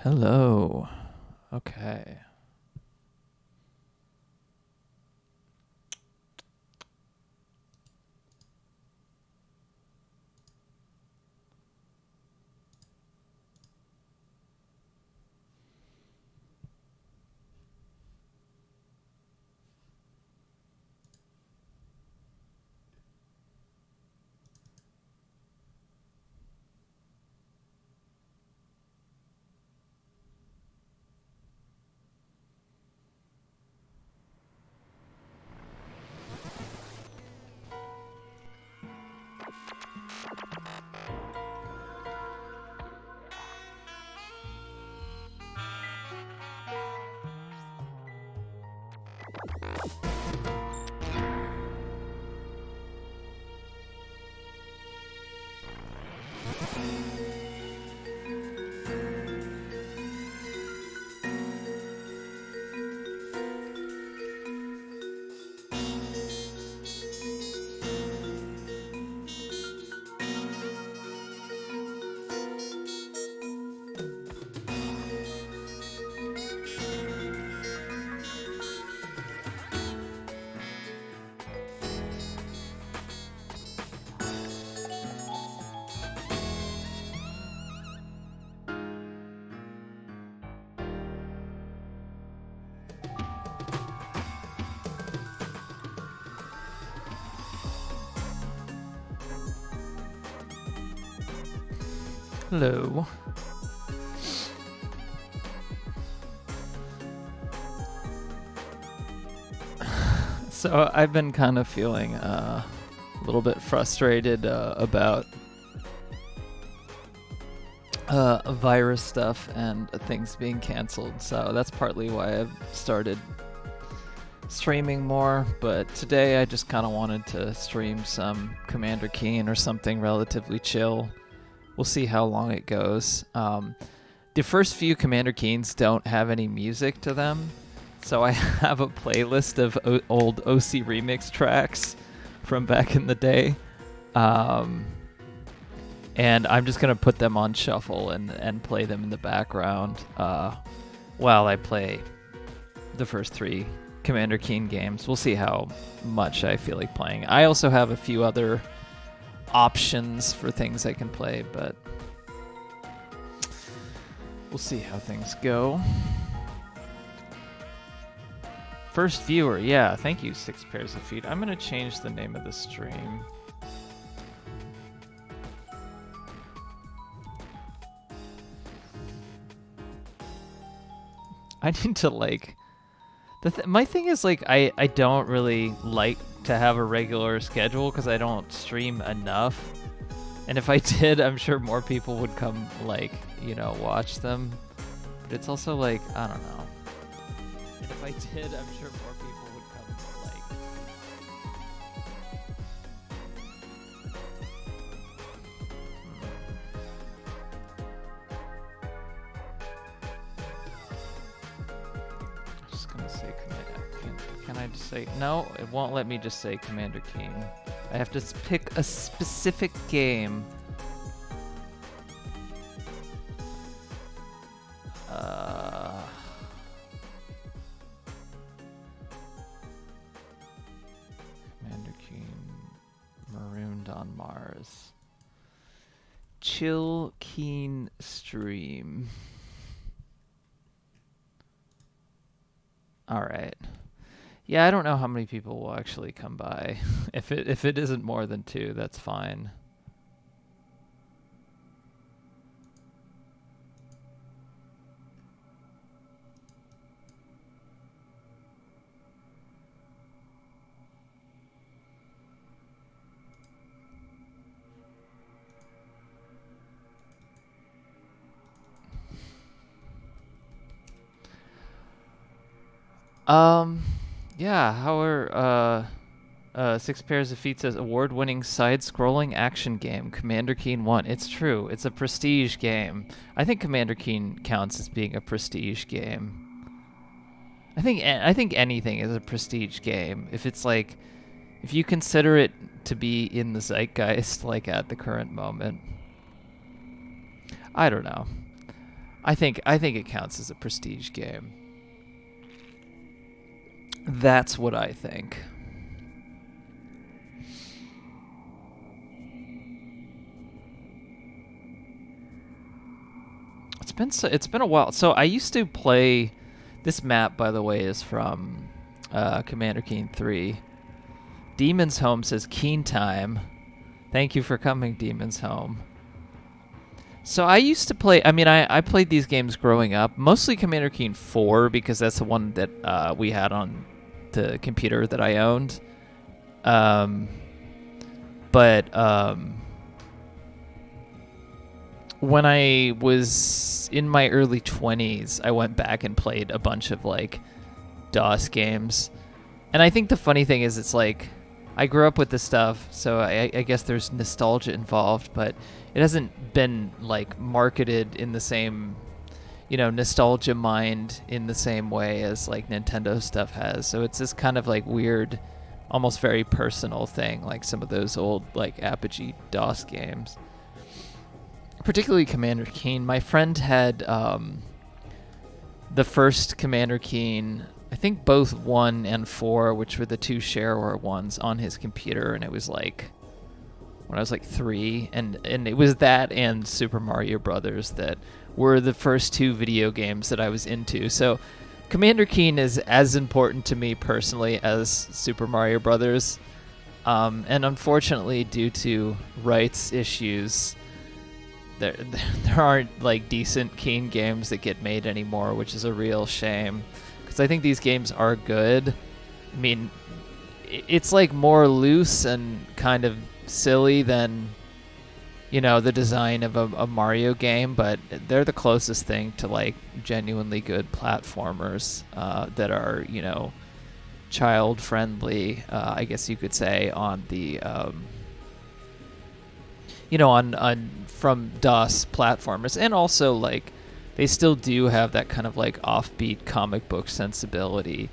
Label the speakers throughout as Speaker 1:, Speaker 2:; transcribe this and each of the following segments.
Speaker 1: Hello. Okay. Hello. So I've been kind of feeling a little bit frustrated about virus stuff and things being canceled. So that's partly why I've started streaming more. But today I just kind of wanted to stream some Commander Keen or something relatively chill. We'll see how long it goes. The first few Commander Keens don't have any music to them, so I have a playlist of old OC remix tracks from back in the day. And I'm just going to put them on shuffle and play them in the background while I play the first three Commander Keen games. We'll see how much I feel like playing. I also have a few other options for things I can play, but we'll see how things go. First viewer, yeah, thank you, 6 Pairs of Feet. I'm going to change the name of the stream. I need to, like... my thing is, like, I don't really like to have a regular schedule because I don't stream enough. And if I did, I'm sure more people would come, like, watch them. But it's also, like, I don't know. And if I did, I'm sure more people would come, like... I'm just gonna say can I just say... No, it won't let me just say Commander Keen. I have to pick a specific game. Commander Keen, Marooned on Mars. Chill Keen stream. All right. Yeah, I don't know how many people will actually come by. If it isn't more than 2, that's fine. Yeah, how are 6 Pairs of Feet says award-winning side-scrolling action game Commander Keen 1. It's true. It's a prestige game. I think Commander Keen counts as being a prestige game. I think anything is a prestige game if it's like if you consider it to be in the zeitgeist like at the current moment. I don't know. I think it counts as a prestige game. That's what I think. It's been a while. So I used to play. This map, by the way, is from Commander Keen 3. Demon's Home says Keen Time. Thank you for coming, Demon's Home. So I used to play. I mean, I played these games growing up, mostly Commander Keen 4 because that's the one that we had on the computer that I owned. But when I was in my early 20s, I went back and played a bunch of like DOS games. And I think the funny thing is it's like I grew up with this stuff, so I guess there's nostalgia involved, but it hasn't been like marketed in the same, nostalgia mind in the same way as like Nintendo stuff has. So it's this kind of like weird, almost very personal thing, like some of those old like Apogee DOS games. Particularly Commander Keen. My friend had the first Commander Keen, I think both 1 and 4, which were the two shareware ones, on his computer, and it was like when I was like 3, and it was that and Super Mario Brothers that were the first two video games that I was into. So Commander Keen is as important to me personally as Super Mario Brothers, and unfortunately, due to rights issues, there aren't like decent Keen games that get made anymore, which is a real shame, because I think these games are good. I mean, it's like more loose and kind of silly than the design of a Mario game, but they're the closest thing to like genuinely good platformers that are child friendly, I guess you could say, on the on from DOS platformers. And also like they still do have that kind of like offbeat comic book sensibility.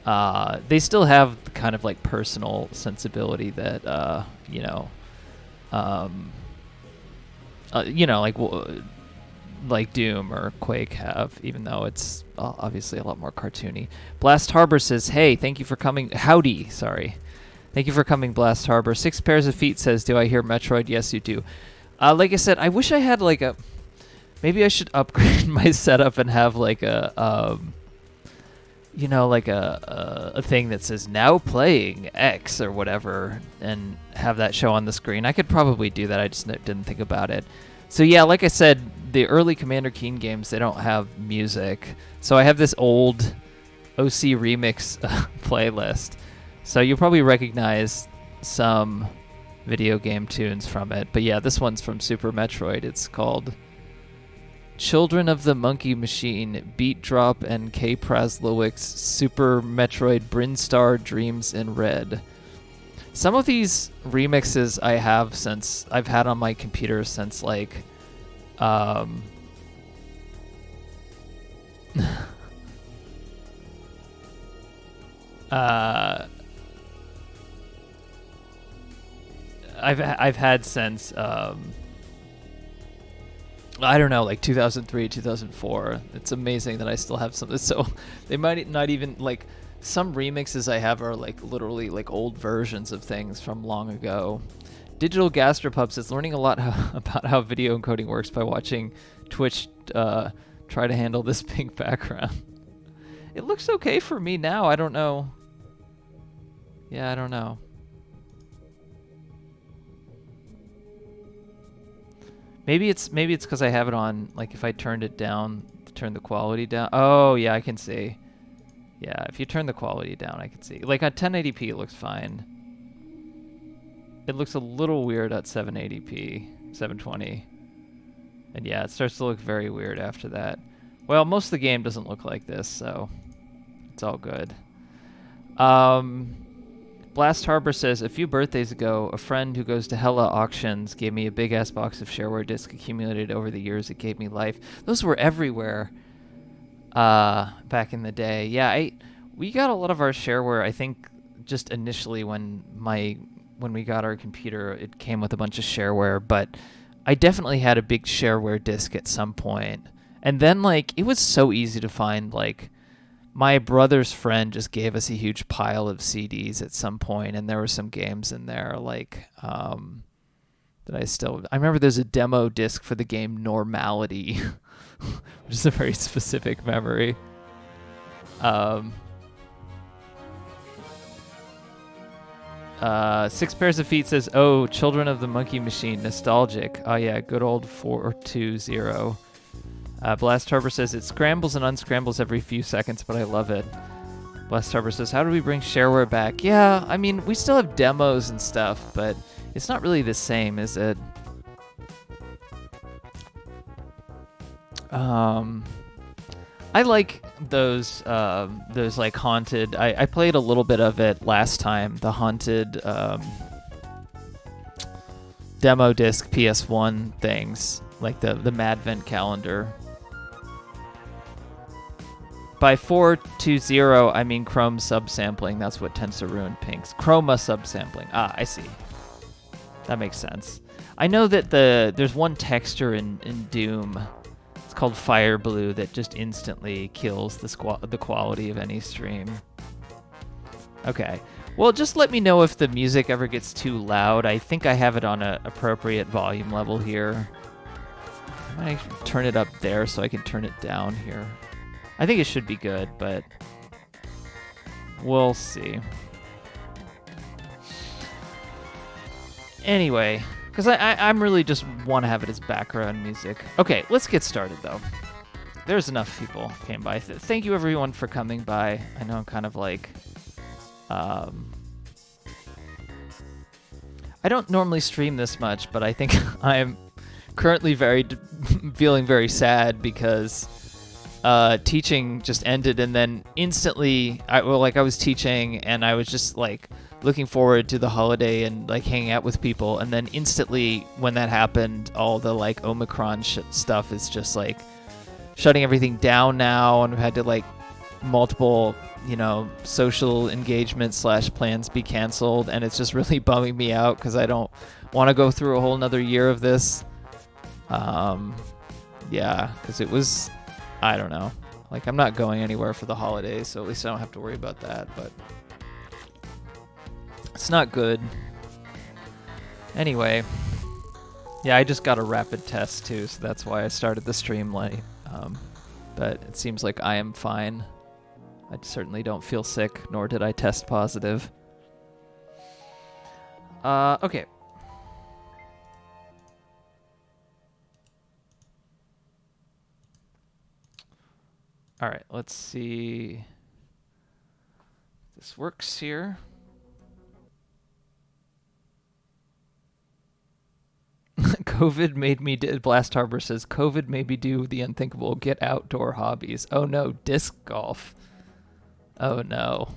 Speaker 1: They still have the kind of like personal sensibility that like Doom or Quake have, even though it's obviously a lot more cartoony. Blast Harbor says, "Hey, thank you for coming." Howdy, sorry. Thank you for coming, Blast Harbor. 6 Pairs of Feet says, "Do I hear Metroid?" Yes, you do. Like I said, I wish I had like a... Maybe I should upgrade my setup and have like a... like a thing that says, "Now playing X," or whatever, and have that show on the screen. I could probably do that. I just didn't think about it. So yeah, like I said, the early Commander Keen games, they don't have music. So I have this old OC Remix playlist. So you'll probably recognize some video game tunes from it. But yeah, this one's from Super Metroid. It's called Children of the Monkey Machine, Beat Drop, and K. Praslowik's Super Metroid Brinstar Dreams in Red. Some of these remixes I've had on my computer since like I've had since I don't know, like 2003, 2004. It's amazing that I still have some. So they might not even like... Some remixes I have are like literally like old versions of things from long ago. Digital Gastropub says, "Learning a lot about how video encoding works by watching Twitch try to handle this pink background." It looks okay for me now. I don't know. Yeah, I don't know. Maybe it's because I have it on, like if I turned it down, turn the quality down. Oh yeah, I can see. Yeah, if you turn the quality down, I can see. Like at 1080p, it looks fine. It looks a little weird at 780p, 720. And yeah, it starts to look very weird after that. Well, most of the game doesn't look like this, so it's all good. Blast Harbor says, "A few birthdays ago, a friend who goes to Hella Auctions gave me a big-ass box of shareware discs accumulated over the years. It gave me life." Those were everywhere back in the day. Yeah, we got a lot of our shareware, I think, just initially when we got our computer, it came with a bunch of shareware, but I definitely had a big shareware disc at some point. And then like it was so easy to find. Like my brother's friend just gave us a huge pile of CDs at some point, and there were some games in there like that I remember there's a demo disc for the game Normality, which is a very specific memory. Six Pairs of Feet says, "Oh, Children of the Monkey Machine, nostalgic. Oh yeah, good old 420." Blast Harbor says, "It scrambles and unscrambles every few seconds, but I love it." Blast Harbor says, "How do we bring shareware back?" Yeah, I mean, we still have demos and stuff, but it's not really the same, is it? I like those like haunted. I played a little bit of it last time. The haunted demo disc PS1 things, like the Madvent calendar. By 420, I mean Chrome subsampling. That's what Tensor Ruin pinks. Chroma subsampling. Ah, I see. That makes sense. I know that there's one texture in Doom. It's called Fire Blue that just instantly kills the quality of any stream. Okay. Well, just let me know if the music ever gets too loud. I think I have it on an appropriate volume level here. I might turn it up there so I can turn it down here. I think it should be good, but we'll see. Anyway, because I'm really just want to have it as background music. Okay, let's get started, though. There's enough people came by. Thank you, everyone, for coming by. I know I'm kind of like... I don't normally stream this much, but I think I'm currently feeling very sad because... teaching just ended, and then instantly I was teaching and I was just like looking forward to the holiday and like hanging out with people, and then instantly when that happened, all the like Omicron stuff is just like shutting everything down now, and I've had to like multiple social engagement / plans be canceled, and it's just really bumming me out because I don't want to go through a whole nother year of this. Because it was, I don't know. Like, I'm not going anywhere for the holidays, so at least I don't have to worry about that, but it's not good. Anyway, yeah, I just got a rapid test, too, so that's why I started the stream late. But it seems like I am fine. I certainly don't feel sick, nor did I test positive. Okay. All right, let's see if this works here. COVID made me... Blast Harbor says, COVID made me do the unthinkable, get outdoor hobbies. Oh no, disc golf. Oh no.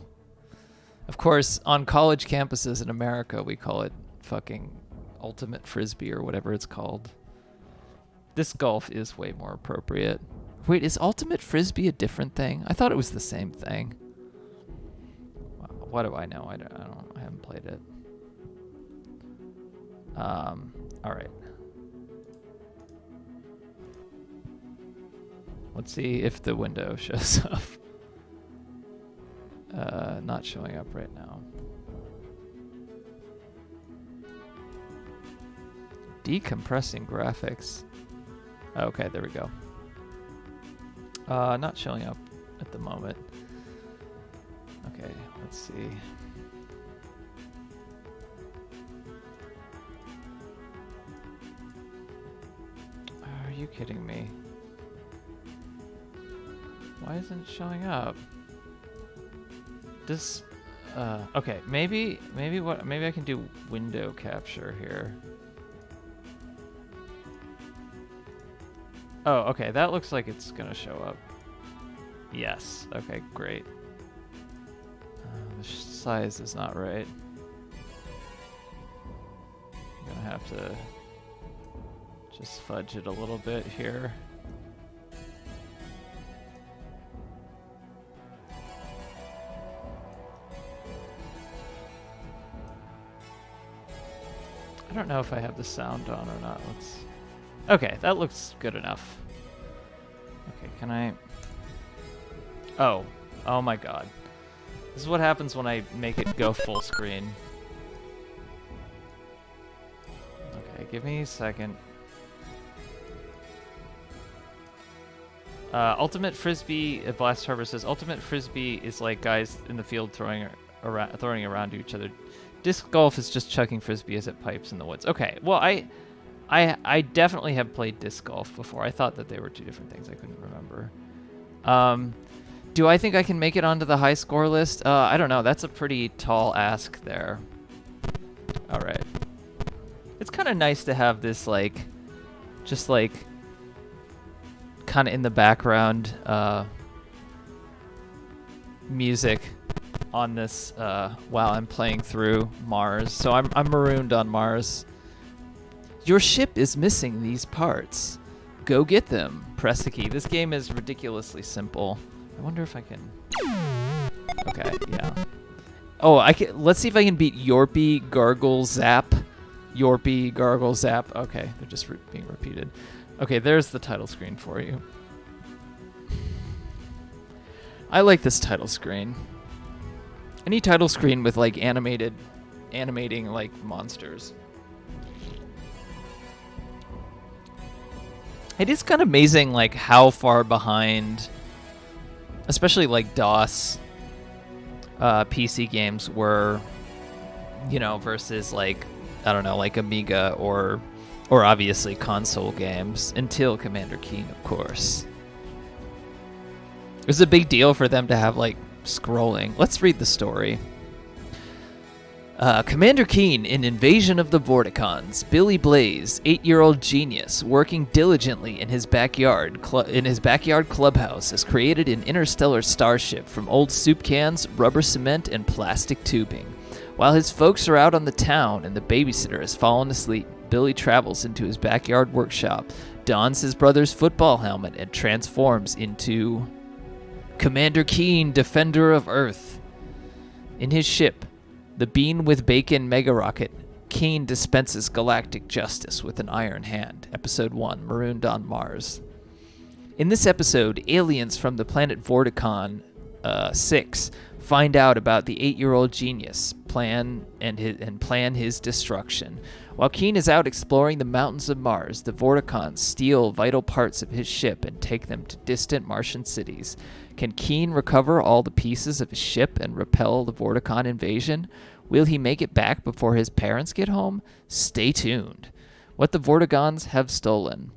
Speaker 1: Of course, on college campuses in America, we call it fucking ultimate frisbee or whatever it's called. Disc golf is way more appropriate. Wait, is ultimate frisbee a different thing? I thought it was the same thing. What do I know? I haven't played it. All right. Let's see if the window shows up. Not showing up right now. Decompressing graphics. Okay, there we go. Not showing up at the moment. Okay, let's see. Are you kidding me? Why isn't it showing up? This, okay, maybe I can do window capture here. Oh, okay, that looks like it's gonna show up. Yes, okay, great. The size is not right. I'm gonna have to just fudge it a little bit here. I don't know if I have the sound on or not. Okay, that looks good enough. Okay, can I... Oh. Oh my god. This is what happens when I make it go full screen. Okay, give me a second. Ultimate Frisbee, Blast Harbor says, Ultimate Frisbee is like guys in the field throwing around to each other. Disc golf is just chucking Frisbees at pipes in the woods. Okay, well, I definitely have played disc golf before. I thought that they were two different things. I couldn't remember. Do I think I can make it onto the high score list? I don't know. That's a pretty tall ask there. All right. It's kind of nice to have this, like, just like, kind of in the background music on this while I'm playing through Mars. So I'm marooned on Mars. Your ship is missing these parts. Go get them. Press the key. This game is ridiculously simple. I wonder if I can... Okay, yeah. Oh, let's see if I can beat Yorpy, Gargle, Zap. Yorpy, Gargle, Zap. Okay, they're just being repeated. Okay, there's the title screen for you. I like this title screen. Any title screen with like animating like monsters. It is kind of amazing like how far behind, especially like DOS PC games were, you know, versus like, I don't know, like Amiga or obviously console games until Commander Keen, of course. It was a big deal for them to have like scrolling. Let's read the story. Commander Keen in Invasion of the Vorticons. Billy Blaze, 8-year-old genius, working diligently in his backyard clubhouse, has created an interstellar starship from old soup cans, rubber cement, and plastic tubing. While his folks are out on the town and the babysitter has fallen asleep, Billy travels into his backyard workshop, dons his brother's football helmet, and transforms into Commander Keen, Defender of Earth. In his ship, the Bean with Bacon Mega Rocket, Keen dispenses galactic justice with an iron hand. Episode 1, Marooned on Mars. In this episode, aliens from the planet Vorticon 6 find out about the 8-year-old genius plan his destruction. While Keen is out exploring the mountains of Mars, the Vorticons steal vital parts of his ship and take them to distant Martian cities. Can Keen recover all the pieces of his ship and repel the Vorticon invasion? Will he make it back before his parents get home? Stay tuned. What the Vorticons have stolen.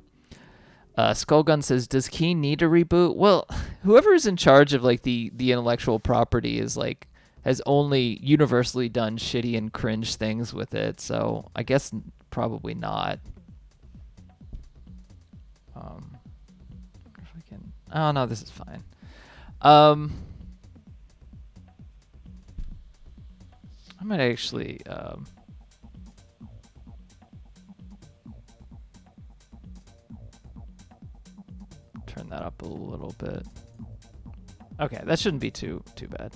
Speaker 1: Skullgun says, does Keen need a reboot? Well, whoever is in charge of like the intellectual property is like has only universally done shitty and cringe things with it, so I guess probably not. If I can... Oh no, this is fine. I might actually turn that up a little bit. Okay, that shouldn't be too bad.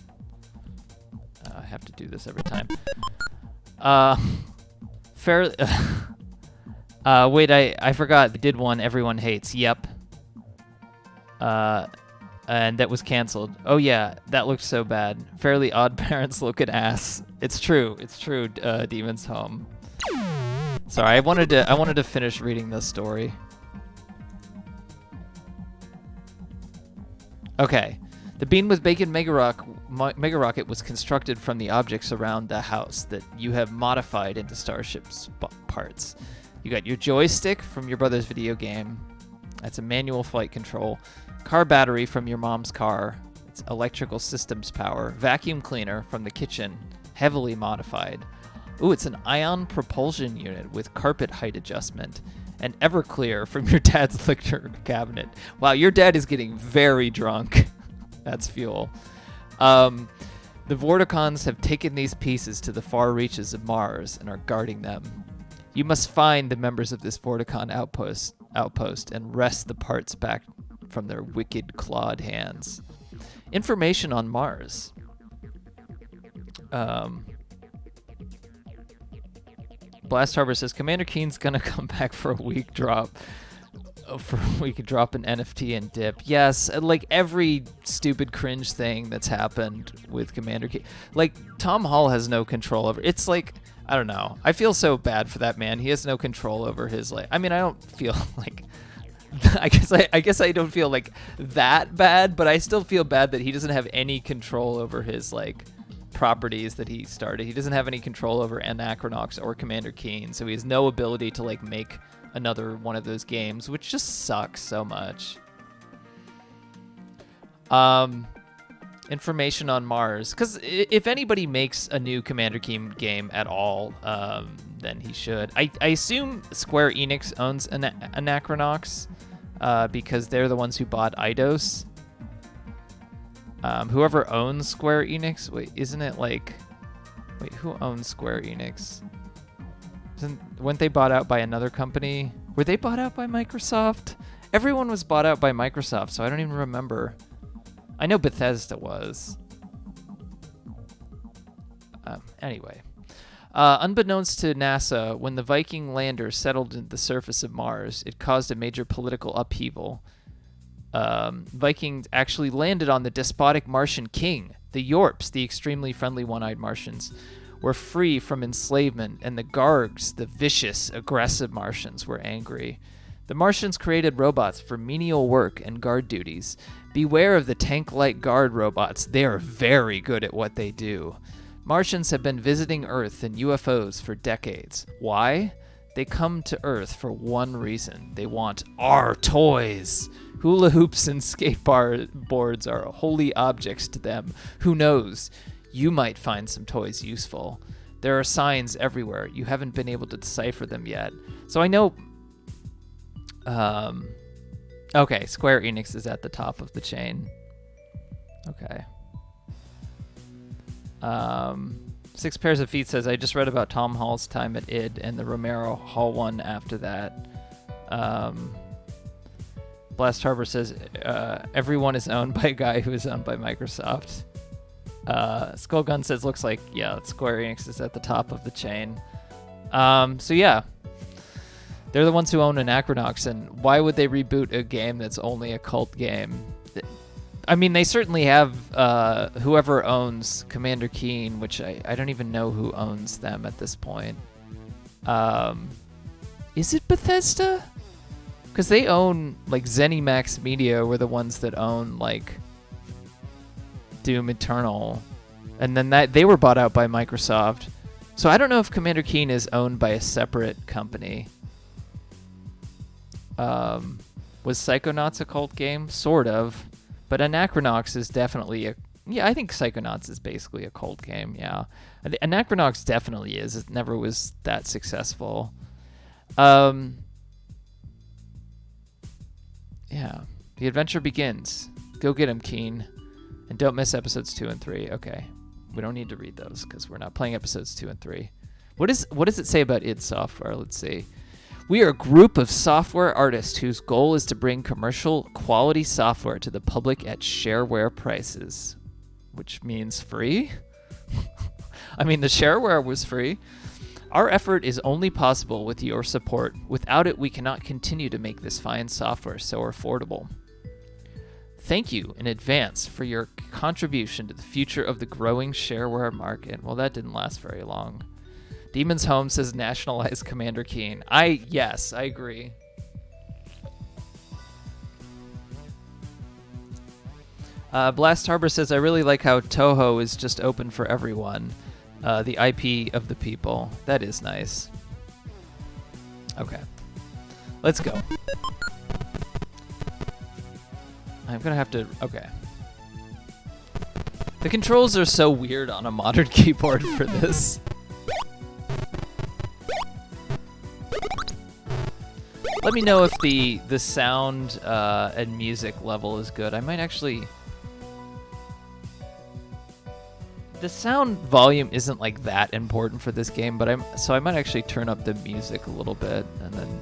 Speaker 1: I have to do this every time. Fairly. Wait, I forgot. They did one everyone hates. Yep. And that was canceled. Oh yeah, that looked so bad. Fairly Odd Parents look at ass. It's true. It's true. Demon's Home. Sorry, I wanted to finish reading this story. Okay. The Bean with Bacon Mega Rocket was constructed from the objects around the house that you have modified into Starship parts. You got your joystick from your brother's video game. That's a manual flight control. Car battery from your mom's car. It's electrical systems power. Vacuum cleaner from the kitchen, heavily modified. Ooh, it's an ion propulsion unit with carpet height adjustment. And Everclear from your dad's liquor cabinet. Wow, your dad is getting very drunk. That's fuel. The Vorticons have taken these pieces to the far reaches of Mars and are guarding them. You must find the members of this Vorticon outpost and wrest the parts back from their wicked clawed hands. Information on Mars. Blast Harbor says, Commander Keen's gonna come back for a week drop. for we could drop an NFT and dip. Yes, like every stupid cringe thing that's happened with Commander Keen. Like Tom Hall has no control over. It's like I don't know. I feel so bad for that man. He has no control over his like. I mean, I don't feel like. I guess I don't feel like that bad, but I still feel bad that he doesn't have any control over his like properties that he started. He doesn't have any control over Anachronox or Commander Keen, so he has no ability to like make another one of those games, which just sucks so much. Information on Mars, because if anybody makes a new Commander Keen game at all, then he should. I assume Square Enix owns Anachronox, because they're the ones who bought Eidos. Whoever owns Square Enix, wait, isn't it like, wait, who owns Square Enix? Weren't they bought out by another company? Were they bought out by Microsoft? Everyone was bought out by Microsoft, so I don't even remember. I know Bethesda was. Anyway. Unbeknownst to NASA, when the Viking lander settled at the surface of Mars, it caused a major political upheaval. Vikings actually landed on the despotic Martian king. The Yorps, the extremely friendly one-eyed Martians, were free from enslavement, and the Gargs, the vicious, aggressive Martians, were angry. The Martians created robots for menial work and guard duties. Beware of the tank-like guard robots. They are very good at what they do. Martians have been visiting Earth in UFOs for decades. Why? They come to Earth for one reason. They want our toys. Hula hoops and skateboards are holy objects to them. Who knows? You might find some toys useful. There are signs everywhere. You haven't been able to decipher them yet. So I know... okay, Square Enix is at the top of the chain. Okay. Six Pairs of Feet says, I just read about Tom Hall's time at id and the Romero Hall one after that. Blast Harbor says, everyone is owned by a guy who is owned by Microsoft. Skullgun says, looks like, yeah, Square Enix is at the top of the chain. So yeah. They're the ones who own Anachronox, and why would they reboot a game that's only a cult game? I mean, they certainly have whoever owns Commander Keen, which I don't even know who owns them at this point. Is it Bethesda? Because they own, like, ZeniMax Media were the ones that own, like, Doom Eternal. And then they were bought out by Microsoft. So I don't know if Commander Keen is owned by a separate company. Was Psychonauts a cult game? Sort of. But Anachronox is definitely a... Yeah, I think Psychonauts is basically a cult game, yeah. Anachronox definitely is. It never was that successful. Yeah. The adventure begins. Go get him, Keen. And don't miss episodes 2 and 3. Okay. We don't need to read those because we're not playing episodes 2 and 3. What does it say about id Software? Let's see. We are a group of software artists whose goal is to bring commercial quality software to the public at shareware prices, which means free. I mean, the shareware was free. Our effort is only possible with your support. Without it, we cannot continue to make this fine software so affordable. Thank you in advance for your contribution to the future of the growing shareware market. Well, that didn't last very long. Demon's Home says nationalize Commander Keen. Yes, I agree. Blast Harbor says, I really like how Toho is just open for everyone. The IP of the people. That is nice. Okay. Let's go. I'm gonna have to... Okay. The controls are so weird on a modern keyboard for this. Let me know if the sound and music level is good. I might actually... The sound volume isn't like that important for this game, but I might actually turn up the music a little bit and then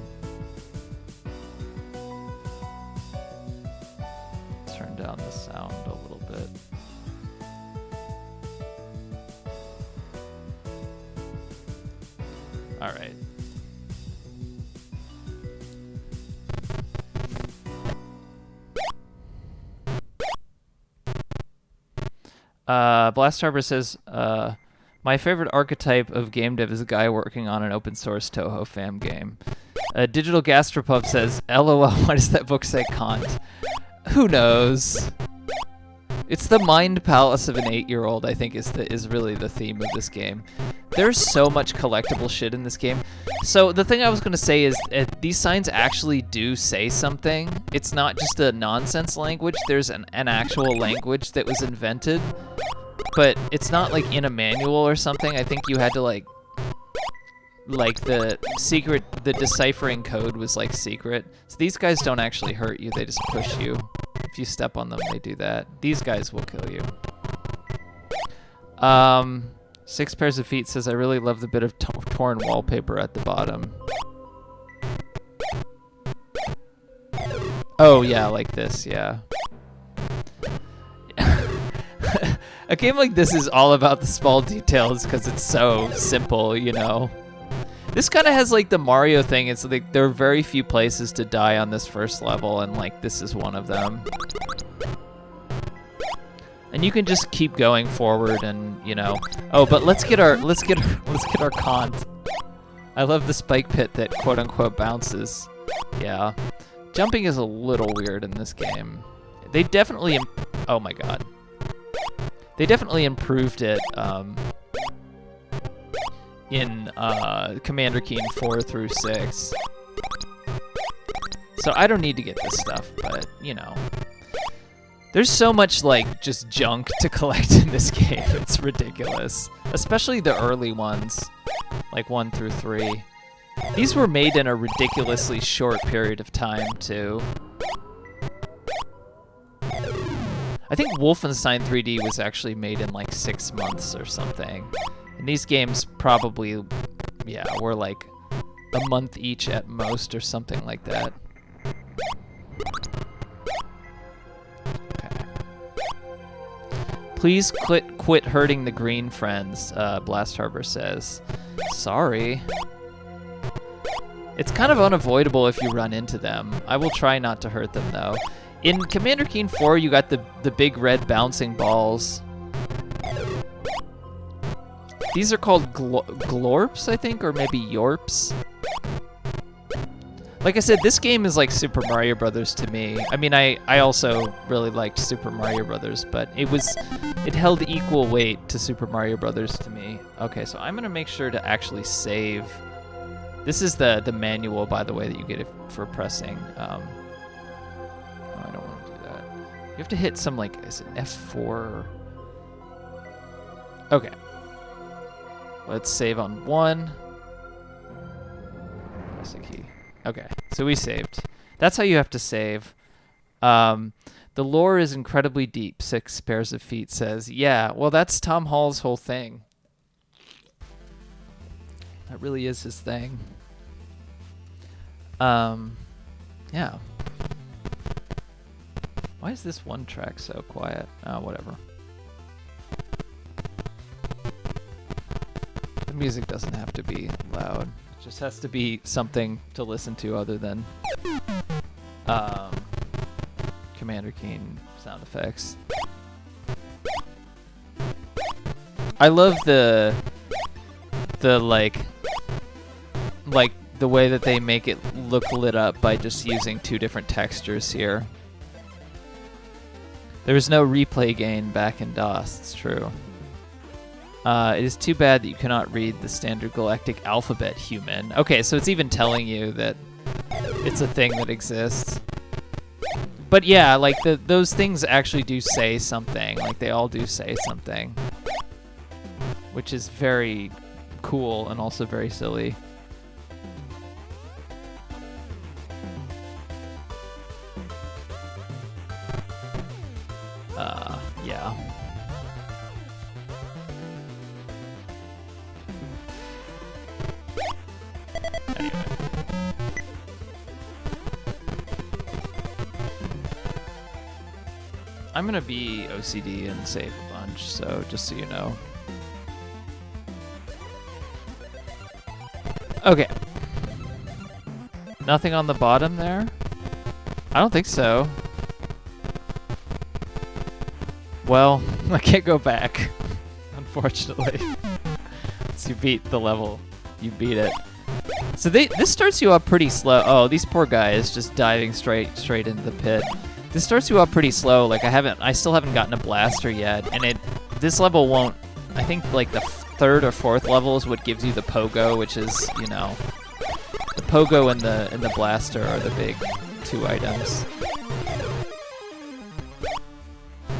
Speaker 1: turn down the sound a little bit. All right. Blast Harbor says, my favorite archetype of game dev is a guy working on an open source Toho fam game. Digital Gastropub says, LOL, why does that book say Kant? Who knows? It's the mind palace of an 8-year-old, I think, is really the theme of this game. There's so much collectible shit in this game. So the thing I was going to say is these signs actually do say something. It's not just a nonsense language. There's an actual language that was invented, but it's not like in a manual or something. I think you had to like the deciphering code was like secret. So these guys don't actually hurt you. They just push you. If you step on them, they do that. These guys will kill you. 6 Pairs of Feet says, I really love the bit of torn wallpaper at the bottom. Oh, yeah, like this, yeah. A game like this is all about the small details because it's so simple, you know? This kind of has like the Mario thing. It's like there are very few places to die on this first level, and like this is one of them. And you can just keep going forward, and you know. Oh, but let's get our Kant. I love the spike pit that quote unquote bounces. Yeah, jumping is a little weird in this game. They definitely, oh my god, they definitely improved it. In Commander Keen 4 through 6. So I don't need to get this stuff, but, you know. There's so much, like, just junk to collect in this game. It's ridiculous. Especially the early ones, like 1 through 3. These were made in a ridiculously short period of time, too. I think Wolfenstein 3D was actually made in, like, 6 months or something. And these games probably, yeah, were like a month each at most or something like that. Okay. Please quit hurting the green friends, Blast Harbor says. Sorry. It's kind of unavoidable if you run into them. I will try not to hurt them, though. In Commander Keen 4, you got the big red bouncing balls. These are called glorps, I think, or maybe yorps. Like I said, this game is like Super Mario Brothers to me. I mean, I also really liked Super Mario Brothers, but it held equal weight to Super Mario Brothers to me. Okay, so I'm gonna make sure to actually save. This is the manual, by the way, that you get for pressing. Oh, I don't want to do that. You have to hit some, like, is it F4? Okay. Let's save on 1. Press a key. Okay, so we saved. That's how you have to save. The lore is incredibly deep, 6 Pairs of Feet says. Yeah, well, that's Tom Hall's whole thing. That really is his thing. Yeah. Why is this one track so quiet? Oh, whatever. The music doesn't have to be loud. It just has to be something to listen to other than Commander Keen sound effects. I love the like the way that they make it look lit up by just using 2 different textures here. There was no replay gain back in DOS, it's true. It is too bad that you cannot read the standard galactic alphabet, human. Okay, so it's even telling you that it's a thing that exists. But yeah, like those things actually do say something. Like they all do say something. Which is very cool and also very silly. Yeah. Anyway. I'm gonna be OCD and save a bunch, so just so you know. Okay. Nothing on the bottom there? I don't think so. Well, I can't go back, unfortunately. Once you beat the level, you beat it. So this starts you up pretty slow. Oh, these poor guys just diving straight into the pit. This starts you up pretty slow. Like I still haven't gotten a blaster yet, and this level won't. I think like the third or fourth level is what gives you the pogo, which is, you know, the pogo and the blaster are the big two items.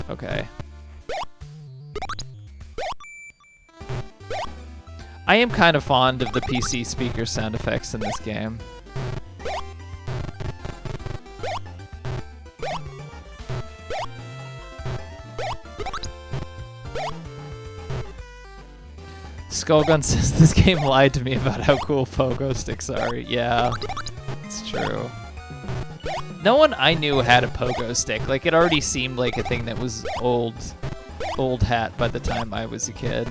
Speaker 1: Okay. I am kind of fond of the PC speaker sound effects in this game. Skullgun says this game lied to me about how cool pogo sticks are. Yeah, it's true. No one I knew had a pogo stick. Like, it already seemed like a thing that was old hat by the time I was a kid.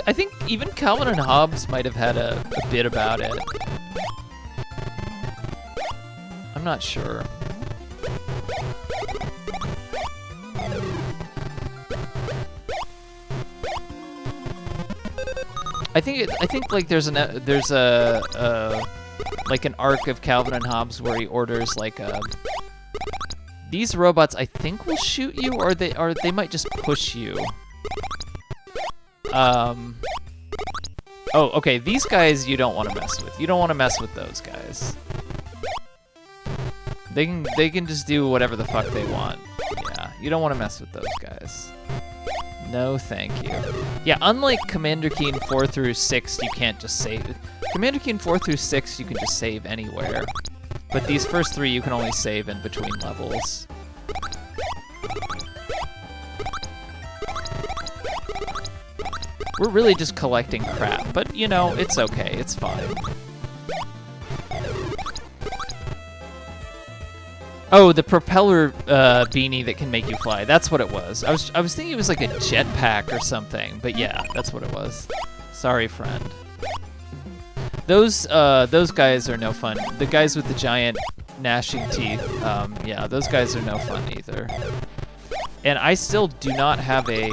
Speaker 1: I think even Calvin and Hobbes might have had a bit about it. I'm not sure. I think like there's a like an arc of Calvin and Hobbes where he orders like these robots I think will shoot you, or they might just push you. Oh, okay, these guys you don't want to mess with. You don't want to mess with those guys. They can just do whatever the fuck they want. Yeah, you don't want to mess with those guys. No, thank you. Yeah, unlike Commander Keen 4 through 6, you can't just save. Commander Keen 4 through 6, you can just save anywhere. But these first three, you can only save in between levels. We're really just collecting crap, but, you know, it's okay. It's fine. Oh, the propeller beanie that can make you fly. That's what it was. I was thinking it was like a jetpack or something, but yeah, that's what it was. Sorry, friend. Those guys are no fun. The guys with the giant gnashing teeth, yeah, those guys are no fun either. And I still do not have a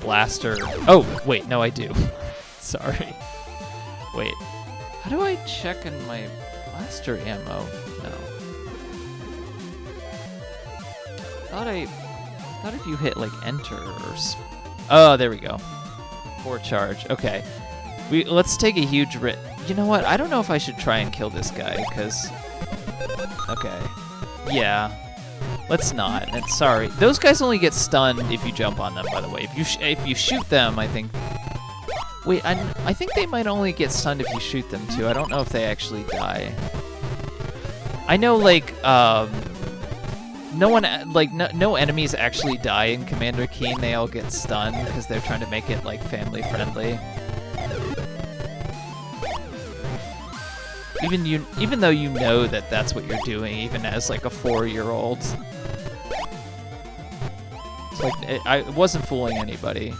Speaker 1: blaster. Oh, wait, no, I do. Sorry. Wait. How do I check in my blaster ammo? No. Thought if you hit like enter or oh, there we go. 4 charge. Okay. Let's take a huge risk. You know what? I don't know if I should try and kill this guy because. Okay. Yeah. Let's not. And sorry. Those guys only get stunned if you jump on them, by the way. If you shoot them, I think. Wait, I think they might only get stunned if you shoot them too. I don't know if they actually die. I know, like, no enemies actually die in Commander Keen. They all get stunned because they're trying to make it like family friendly. Even though you know that that's what you're doing, even as like a 4-year-old. It's like I wasn't fooling anybody.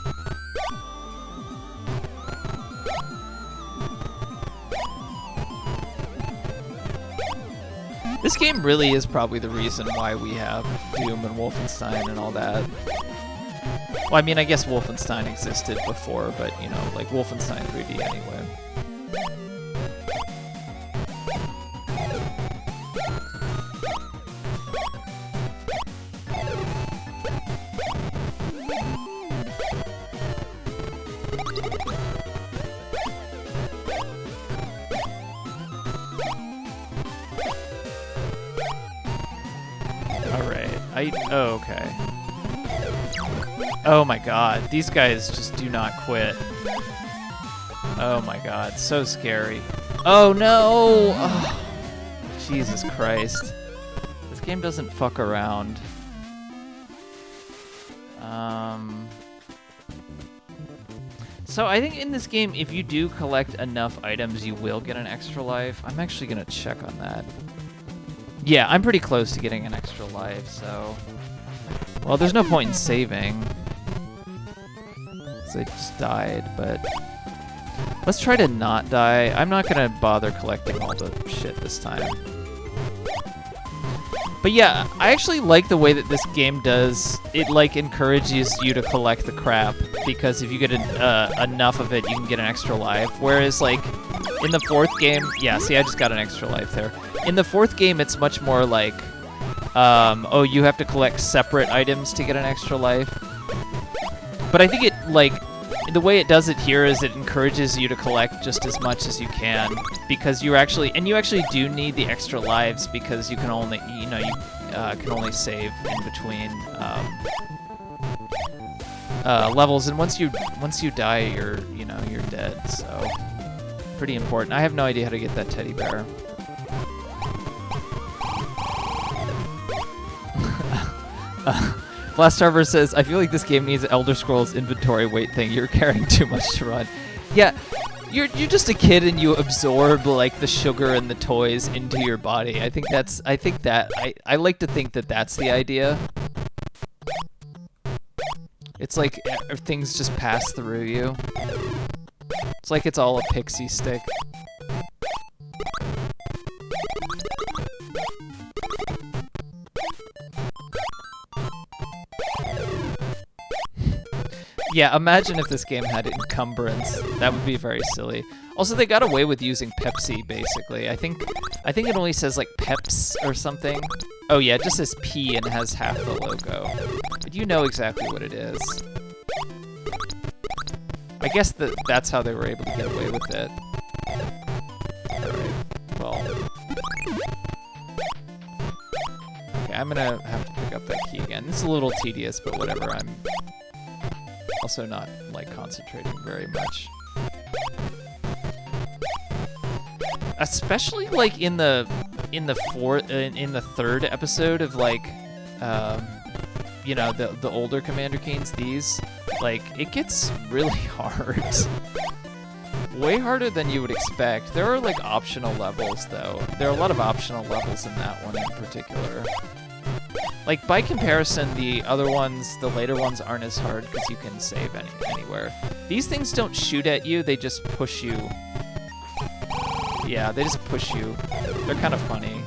Speaker 1: This game really is probably the reason why we have Doom and Wolfenstein and all that. Well, I mean, I guess Wolfenstein existed before, but, you know, like Wolfenstein 3D anyway. Oh, okay. Oh my god, these guys just do not quit. Oh my god, so scary. Oh no! Oh, Jesus Christ. This game doesn't fuck around. So I think in this game, if you do collect enough items, you will get an extra life. I'm actually gonna check on that. Yeah, I'm pretty close to getting an extra life, so. Well, there's no point in saving. So I just died, but. Let's try to not die. I'm not gonna bother collecting all the shit this time. But yeah, I actually like the way that this game does. It like encourages you to collect the crap, because if you get enough of it, you can get an extra life. Whereas like in the fourth game, yeah, see, I just got an extra life there. In the fourth game, it's much more like, oh, you have to collect separate items to get an extra life. But I think it like, the way it does it here is it encourages you to collect just as much as you can, because you actually do need the extra lives, because you can only, you know, you can only save in between levels, and once you die, you're dead. So pretty important. I have no idea how to get that teddy bear. Blast Harbor says, I feel like this game needs an Elder Scrolls inventory weight thing. You're carrying too much to run. Yeah, you're just a kid and you absorb like the sugar and the toys into your body. I like to think that that's the idea. It's like things just pass through you. It's like it's all a pixie stick. Yeah, imagine if this game had encumbrance. That would be very silly. Also, they got away with using Pepsi, basically. I think it only says, like, Peps or something. Oh, yeah, it just says P and has half the logo. But you know exactly what it is. I guess that's how they were able to get away with it. Alright, well... Okay, I'm gonna have to pick up that key again. This is a little tedious, but whatever, I'm... also not like concentrating very much, especially like in the third episode of like you know, the older Commander Keens. These, like, it gets really hard. Way harder than you would expect. There are like optional levels though. There are a lot of optional levels in that one in particular. Like, by comparison, the other ones, the later ones, aren't as hard because you can save anywhere. These things don't shoot at you, they just push you. Yeah, they just push you. They're kind of funny.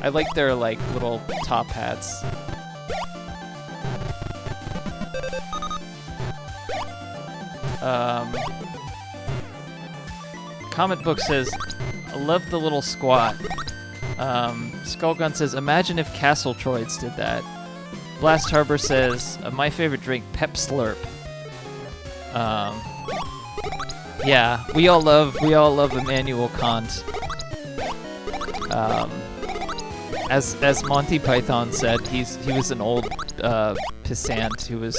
Speaker 1: I like their, like, little top hats. Comic Book says, I love the little squat. Skullgun says, imagine if Castle Troids did that. Blast Harbor says, my favorite drink, Pep Slurp. Yeah, we all love Immanuel Kant. As Monty Python said, he was an old pissant who was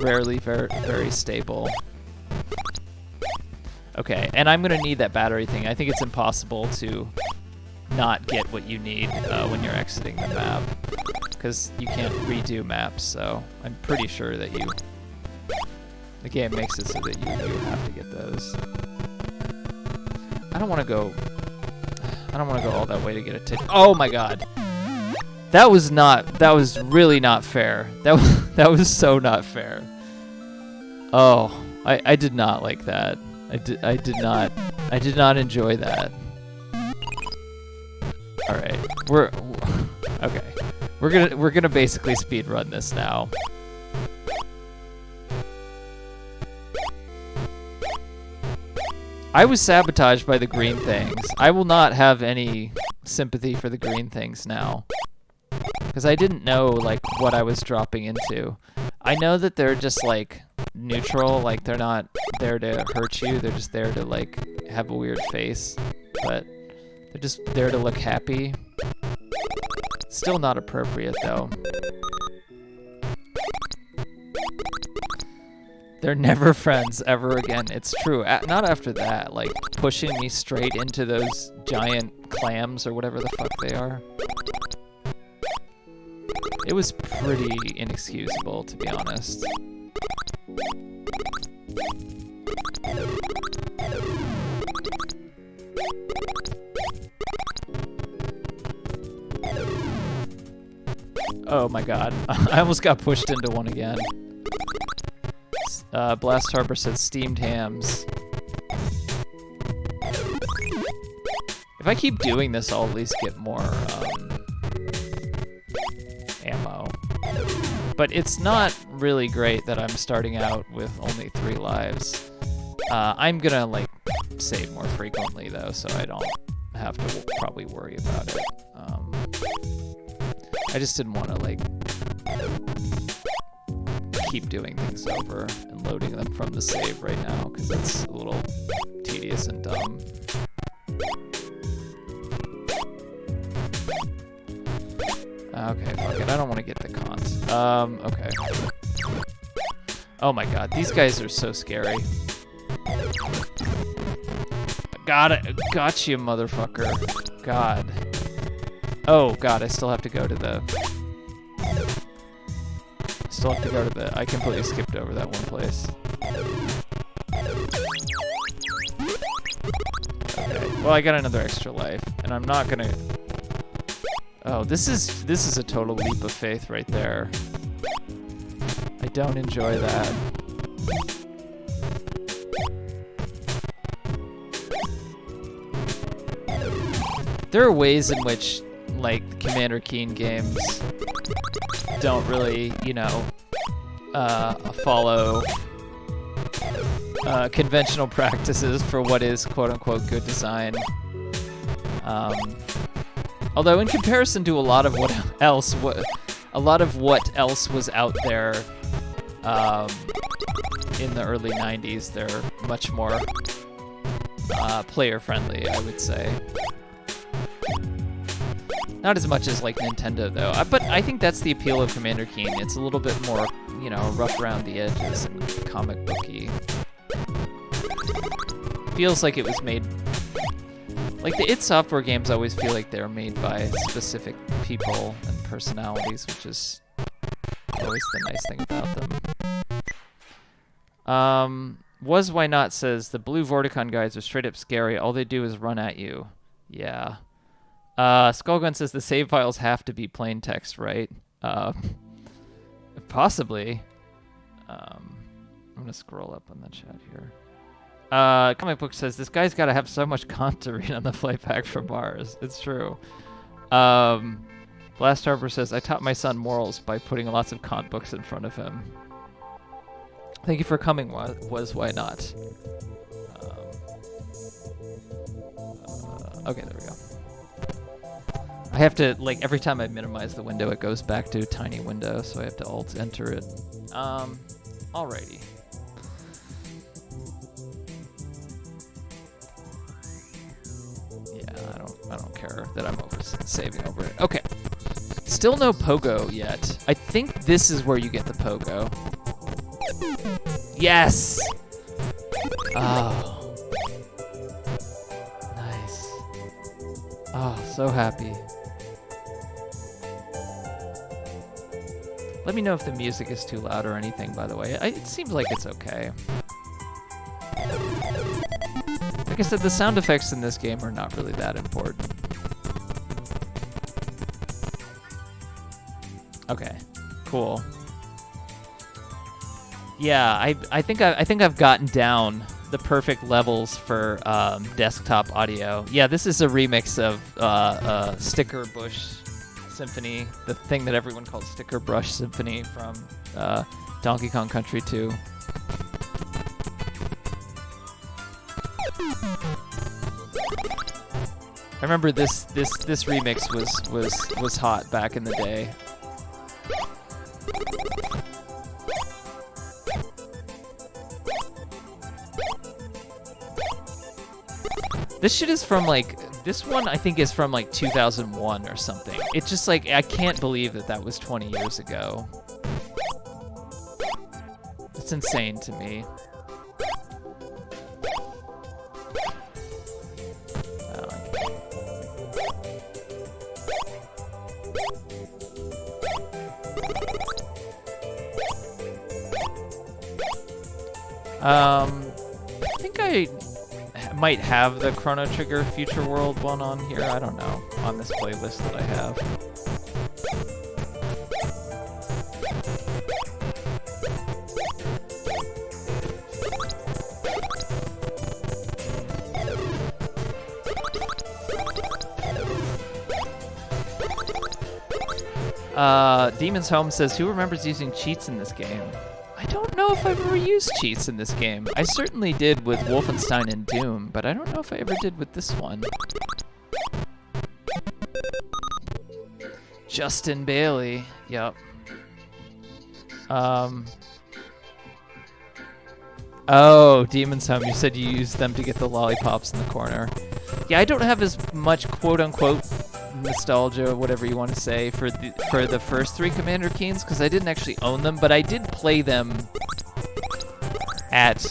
Speaker 1: rarely very stable. Okay, and I'm gonna need that battery thing. I think it's impossible to not get what you need when you're exiting the map, because you can't redo maps, so I'm pretty sure that the game makes it so that you have to get those. I don't want to go all that way to get a ticket. Oh my god. That was really not fair. That was so not fair. Oh, I did not like that. I did not enjoy that. All right, okay. We're gonna basically speed run this now. I was sabotaged by the green things. I will not have any sympathy for the green things now, because I didn't know like what I was dropping into. I know that they're just like neutral, like they're not there to hurt you. They're just there to like have a weird face, but they're just there to look happy. Still not appropriate, though. They're never friends ever again. It's true. Not after that. Like, pushing me straight into those giant clams or whatever the fuck they are. It was pretty inexcusable, to be honest. Oh my god. I almost got pushed into one again. Blast Harbor says steamed hams. If I keep doing this, I'll at least get more ammo. But it's not really great that I'm starting out with only 3 lives. I'm gonna like save more frequently though, so I don't have to probably worry about it. I just didn't want to like keep doing things over and loading them from the save right now because it's a little tedious and dumb. Okay, fuck it. I don't want to get the cons. Okay. Oh my god, these guys are so scary. Got it. Got you, motherfucker. God. Oh god, I still have to go to the... I completely skipped over that one place. Okay, well I got another extra life, and I'm not gonna... Oh, this is a total leap of faith right there. I don't enjoy that. There are ways in which, like, Commander Keen games don't really, you know, follow conventional practices for what is quote-unquote good design. Although in comparison to a lot of what else was out there in the early 90s, they're much more player-friendly, I would say. Not as much as like Nintendo though, but I think that's the appeal of Commander Keen. It's a little bit more, you know, rough around the edges and comic booky. Feels like it was made, like the id Software games always feel like they're made by specific people and personalities, which is always the nice thing about them. Was Why Not says, the blue Vorticon guys are straight up scary. All they do is run at you. Yeah. Skullgun says the save files have to be plain text, right? Possibly. I'm gonna scroll up on the chat here. Comic Book says this guy's got to have so much content to read on the flight back from Mars. It's true. Blast Harbor says I taught my son morals by putting lots of comic books in front of him. Thank you for coming. Was Why Not? Okay, there we go. I have to, like, every time I minimize the window, it goes back to a tiny window, so I have to Alt-enter it. Alrighty. Yeah, I don't care that I'm saving over it. Okay. Still no Pogo yet. I think this is where you get the Pogo. Yes! Oh. Nice. Oh, so happy. Let me know if the music is too loud or anything, by the way. It seems like it's okay. Like I said, the sound effects in this game are not really that important. Okay, cool. Yeah, I think I've gotten down the perfect levels for desktop audio. Yeah, this is a remix of Sticker Bush Symphony, the thing that everyone calls Sticker Brush Symphony from Donkey Kong Country 2. I remember this remix was hot back in the day. This shit is from like, this one I think is from like 2001 or something. It's just like, I can't believe that was 20 years ago. It's insane to me. I think I might have the Chrono Trigger Future World one on here. I don't know. On this playlist that I have. Demon's Home says, who remembers using cheats in this game? I don't know if I've ever used cheats in this game. I certainly did with Wolfenstein and Doom, but I don't know if I ever did with this one. Justin Bailey. Yep. Oh, Demon's Home. You said you used them to get the lollipops in the corner. Yeah, I don't have as much quote-unquote nostalgia, whatever you want to say, for the first 3 Commander Keens, because I didn't actually own them, but I did play them at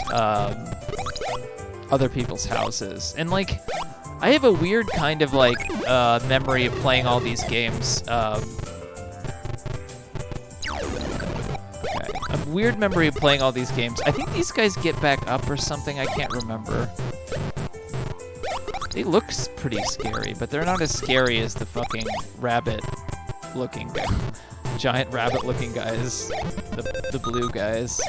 Speaker 1: other people's houses. And, like, I have a weird kind of, like, memory of playing all these games. A weird memory of playing all these games. I think these guys get back up or something. I can't remember. They look pretty scary, but they're not as scary as the fucking rabbit-looking guy. Giant rabbit-looking guys. The blue guys.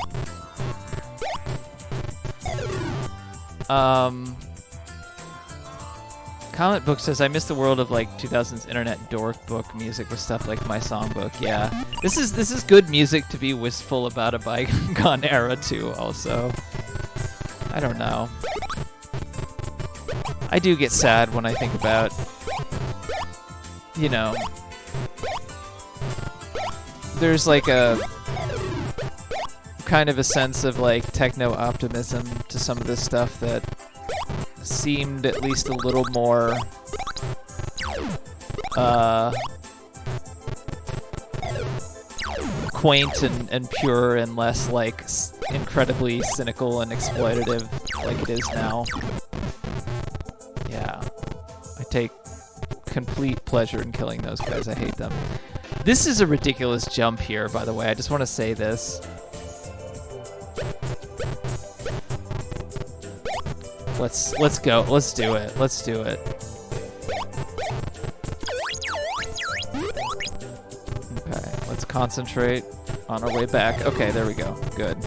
Speaker 1: Comic Book says, I miss the world of like 2000s internet dork book music with stuff like My Songbook. Yeah, this is good music to be wistful about a bygone era too. Also, I don't know. I do get sad when I think about, you know, there's like a kind of a sense of like techno optimism to some of this stuff that seemed at least a little more quaint and pure and less like incredibly cynical and exploitative like it is now. Yeah, I take complete pleasure in killing those guys. I hate them. This is a ridiculous jump here, by the way. I just want to say this. Let's go. Let's do it. Let's do it. Okay, let's concentrate on our way back. Okay, there we go. Good.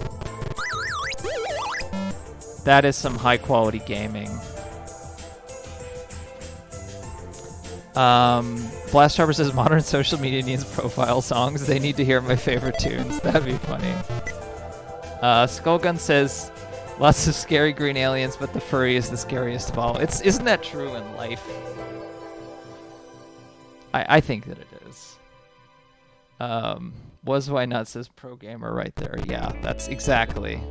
Speaker 1: That is some high quality gaming. Blast Harbor says modern social media needs profile songs. They need to hear my favorite tunes. That'd be funny. Skullgun says lots of scary green aliens, but the furry is the scariest of all. Isn't that true in life? I think that it is. Was Why Not says pro gamer right there. Yeah, that's exactly.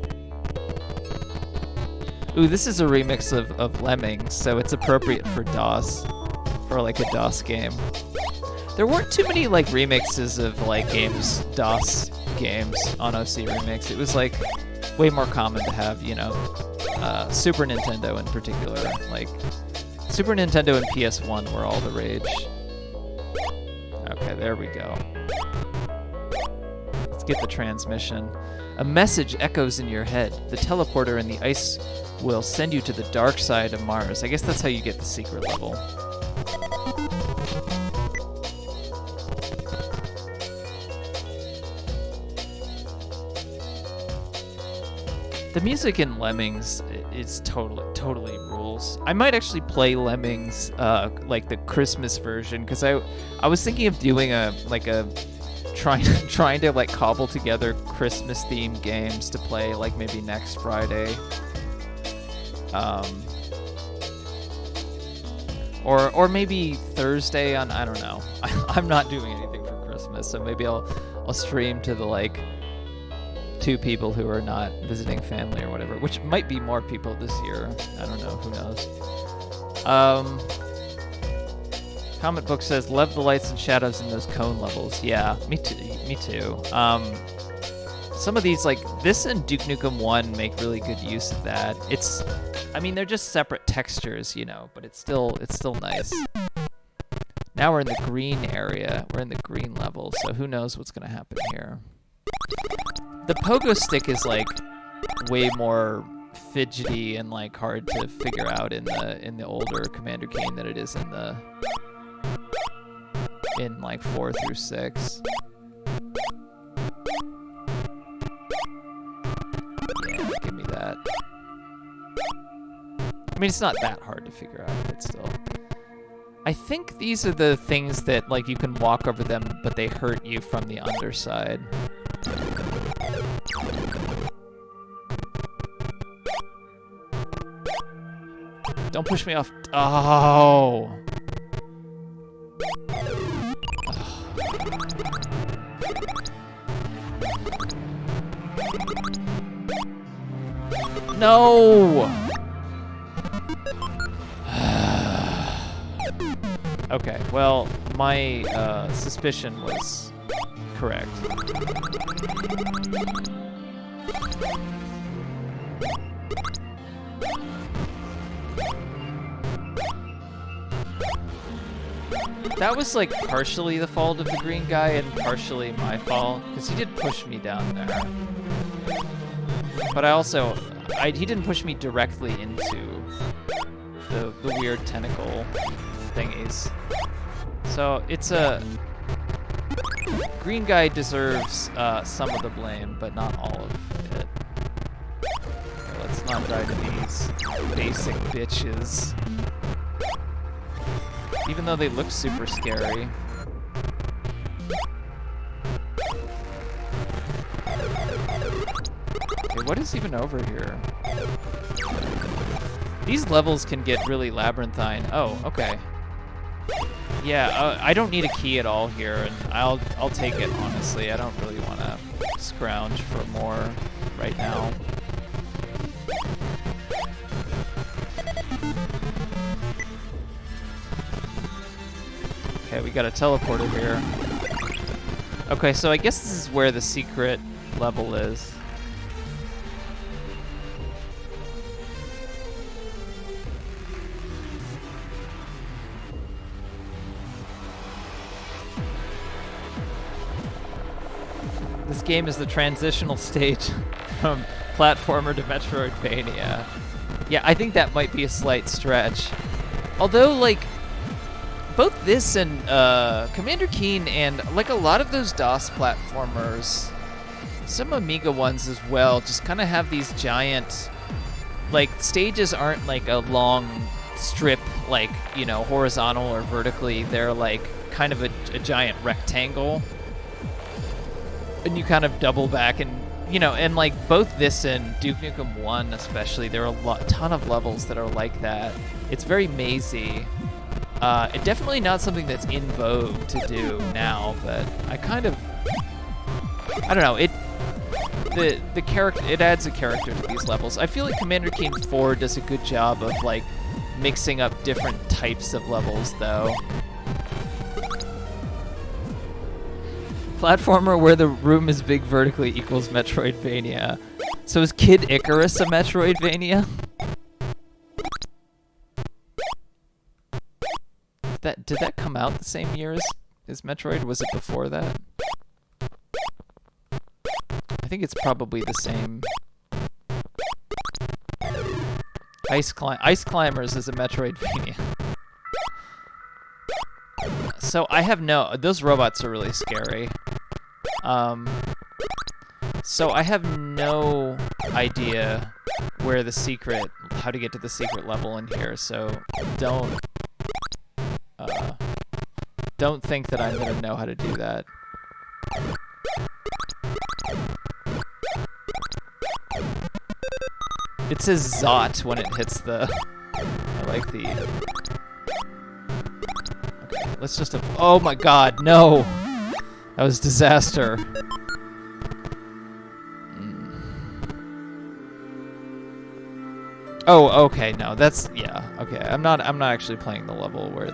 Speaker 1: Ooh, this is a remix of Lemmings, so it's appropriate for DOS. For like a DOS game. There weren't too many like remixes of like games, DOS games on OC Remix. It was like way more common to have, you know, Super Nintendo in particular. Like Super Nintendo and PS1 were all the rage. Okay, there we go. Let's get the transmission. A message echoes in your head. The teleporter in the ice will send you to the dark side of Mars. I guess that's how you get the secret level. The music in Lemmings is totally rules. I might actually play Lemmings, like the Christmas version, because I was thinking of doing trying to like cobble together Christmas themed games to play like maybe next Friday. Or maybe Thursday on, I don't know. I'm not doing anything for Christmas, so maybe I'll stream to the like 2 people who are not visiting family or whatever, which might be more people this year. I don't know, who knows. Comic Book says, love the lights and shadows in those cone levels. Yeah, me too. Some of these, like this and Duke Nukem 1 make really good use of that. I mean, they're just separate textures, you know, but it's still nice. Now we're in the green area. We're in the green level, so who knows what's gonna happen here. The pogo stick is like way more fidgety and like hard to figure out in the older Commander Keen than it is in like 4 through 6. Yeah, give me that. I mean, it's not that hard to figure out, but still. I think these are the things that, like, you can walk over them, but they hurt you from the underside. Don't push me off. Oh. No! Okay, well, my suspicion was correct. That was like partially the fault of the green guy and partially my fault, because he did push me down there. But I also, he didn't push me directly into the weird tentacle thingies. So it's a... Green guy deserves some of the blame, but not all of it. Okay, let's not die to these basic bitches. Even though they look super scary. Okay, what is even over here? These levels can get really labyrinthine. Oh, okay. Yeah, I don't need a key at all here, and I'll take it, honestly. I don't really want to scrounge for more right now. Okay, we got a teleporter here. Okay, so I guess this is where the secret level is. This game is the transitional stage from platformer to Metroidvania. Yeah, I think that might be a slight stretch. Although, like, both this and Commander Keen and, like, a lot of those DOS platformers, some Amiga ones as well, just kind of have these giant, like, stages aren't like a long strip, like, you know, horizontal or vertically. They're, like, kind of a giant rectangle. And you kind of double back and, you know, and like both this and Duke Nukem 1 especially, there are a ton of levels that are like that. It's very mazy. Definitely not something that's in vogue to do now, but I kind of, I don't know, the character, it adds a character to these levels. I feel like Commander Keen 4 does a good job of like mixing up different types of levels though. Platformer where the room is big vertically equals Metroidvania. So is Kid Icarus a Metroidvania? Did that come out the same year as Metroid? Was it before that? I think it's probably the same. Ice Climbers is a Metroidvania. So I have those robots are really scary. So I have no idea where how to get to the secret level in here, so don't think that I'm gonna know how to do that. It says Zot when it hits the, I like the, okay, let's just, oh my god, no! That was disaster. Oh, okay, no, that's, yeah, okay. I'm not actually playing the level where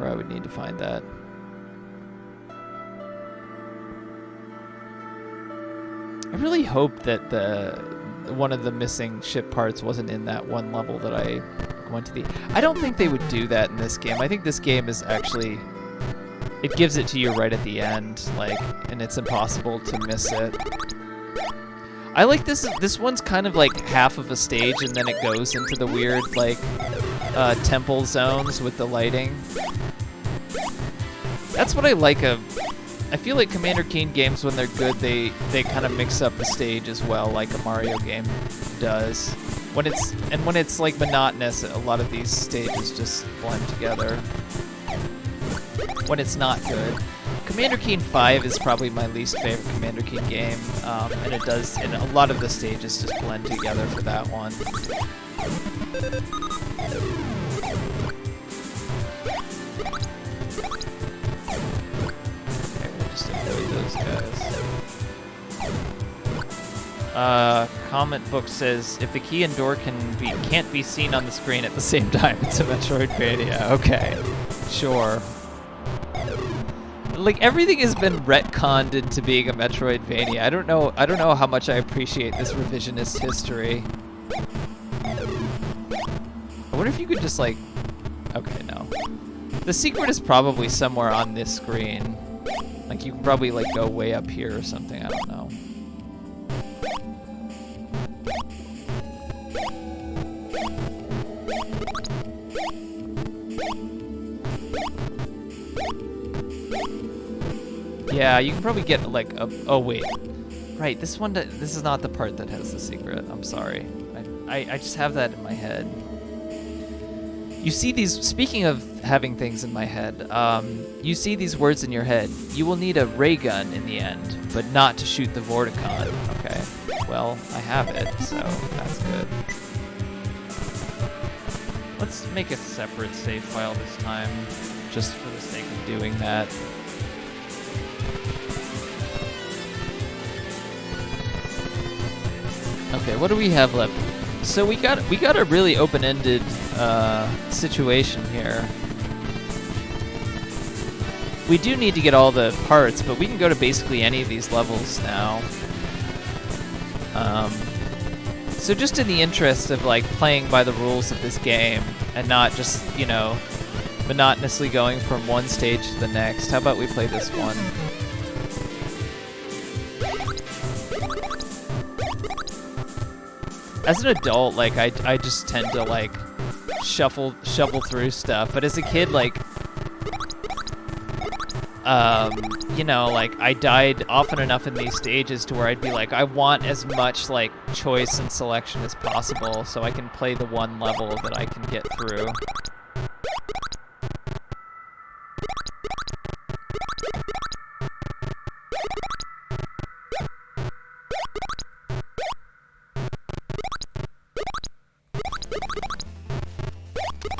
Speaker 1: I would need to find that. I really hope that one of the missing ship parts wasn't in that one level that I went to I don't think they would do that in this game. I think this game is actually, it gives it to you right at the end, like, and it's impossible to miss it. I like this one's kind of like half of a stage and then it goes into the weird, like, temple zones with the lighting. That's what I like I feel like Commander Keen games, when they're good, they kind of mix up the stage as well, like a Mario game does. when it's like monotonous, a lot of these stages just blend together. When it's not good. Commander Keen 5 is probably my least favorite Commander Keen game, and a lot of the stages just blend together for that one. Okay, we'll just avoid those guys. Comment Book says, if the key and door can't be seen on the screen at the same time, it's a Metroidvania. Okay, sure. Like, everything has been retconned into being a Metroidvania. I don't know how much I appreciate this revisionist history. I wonder if you could just, like... Okay, no. The secret is probably somewhere on this screen. Like, you can probably, like, go way up here or something. I don't know. Yeah, you can probably get like a... Oh, wait. Right, this is not the part that has the secret. I'm sorry. I just have that in my head. You see these... Speaking of having things in my head, you see these words in your head. You will need a ray gun in the end, but not to shoot the Vorticon. Okay. Well, I have it, so that's good. Let's make a separate save file this time, just for the sake of doing that. Okay, what do we have left? So we got a really open-ended situation here. We do need to get all the parts, but we can go to basically any of these levels now. So just in the interest of like playing by the rules of this game and not just, you know, monotonously going from one stage to the next, how about we play this one? As an adult, like, I just tend to, like, shovel through stuff. But as a kid, like, you know, like, I died often enough in these stages to where I'd be like, I want as much, like, choice and selection as possible so I can play the one level that I can get through.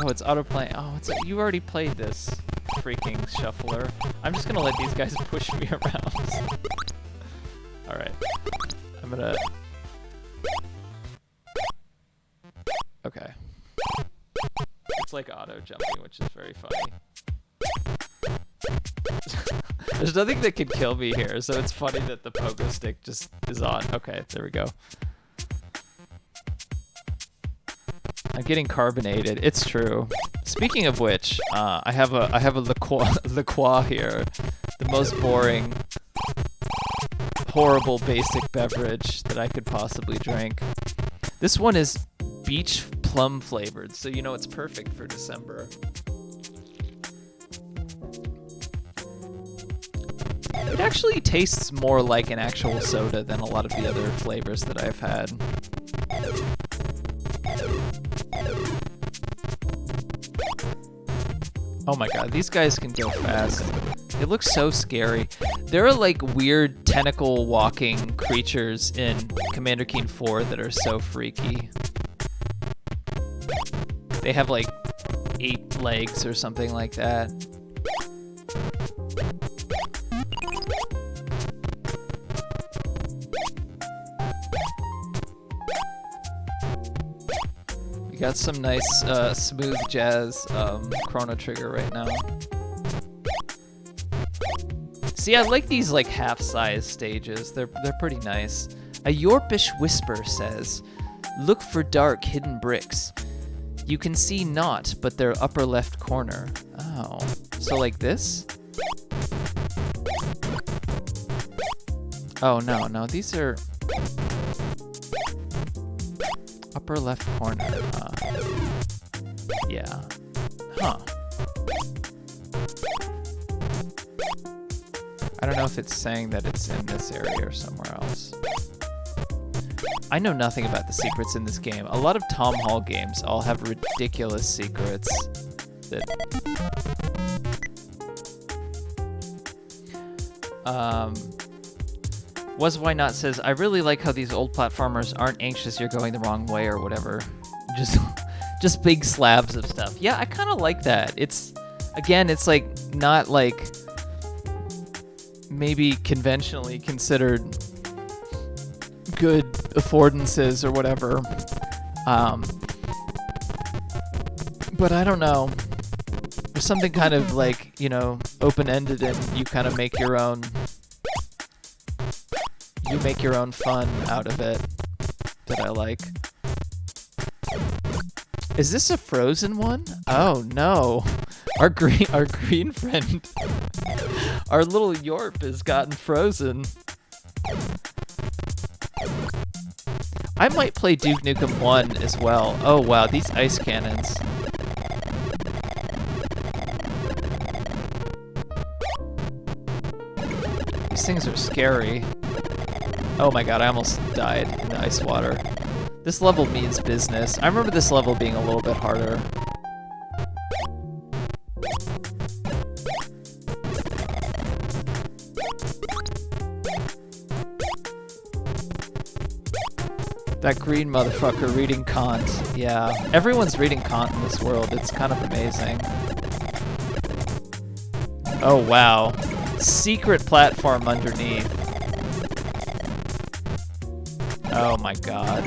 Speaker 1: Oh, it's autoplaying. Oh, you already played this, freaking shuffler. I'm just gonna let these guys push me around. Alright. I'm gonna... Okay. It's like auto-jumping, which is very funny. There's nothing that could kill me here, so it's funny that the pogo stick just is on. Okay, there we go. I'm getting carbonated. It's true. Speaking of which, I have a La Croix here, the most boring, horrible basic beverage that I could possibly drink. This one is beach plum flavored, so you know it's perfect for December. It actually tastes more like an actual soda than a lot of the other flavors that I've had. Oh my god, these guys can go fast. They look so scary. There are like weird tentacle walking creatures in Commander Keen 4 that are so freaky. They have like 8 legs or something like that. Got some nice smooth jazz Chrono Trigger right now. See, I like these like half-size stages. They're pretty nice. A Yorpish Whisper says, "Look for dark hidden bricks. You can see naught but their upper left corner." Oh, so like this? Oh no, these are upper left corner. Yeah. Huh. I don't know if it's saying that it's in this area or somewhere else. I know nothing about the secrets in this game. A lot of Tom Hall games all have ridiculous secrets that... Was Why Not says, I really like how these old platformers aren't anxious you're going the wrong way or whatever. Just big slabs of stuff. Yeah, I kind of like that. It's, again, it's like not like maybe conventionally considered good affordances or whatever. But I don't know. There's something kind of like, you know, open-ended and you kind of make your own... You make your own fun out of it that I like. Is this a frozen one? Oh no. Our green friend, our little Yorp has gotten frozen. I might play Duke Nukem 1 as well. Oh wow, these ice cannons. These things are scary. Oh my god, I almost died in the ice water. This level means business. I remember this level being a little bit harder. That green motherfucker reading Kant. Yeah, everyone's reading Kant in this world. It's kind of amazing. Oh wow. Secret platform underneath. Oh my god.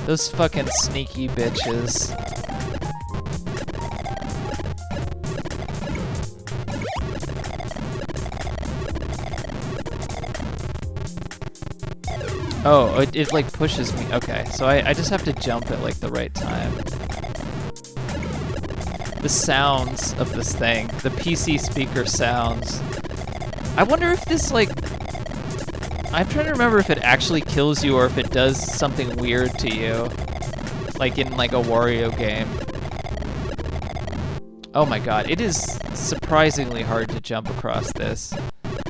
Speaker 1: Those fucking sneaky bitches. Oh, it like pushes me. Okay, so I just have to jump at like the right time. The sounds of this thing, the PC speaker sounds. I wonder if this like... I'm trying to remember if it actually kills you or if it does something weird to you. Like in like a Wario game. Oh my god, it is surprisingly hard to jump across this.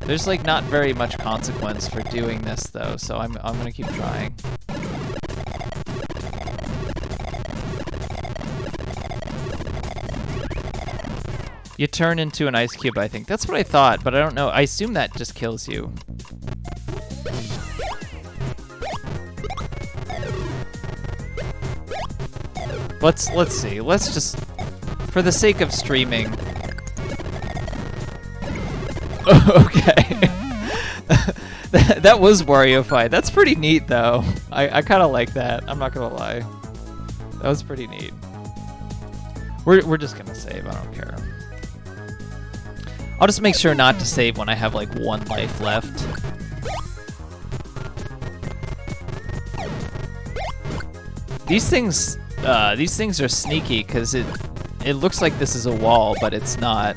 Speaker 1: There's like not very much consequence for doing this though, so I'm gonna keep trying. You turn into an ice cube, I think. That's what I thought, but I don't know. I assume that just kills you. Let's see. Let's just, for the sake of streaming. Okay. that was Wario-fied. That's pretty neat, though. I kind of like that. I'm not gonna lie. That was pretty neat. We're just gonna save. I don't care. I'll just make sure not to save when I have like 1 life left. These things are sneaky because it looks like this is a wall, but it's not.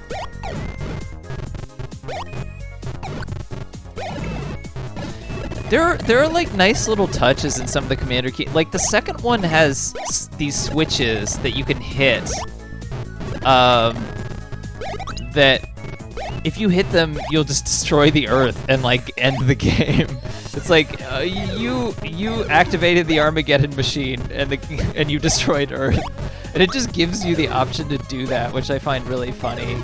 Speaker 1: There are like nice little touches in some of the commander key. Like the second one has these switches that you can hit. That if you hit them, you'll just destroy the Earth and like end the game. It's like you activated the Armageddon machine and you destroyed Earth, and it just gives you the option to do that, which I find really funny.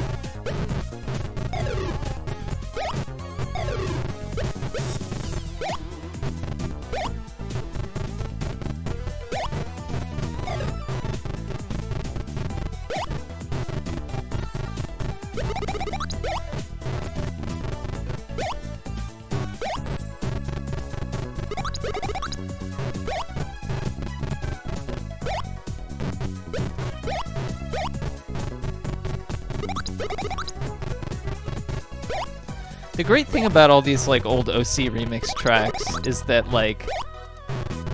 Speaker 1: The great thing about all these like old OC remix tracks is that like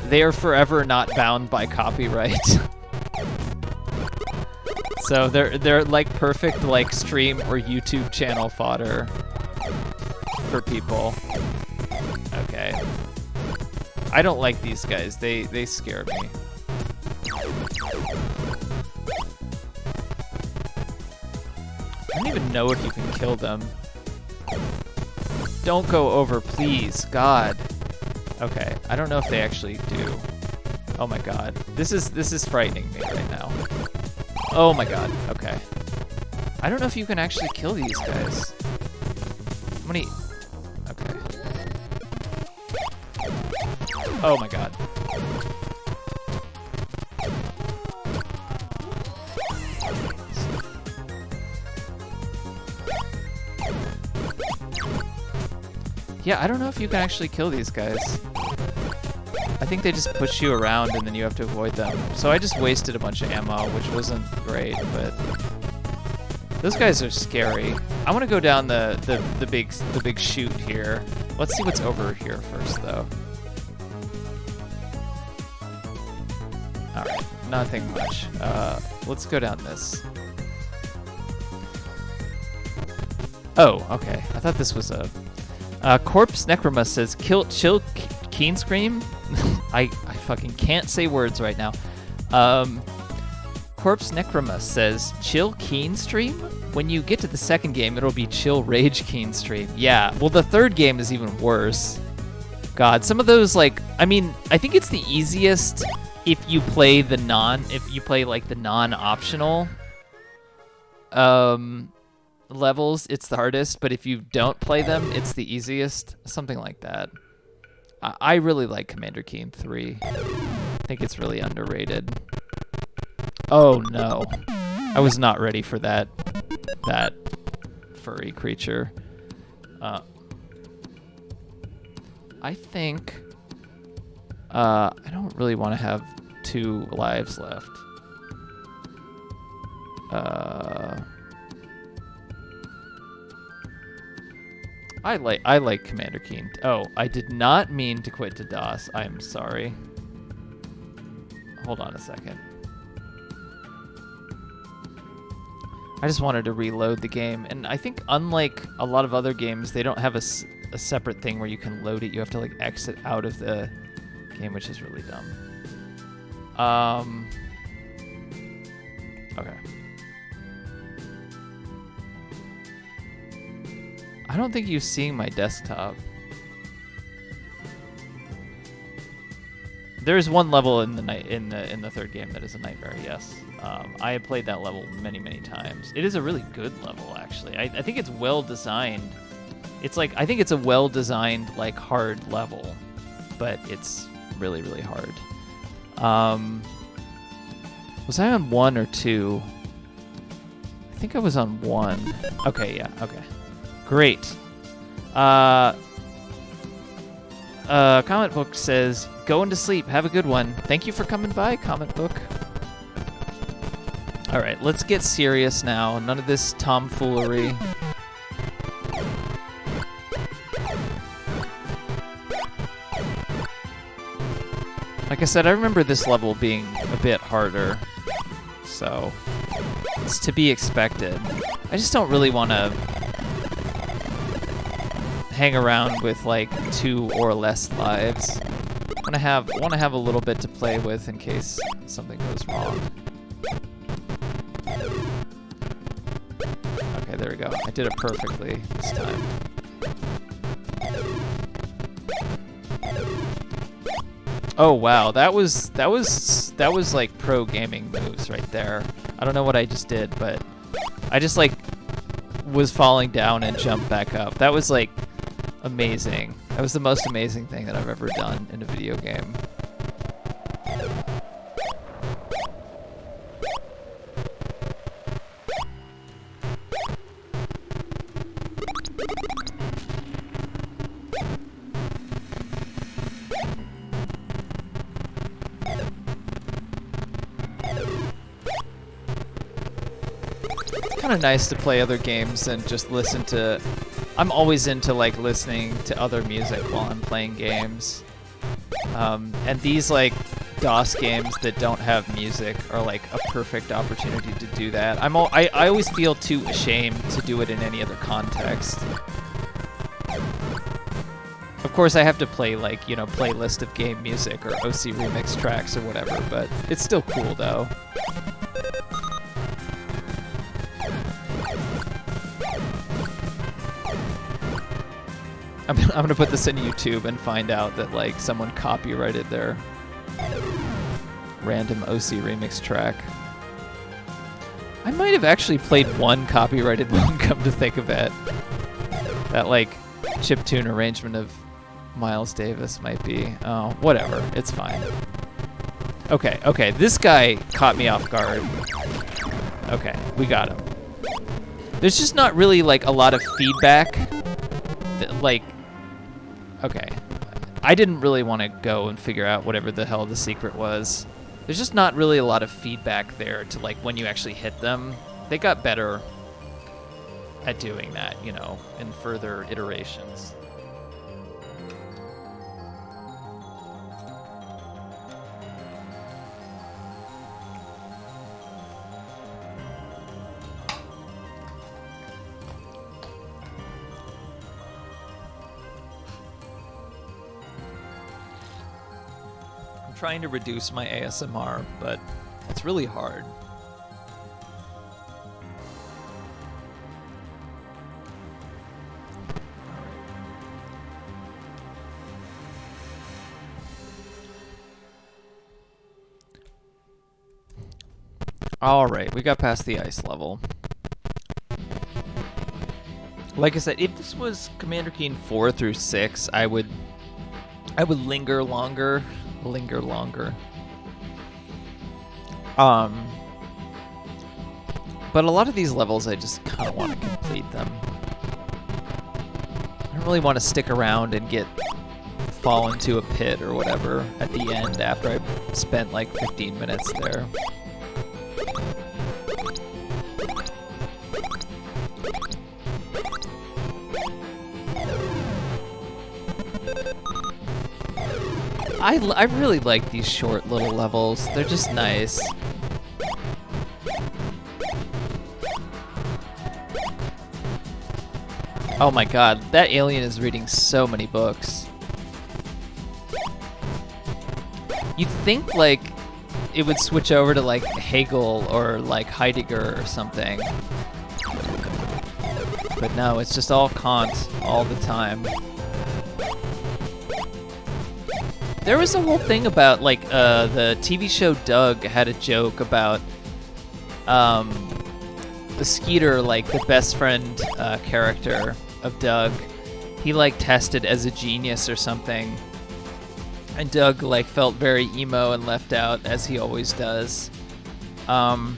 Speaker 1: they are forever not bound by copyright. So they're like perfect like stream or YouTube channel fodder for people. Okay. I don't like these guys. They scare me. I don't even know if you can kill them. Don't go over, please. God. Okay, I don't know if they actually do. Oh my god. This is frightening me right now. Oh my god. Okay. I don't know if you can actually kill these guys. How many? Okay. Oh my god. Yeah, I don't know if you can actually kill these guys. I think they just push you around and then you have to avoid them. So I just wasted a bunch of ammo, which wasn't great, but those guys are scary. I want to go down the big chute here. Let's see what's over here first, though. All right, nothing much. Let's go down this. Oh, okay. I thought this was a. Corpse Necroma says, chill Keen Scream. I fucking can't say words right now. Corpse Necroma says, chill Keen Stream? When you get to the second game, it'll be chill Rage Keen Stream. Yeah, well, the third game is even worse. God, some of those, like, I mean, I think it's the easiest if you play the like the non-optional levels, it's the hardest, but if you don't play them, it's the easiest. Something like that. I really like Commander Keen 3. I think it's really underrated. Oh no. I was not ready for that furry creature. I think I don't really want to have 2 lives left. I like Commander Keen. Oh, I did not mean to quit to DOS. I'm sorry. Hold on a second. I just wanted to reload the game, and I think unlike a lot of other games, they don't have a separate thing where you can load it. You have to like exit out of the game, which is really dumb. Okay. I don't think you've seen my desktop. There is one level in the third game that is a nightmare. Yes, I have played that level many times. It is a really good level, actually. I think it's well designed. It's like I think it's a well designed like hard level, but it's really hard. Was I on 1 or 2? I think I was on 1. Okay, yeah, okay. Great. Comic Book says, going to sleep. Have a good one. Thank you for coming by, Comic Book. All right, let's get serious now. None of this tomfoolery. Like I said, I remember this level being a bit harder, so it's to be expected. I just don't really want to hang around with like 2 or less lives. I want to have a little bit to play with in case something goes wrong. Okay, there we go. I did it perfectly this time. Oh wow, that was like pro gaming moves right there. I don't know what I just did, but I just like was falling down and jumped back up. That was like amazing. That was the most amazing thing that I've ever done in a video game. It's kind of nice to play other games and just listen to. I'm always into like listening to other music while I'm playing games, and these like DOS games that don't have music are like a perfect opportunity to do that. I always feel too ashamed to do it in any other context. Of course, I have to play like, you know, playlist of game music or OC remix tracks or whatever, but it's still cool though. I'm gonna put this in YouTube and find out that like someone copyrighted their random OC remix track. I might have actually played one copyrighted one, come to think of it. That like chiptune arrangement of Miles Davis might be. Oh, whatever. It's fine. Okay, this guy caught me off guard. Okay, we got him. There's just not really like a lot of feedback. Like, okay. I didn't really want to go and figure out whatever the hell the secret was. There's just not really a lot of feedback there to like when you actually hit them. They got better at doing that, you know, in further iterations. Trying to reduce my ASMR, but it's really hard. All right, we got past the ice level. Like I said, if this was Commander Keen 4 through 6, I would linger longer. But a lot of these levels I just kind of want to complete them. I don't really want to stick around and fall into a pit or whatever at the end after I've spent like 15 minutes there. I really like these short little levels. They're just nice. Oh my god, that alien is reading so many books. You'd think like it would switch over to like Hegel or like Heidegger or something. But no, it's just all Kant all the time. There was a whole thing about, like, the TV show Doug had a joke about the Skeeter, like, the best friend character of Doug. He, like, tested as a genius or something. And Doug, like, felt very emo and left out, as he always does. And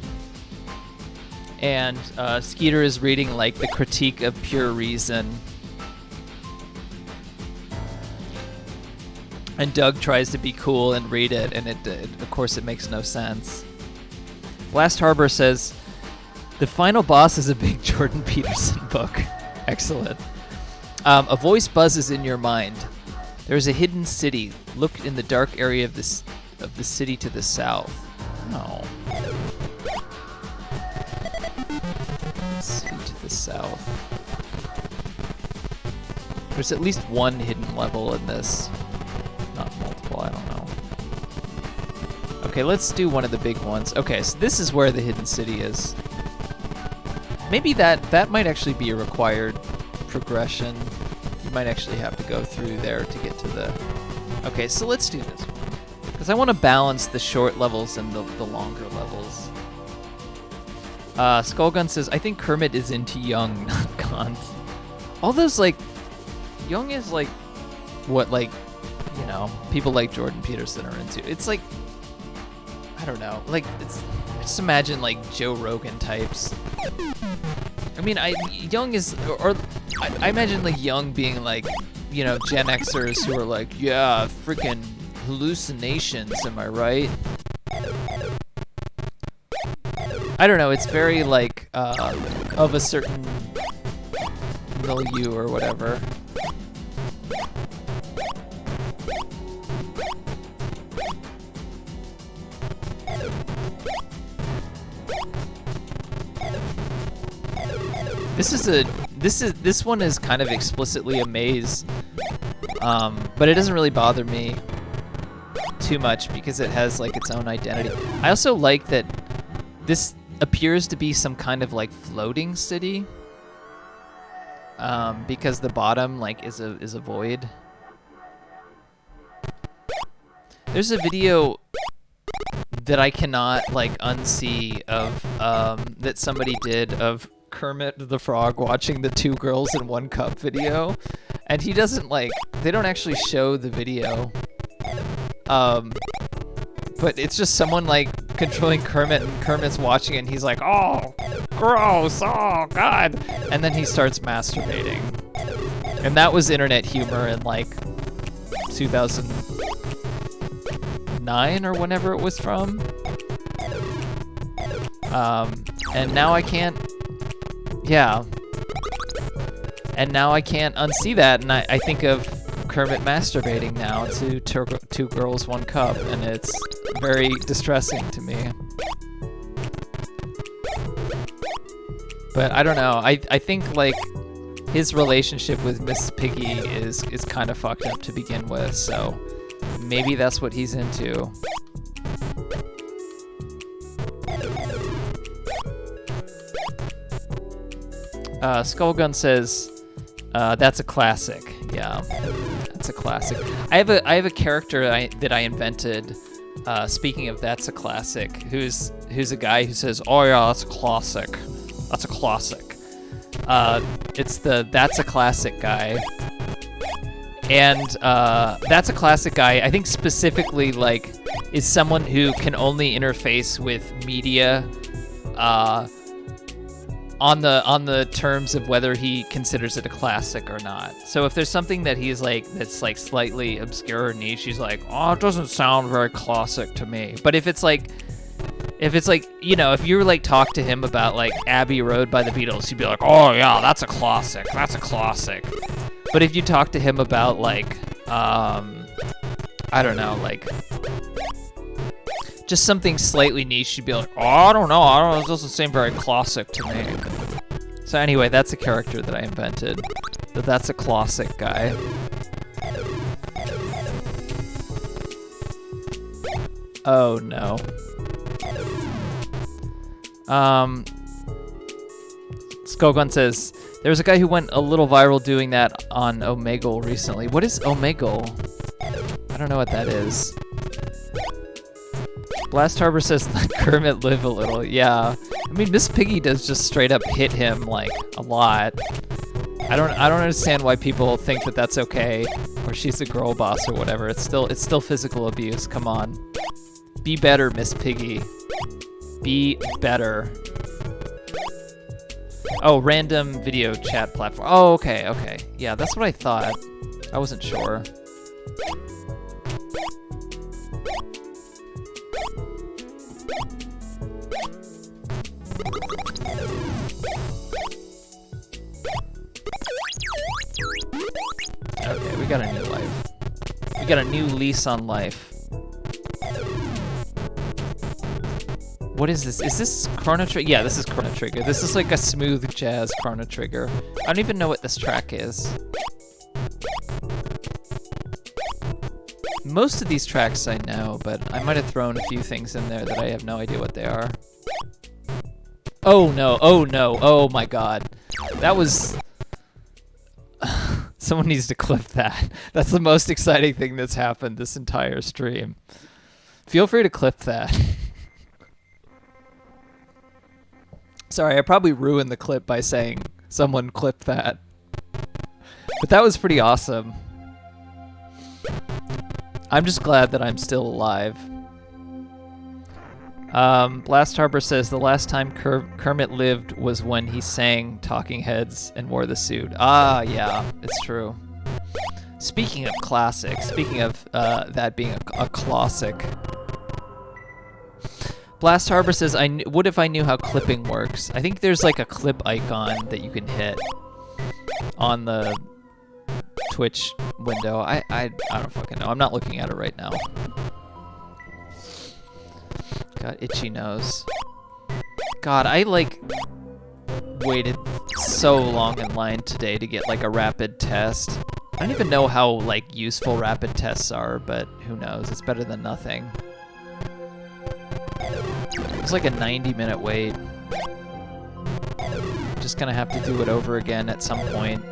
Speaker 1: Skeeter is reading, like, the Critique of Pure Reason. And Doug tries to be cool and read it, and of course it makes no sense. Blast Harbor says, the final boss is a big Jordan Peterson book. Excellent. A voice buzzes in your mind. There is a hidden city. Look in the dark area of the city to the south. No. City to the south. There's at least one hidden level in this. Not multiple, I don't know. Okay, let's do one of the big ones. Okay, so this is where the hidden city is. Maybe that might actually be a required progression. You might actually have to go through there to get to the... Okay, so let's do this one. Because I want to balance the short levels and the longer levels. Skullgun says, I think Kermit is into Young, not Kant. All those, like... Young is, like... What, like... You know, people like Jordan Peterson are into. It's like, I don't know, like, just imagine like Joe Rogan types. I mean, Young is, or I imagine like Young being like, you know, Gen Xers who are like, yeah, freaking hallucinations, am I right? I don't know, it's very like, of a certain milieu or whatever. This one is kind of explicitly a maze, but it doesn't really bother me too much because it has like its own identity. I also like that this appears to be some kind of like floating city. because the bottom like is a void. There's a video that I cannot like unsee of that somebody did of Kermit the Frog watching the 2 girls in 1 cup video, and he doesn't like, they don't actually show the video, but it's just someone like controlling Kermit, and Kermit's watching it and he's like, oh gross, oh god, and then he starts masturbating. And that was internet humor in like 2009 or whenever it was from. And now I can't, yeah. And now I can't unsee that, and I think of Kermit masturbating now to 2 girls, 1 cup, and it's very distressing to me. But I don't know, I think like his relationship with Miss Piggy is kind of fucked up to begin with, so maybe that's what he's into. Skullgun says, that's a classic. Yeah, that's a classic. I have a character that I invented. Speaking of that's a classic, who's a guy who says, "Oh yeah, that's a classic. That's a classic." It's the that's a classic guy, and that's a classic guy. I think specifically like is someone who can only interface with media. On the terms of whether he considers it a classic or not. So if there's something that he's like that's like slightly obscure or niche, he's like, oh, it doesn't sound very classic to me. But if it's like, you know, if you were like talk to him about like Abbey Road by the Beatles, he'd be like, oh yeah, that's a classic. That's a classic. But if you talk to him about like, I don't know, like just something slightly niche, you'd be like, oh, I don't know, it doesn't seem very classic to me. So anyway, that's a character that I invented. That's a classic guy. Oh no. Skogun says, there's a guy who went a little viral doing that on Omegle recently. What is Omegle? I don't know what that is. Blast Harbor says, let Kermit live a little. Yeah. I mean, Miss Piggy does just straight up hit him, like, a lot. I don't understand why people think that that's okay, or she's a girl boss or whatever. It's still physical abuse. Come on. Be better, Miss Piggy. Be better. Oh, random video chat platform. Oh, okay. Yeah, that's what I thought. I wasn't sure. Okay, we got a new life. We got a new lease on life. What is this? Is this Chrono Trigger? Yeah, this is Chrono Trigger. This is like a smooth jazz Chrono Trigger. I don't even know what this track is. Most of these tracks I know, but I might have thrown a few things in there that I have no idea what they are. Oh no, oh my god. That was... Someone needs to clip that. That's the most exciting thing that's happened this entire stream. Feel free to clip that. Sorry, I probably ruined the clip by saying someone clip that. But that was pretty awesome. I'm just glad that I'm still alive. Blast Harbor says the last time Kermit lived was when he sang Talking Heads and wore the suit. Ah, yeah, it's true. Speaking of classics, speaking of that being a classic. Blast Harbor says, what if I knew how clipping works? I think there's like a clip icon that you can hit on the Twitch window. I don't fucking know. I'm not looking at it right now. Got itchy nose. God, I like waited so long in line today to get like a rapid test. I don't even know how like useful rapid tests are, but who knows? It's better than nothing. It's like a 90-minute wait. just gonna have to do it over again at some point.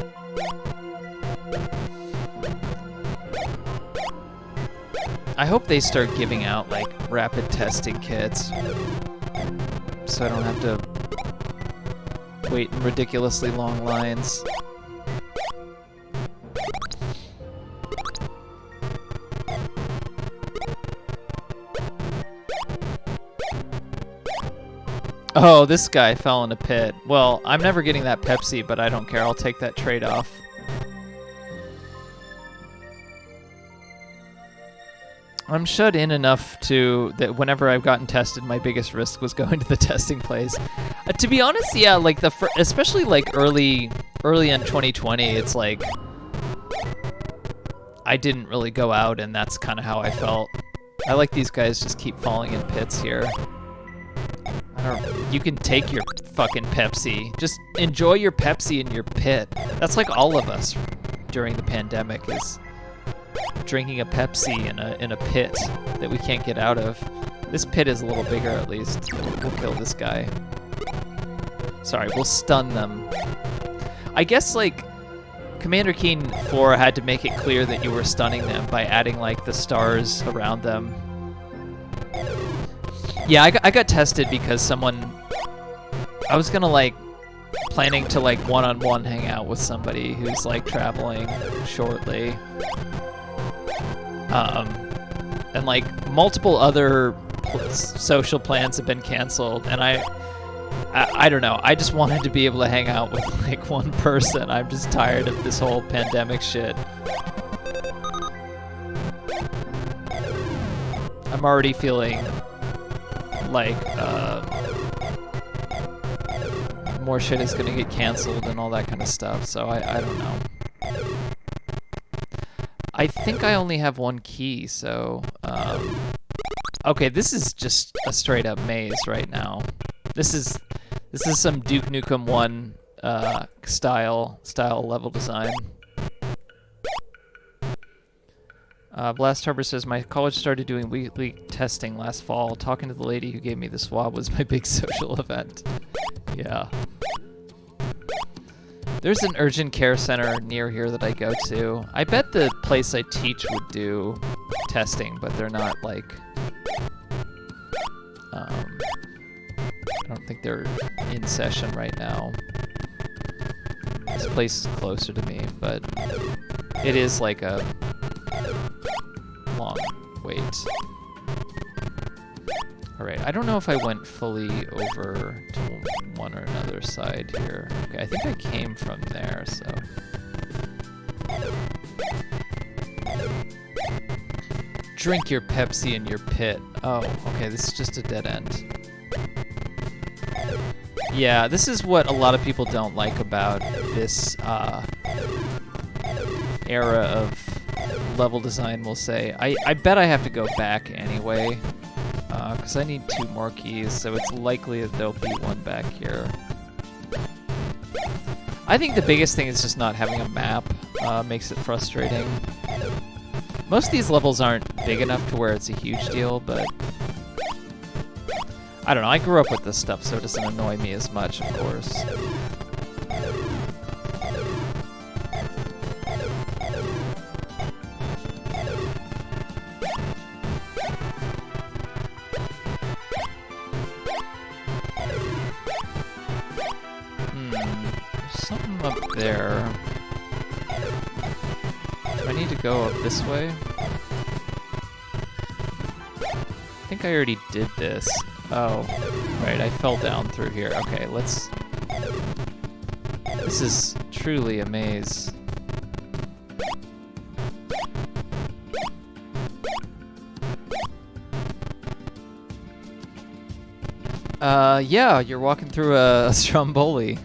Speaker 1: I hope they start giving out like rapid testing kits, so I don't have to wait in ridiculously long lines. Oh, this guy fell in a pit. Well, I'm never getting that Pepsi, but I don't care. I'll take that trade-off. I'm shut in enough that whenever I've gotten tested, my biggest risk was going to the testing place. To be honest, yeah, like especially like early in 2020, it's like I didn't really go out, and that's kind of how I felt. I like these guys just keep falling in pits here. You can take your fucking Pepsi. Just enjoy your Pepsi in your pit. That's like all of us during the pandemic is drinking a Pepsi in a pit that we can't get out of. This pit is a little bigger at least. We'll kill this guy. Sorry, we'll stun them. I guess like Commander Keen 4 had to make it clear that you were stunning them by adding like the stars around them. Yeah, I got tested because I was gonna like planning to like one-on-one hang out with somebody who's like traveling shortly. And like multiple other social plans have been canceled, and I don't know. I just wanted to be able to hang out with like one person. I'm just tired of this whole pandemic shit. I'm already feeling like more shit is gonna get canceled and all that kind of stuff, so I don't know. I think I only have one key, so okay, this is just a straight up maze right now. This is some Duke Nukem 1 style level design. Blast Harbor says, my college started doing weekly testing last fall. Talking to the lady who gave me the swab was my big social event. Yeah. There's an urgent care center near here that I go to. I bet the place I teach would do testing, but they're not like... I don't think they're in session right now. This place is closer to me, but it is like a long wait. Alright, I don't know if I went fully over to one or another side here. Okay, I think I came from there, so... Drink your Pepsi in your pit. Oh, okay, this is just a dead end. Yeah, this is what a lot of people don't like about this era of level design, we'll say. I bet I have to go back anyway, because I need 2 more keys, so it's likely that there'll be one back here. I think the biggest thing is just not having a map. Makes it frustrating. Most of these levels aren't big enough to where it's a huge deal, but I don't know, I grew up with this stuff, so it doesn't annoy me as much, of course. There's something up there. Do I need to go up this way? I think I already did this. Oh, right, I fell down through here. Okay, let's... This is truly a maze. Yeah, you're walking through a Stromboli.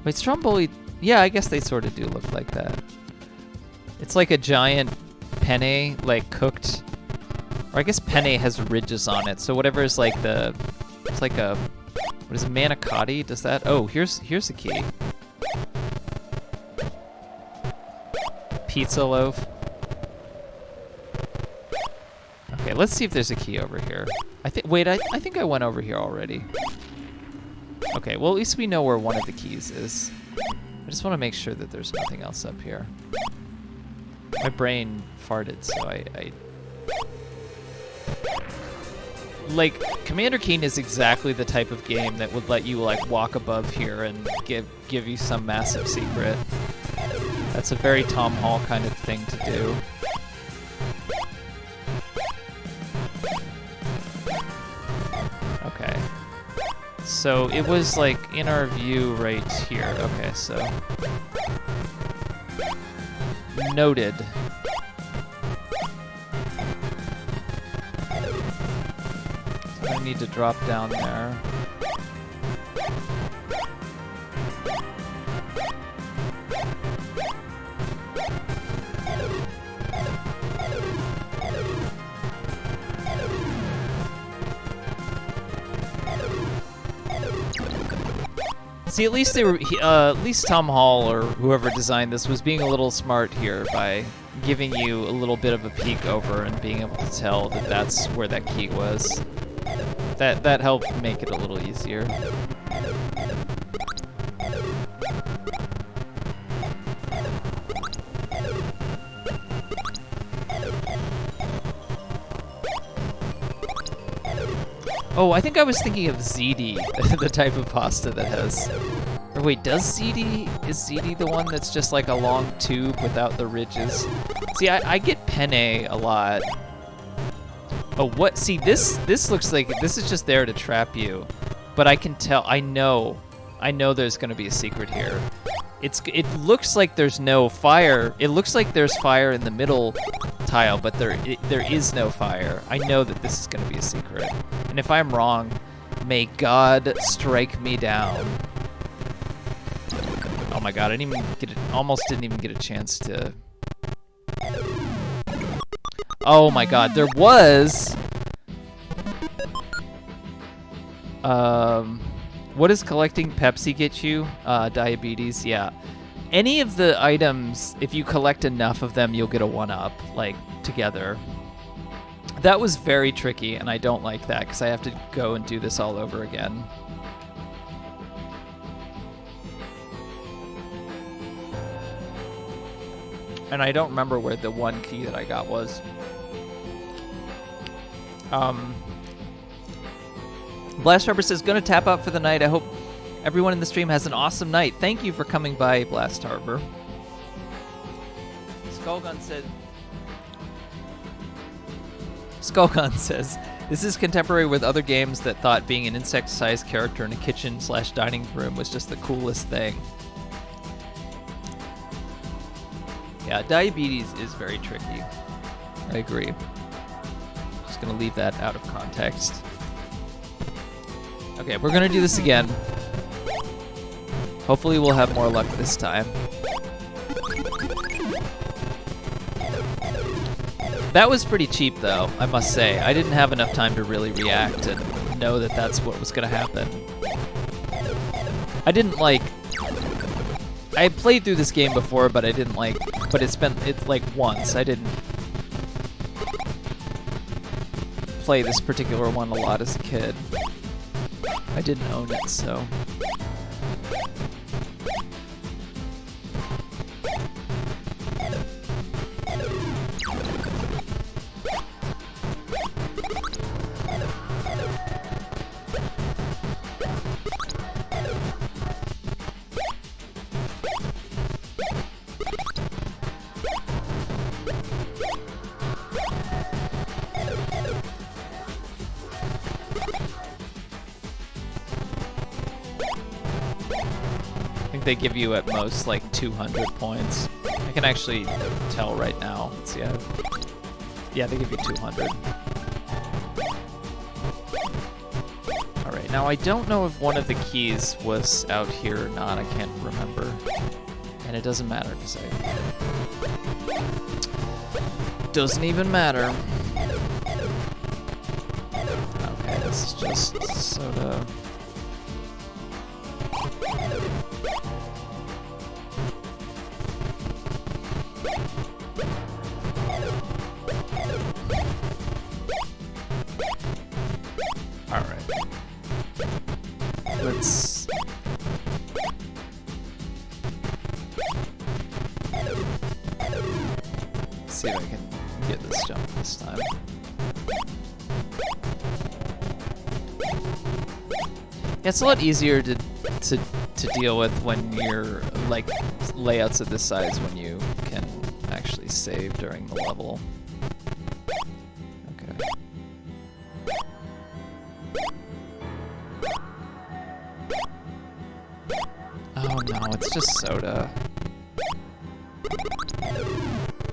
Speaker 1: Wait, Stromboli... Yeah, I guess they sort of do look like that. It's like a giant penne, like cooked... Or I guess penne has ridges on it, so whatever is like the... It's like a... What is it, manicotti? Does that... Oh, here's the key. Pizza loaf. Okay, let's see if there's a key over here. Wait, I think I went over here already. Okay, well, at least we know where one of the keys is. I just want to make sure that there's nothing else up here. My brain farted, so I... Like, Commander Keen is exactly the type of game that would let you, like, walk above here and give you some massive secret. That's a very Tom Hall kind of thing to do. Okay. So it was, like, in our view right here. Okay, so... Noted. So I need to drop down there. See, at least they were, at least Tom Hall or whoever designed this was being a little smart here by giving you a little bit of a peek over and being able to tell that that's where that key was. That helped make it a little easier. Oh, I think I was thinking of ziti, the type of pasta that has... Or wait, is ziti the one that's just like a long tube without the ridges? See, I get penne a lot. Oh, what? See, this looks like... This is just there to trap you. But I can tell, I know there's gonna be a secret here. It looks like there's no fire. It looks like there's fire in the middle tile, but there is no fire. I know that this is gonna be a secret. And if I'm wrong, may God strike me down. Oh my God, I didn't even get it, almost didn't even get a chance to... Oh my God, there was... What does collecting Pepsi get you? Diabetes, yeah. Any of the items, if you collect enough of them, you'll get a 1-up, like, together. That was very tricky, and I don't like that, because I have to go and do this all over again. And I don't remember where the one key that I got was. Blast Harbor says, gonna tap out for the night. I hope everyone in the stream has an awesome night. Thank you for coming by, Blast Harbor. Skullgun says, this is contemporary with other games that thought being an insect-sized character in a kitchen/dining room was just the coolest thing. Yeah, diabetes is very tricky. I agree. Just gonna leave that out of context. Okay, we're gonna do this again. Hopefully we'll have more luck this time. That was pretty cheap though, I must say. I didn't have enough time to really react and know that that's what was gonna happen. I didn't like... I played through this game before, but I didn't like... But it's like once. I didn't play this particular one a lot as a kid. I didn't own it, so... They give you at most like 200 points. I can actually tell right now. Let's see. Yeah, they give you 200. Alright, now I don't know if one of the keys was out here or not. I can't remember. And it doesn't matter because doesn't even matter. Okay, this is just soda. Let's see if I can get this jump this time. Yeah, it's a lot easier to deal with when you're like layouts of this size when you can actually save during the level. Okay. Oh no, it's just soda.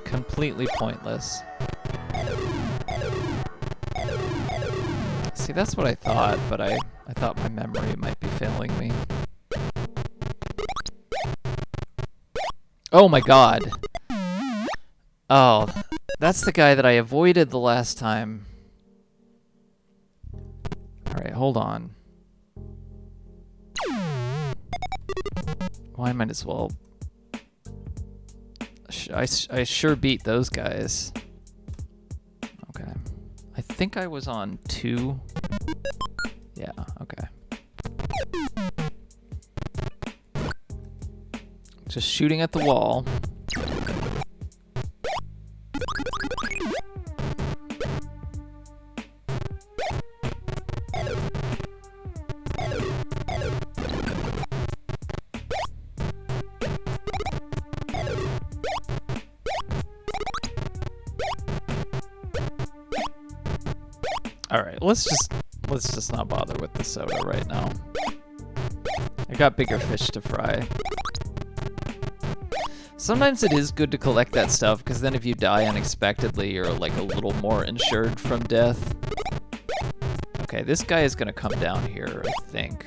Speaker 1: Completely pointless. See, that's what I thought, but I thought my memory might be failing me. Oh my god! Oh, that's the guy that I avoided the last time. Alright, hold on. Well, I might as well... I sure beat those guys. Okay. I think I was on 2. Yeah, okay. Just shooting at the wall. Alright, let's just not bother with the soda right now. I got bigger fish to fry. Sometimes it is good to collect that stuff, because then if you die unexpectedly, you're like a little more insured from death. Okay, this guy is gonna come down here, I think.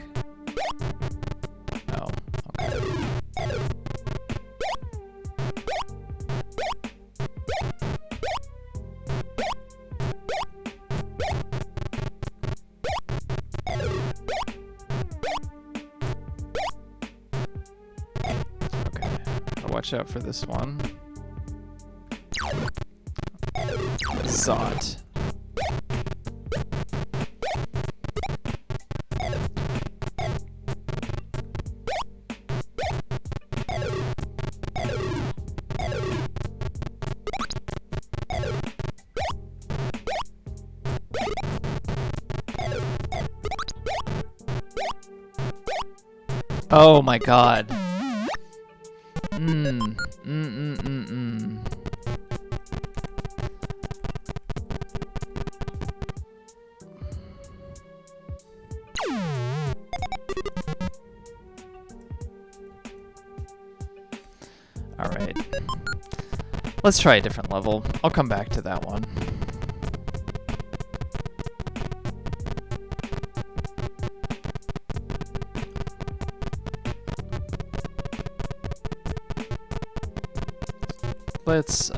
Speaker 1: Oh, okay. Watch out for this one. Zot. Oh my god. Alright. Let's try a different level. I'll come back to that one. Let's,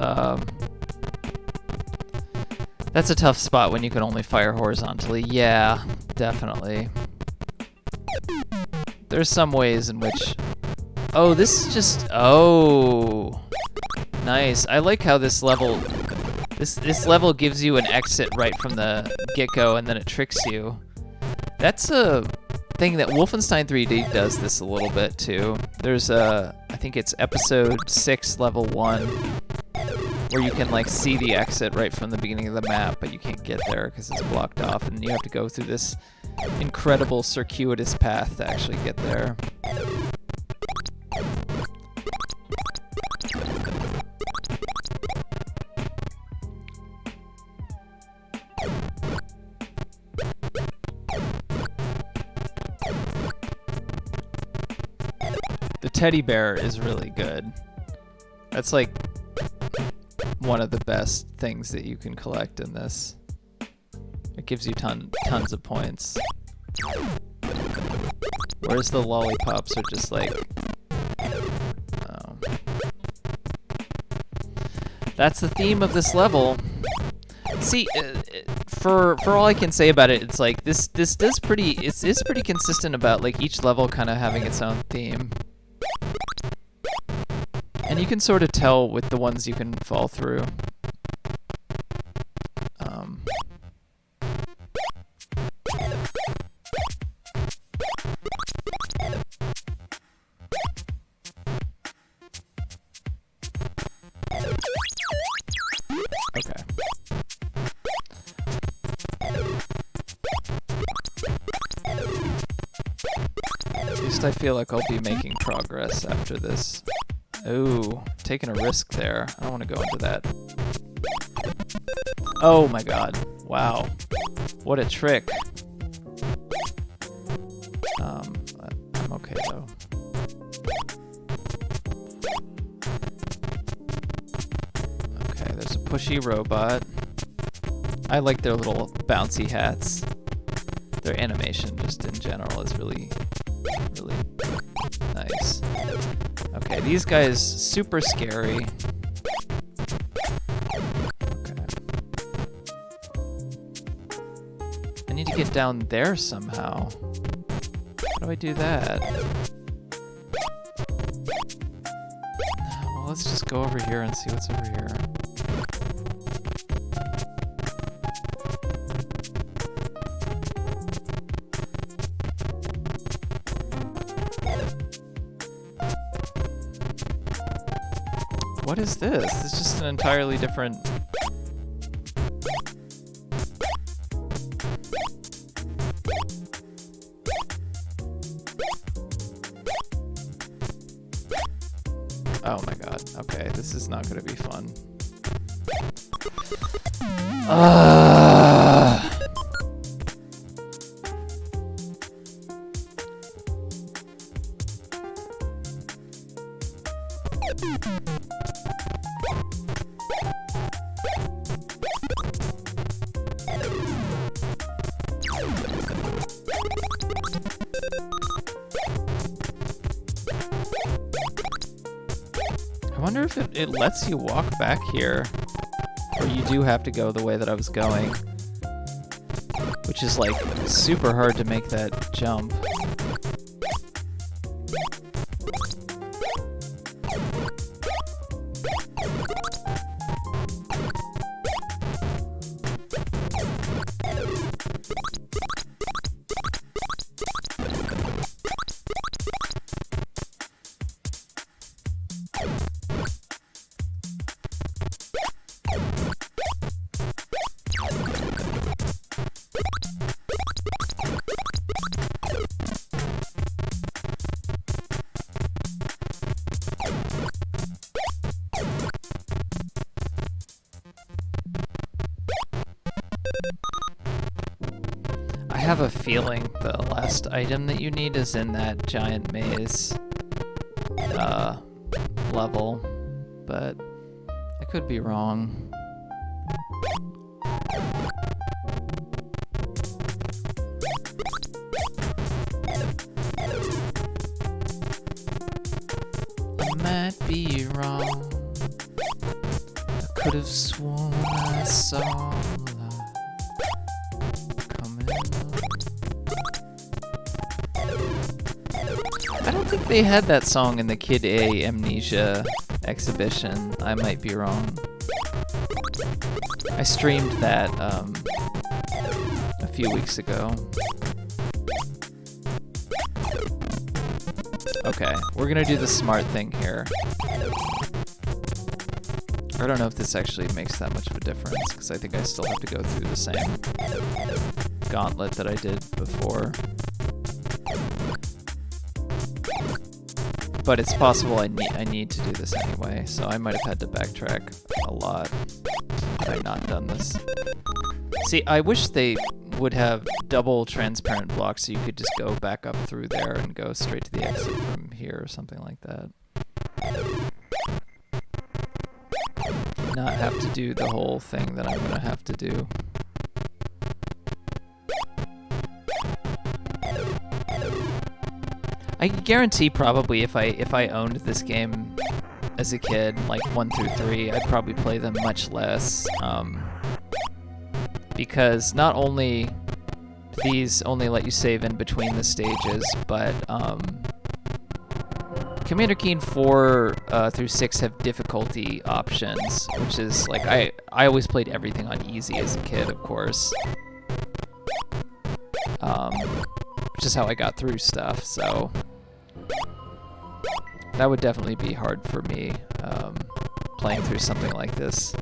Speaker 1: that's a tough spot when you can only fire horizontally. Yeah, definitely. There's some ways in which... Oh, this is just... Oh! Nice. I like how this level... This level gives you an exit right from the get-go, and then it tricks you. That's a thing that Wolfenstein 3D does this a little bit, too. There's a... I think it's episode 6, level 1, where you can like see the exit right from the beginning of the map, but you can't get there because it's blocked off, and you have to go through this incredible circuitous path to actually get there. The teddy bear is really good. That's like one of the best things that you can collect in this. It gives you tons of points. Whereas the lollipops are just like... Oh. That's the theme of this level. See, for all I can say about it, it's like this does pretty... It's pretty consistent about like each level kind of having its own theme. And you can sort of tell with the ones you can fall through. least I feel like I'll be making progress after this. Ooh, taking a risk there. I don't want to go into that. Oh my god. Wow. What a trick. I'm okay though. Okay, there's a pushy robot. I like their little bouncy hats. Their animation just in general is really, really nice. Okay, these guys super scary. Okay. I need to get down there somehow. How do I do that? Well, let's just go over here and see what's over here. What is this? It's just an entirely different... Oh my god. Okay, this is not gonna be fun. I wonder if it lets you walk back here, or you do have to go the way that I was going, which is like super hard to make that jump. I have a feeling the last item that you need is in that giant maze level, but I could be wrong. I might be wrong. I could have sworn I saw I don't think they had that song in the Kid A Amnesia exhibition. I might be wrong. I streamed that a few weeks ago. Okay, we're gonna do the smart thing here. I don't know if this actually makes that much of a difference, because I think I still have to go through the same gauntlet that I did before. But it's possible I need to do this anyway, so I might have had to backtrack a lot had I not done this. See, I wish they would have double transparent blocks so you could just go back up through there and go straight to the exit from here or something like that. Not have to do the whole thing that I'm gonna have to do. I guarantee probably if I owned this game as a kid, like 1 through 3, I'd probably play them much less. Because not only do these only let you save in between the stages, but Commander Keen 4 through 6 have difficulty options, which is like I always played everything on easy as a kid, of course. Which is how I got through stuff, so that would definitely be hard for me, playing through something like this.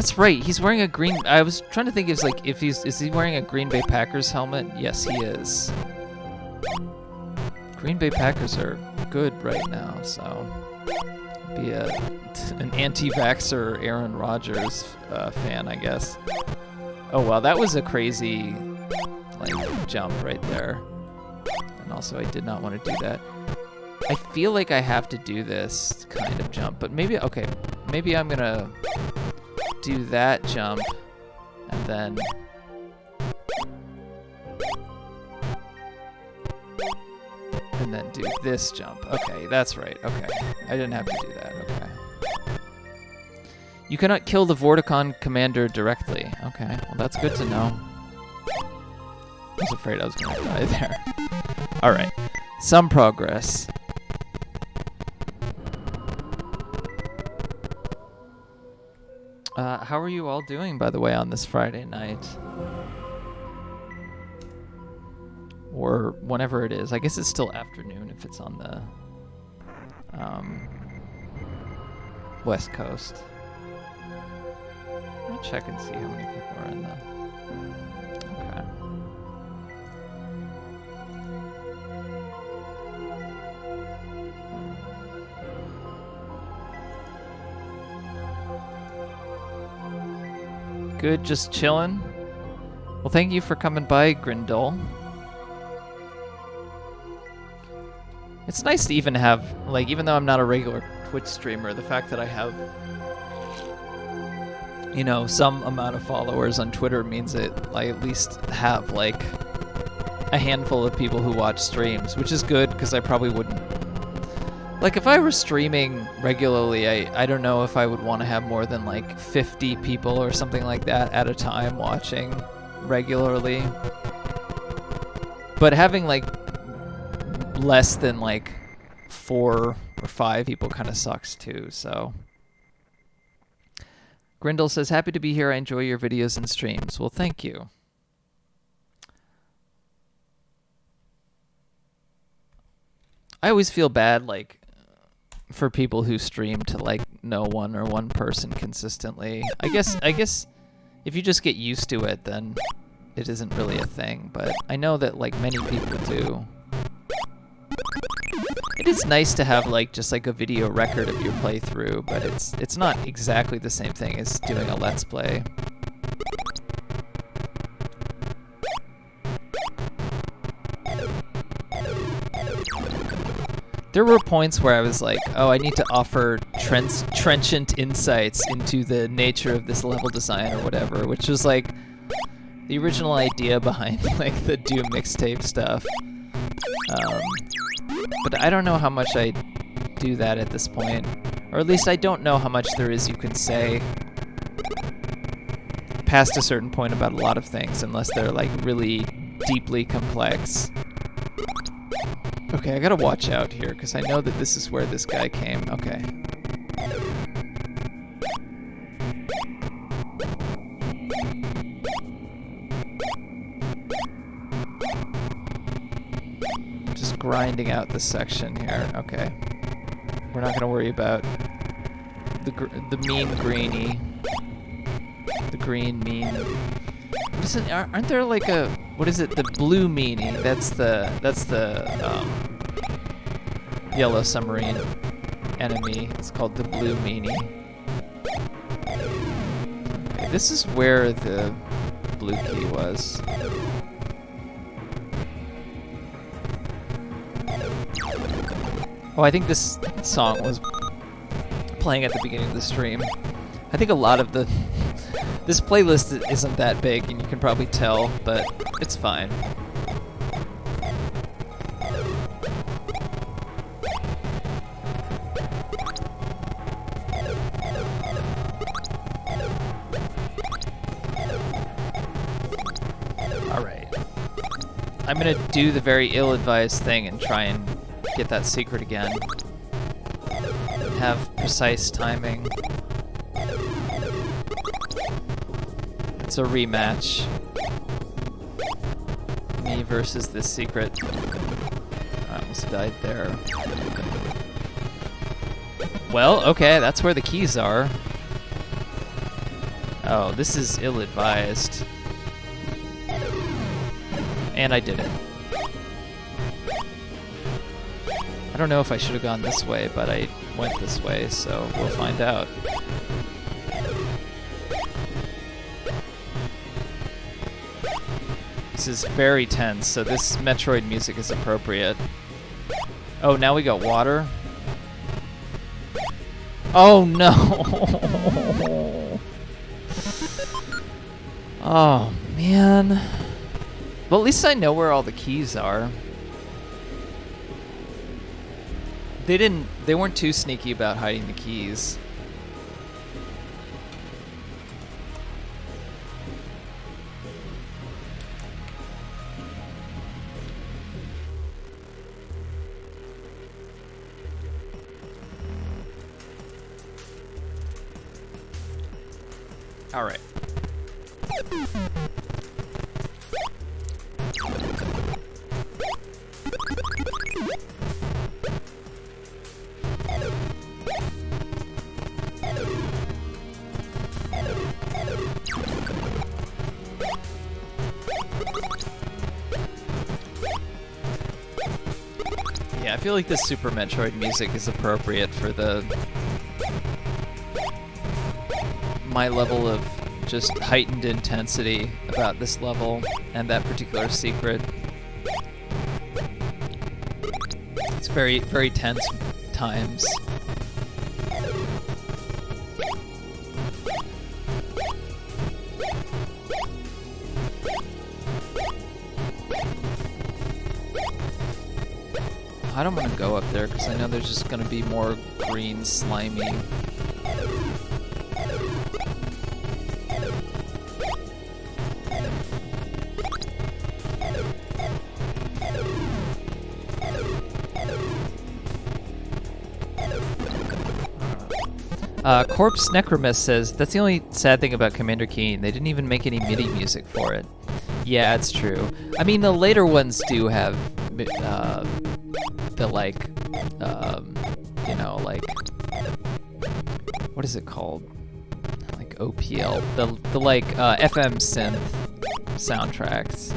Speaker 1: That's right. He's wearing a green. I was trying to think if is he wearing a Green Bay Packers helmet? Yes, he is. Green Bay Packers are good right now, so be an anti-vaxxer Aaron Rodgers fan, I guess. Oh wow, that was a crazy jump right there. And also, I did not want to do that. I feel like I have to do this kind of jump, but maybe I'm gonna do that jump and then do this jump. Okay, that's right. Okay, I didn't have to do that. Okay. You cannot kill the Vorticon commander directly. Okay, well that's good to know. I was afraid I was gonna die there. All right, some progress. How are you all doing, by the way, on this Friday night? Or whenever it is. I guess it's still afternoon if it's on the West Coast. Let me check and see how many people are in the... Okay. Good, just chilling. Well, thank you for coming by, Grindel. It's nice to even have, even though I'm not a regular Twitch streamer, the fact that I have, some amount of followers on Twitter means that I at least have, a handful of people who watch streams, which is good, because I probably wouldn't... if I were streaming regularly, I don't know if I would want to have more than, 50 people or something like that at a time watching regularly. But having, less than 4 or 5 people kind of sucks too, so. Grindel says, happy to be here. I enjoy your videos and streams. Well, thank you. I always feel bad, for people who stream to no one or one person consistently. I guess if you just get used to it, then it isn't really a thing, but I know that many people do. It is nice to have just a video record of your playthrough, but it's not exactly the same thing as doing a Let's Play. There were points where I was like, oh, I need to offer trenchant insights into the nature of this level design or whatever, which was the original idea behind the Doom mixtape stuff. But I don't know how much I do that at this point. Or at least I don't know how much there is you can say past a certain point about a lot of things, unless they're really deeply complex. Okay, I gotta watch out here, because I know that this is where this guy came. Okay. Grinding out this section here. Okay. We're not gonna worry about the mean greenie. The green mean. Aren't there what is it? The blue meanie. That's the yellow submarine enemy. It's called the blue meanie. Okay, this is where the blue key was. Oh, I think this song was playing at the beginning of the stream. I think a lot of this playlist isn't that big, and you can probably tell, but it's fine. Alright. I'm gonna do the very ill-advised thing and try and get that secret again. Have precise timing. It's a rematch. Me versus this secret. I almost died there. Well, okay, that's where the keys are. Oh, this is ill-advised. And I did it. I don't know if I should have gone this way, but I went this way, so we'll find out. This is very tense, so this Metroid music is appropriate. Oh, now we got water? Oh no! Oh man. Well, at least I know where all the keys are. They weren't too sneaky about hiding the keys. All right. Yeah, I feel like the Super Metroid music is appropriate for my level of just heightened intensity about this level and that particular secret. It's very, very tense times. I don't want to go up there because I know there's just going to be more green, slimy. Corpse Necromus says, that's the only sad thing about Commander Keen. They didn't even make any MIDI music for it. Yeah, it's true. I mean, the later ones do have the like, you know, like, what is it called? Like OPL, the like FM synth soundtracks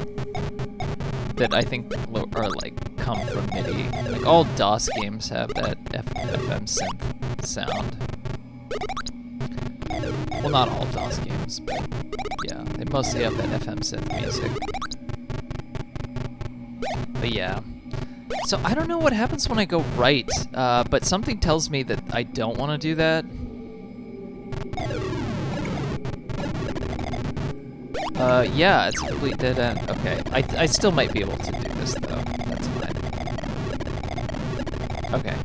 Speaker 1: that I think are like come from MIDI. Like all DOS games have that FM synth sound. Well, not all DOS games, but yeah, they mostly have that FM synth music. But yeah. So I don't know what happens when I go right, but something tells me that I don't want to do that. Yeah, it's a complete dead end. Okay, I still might be able to do this though. That's fine. Okay.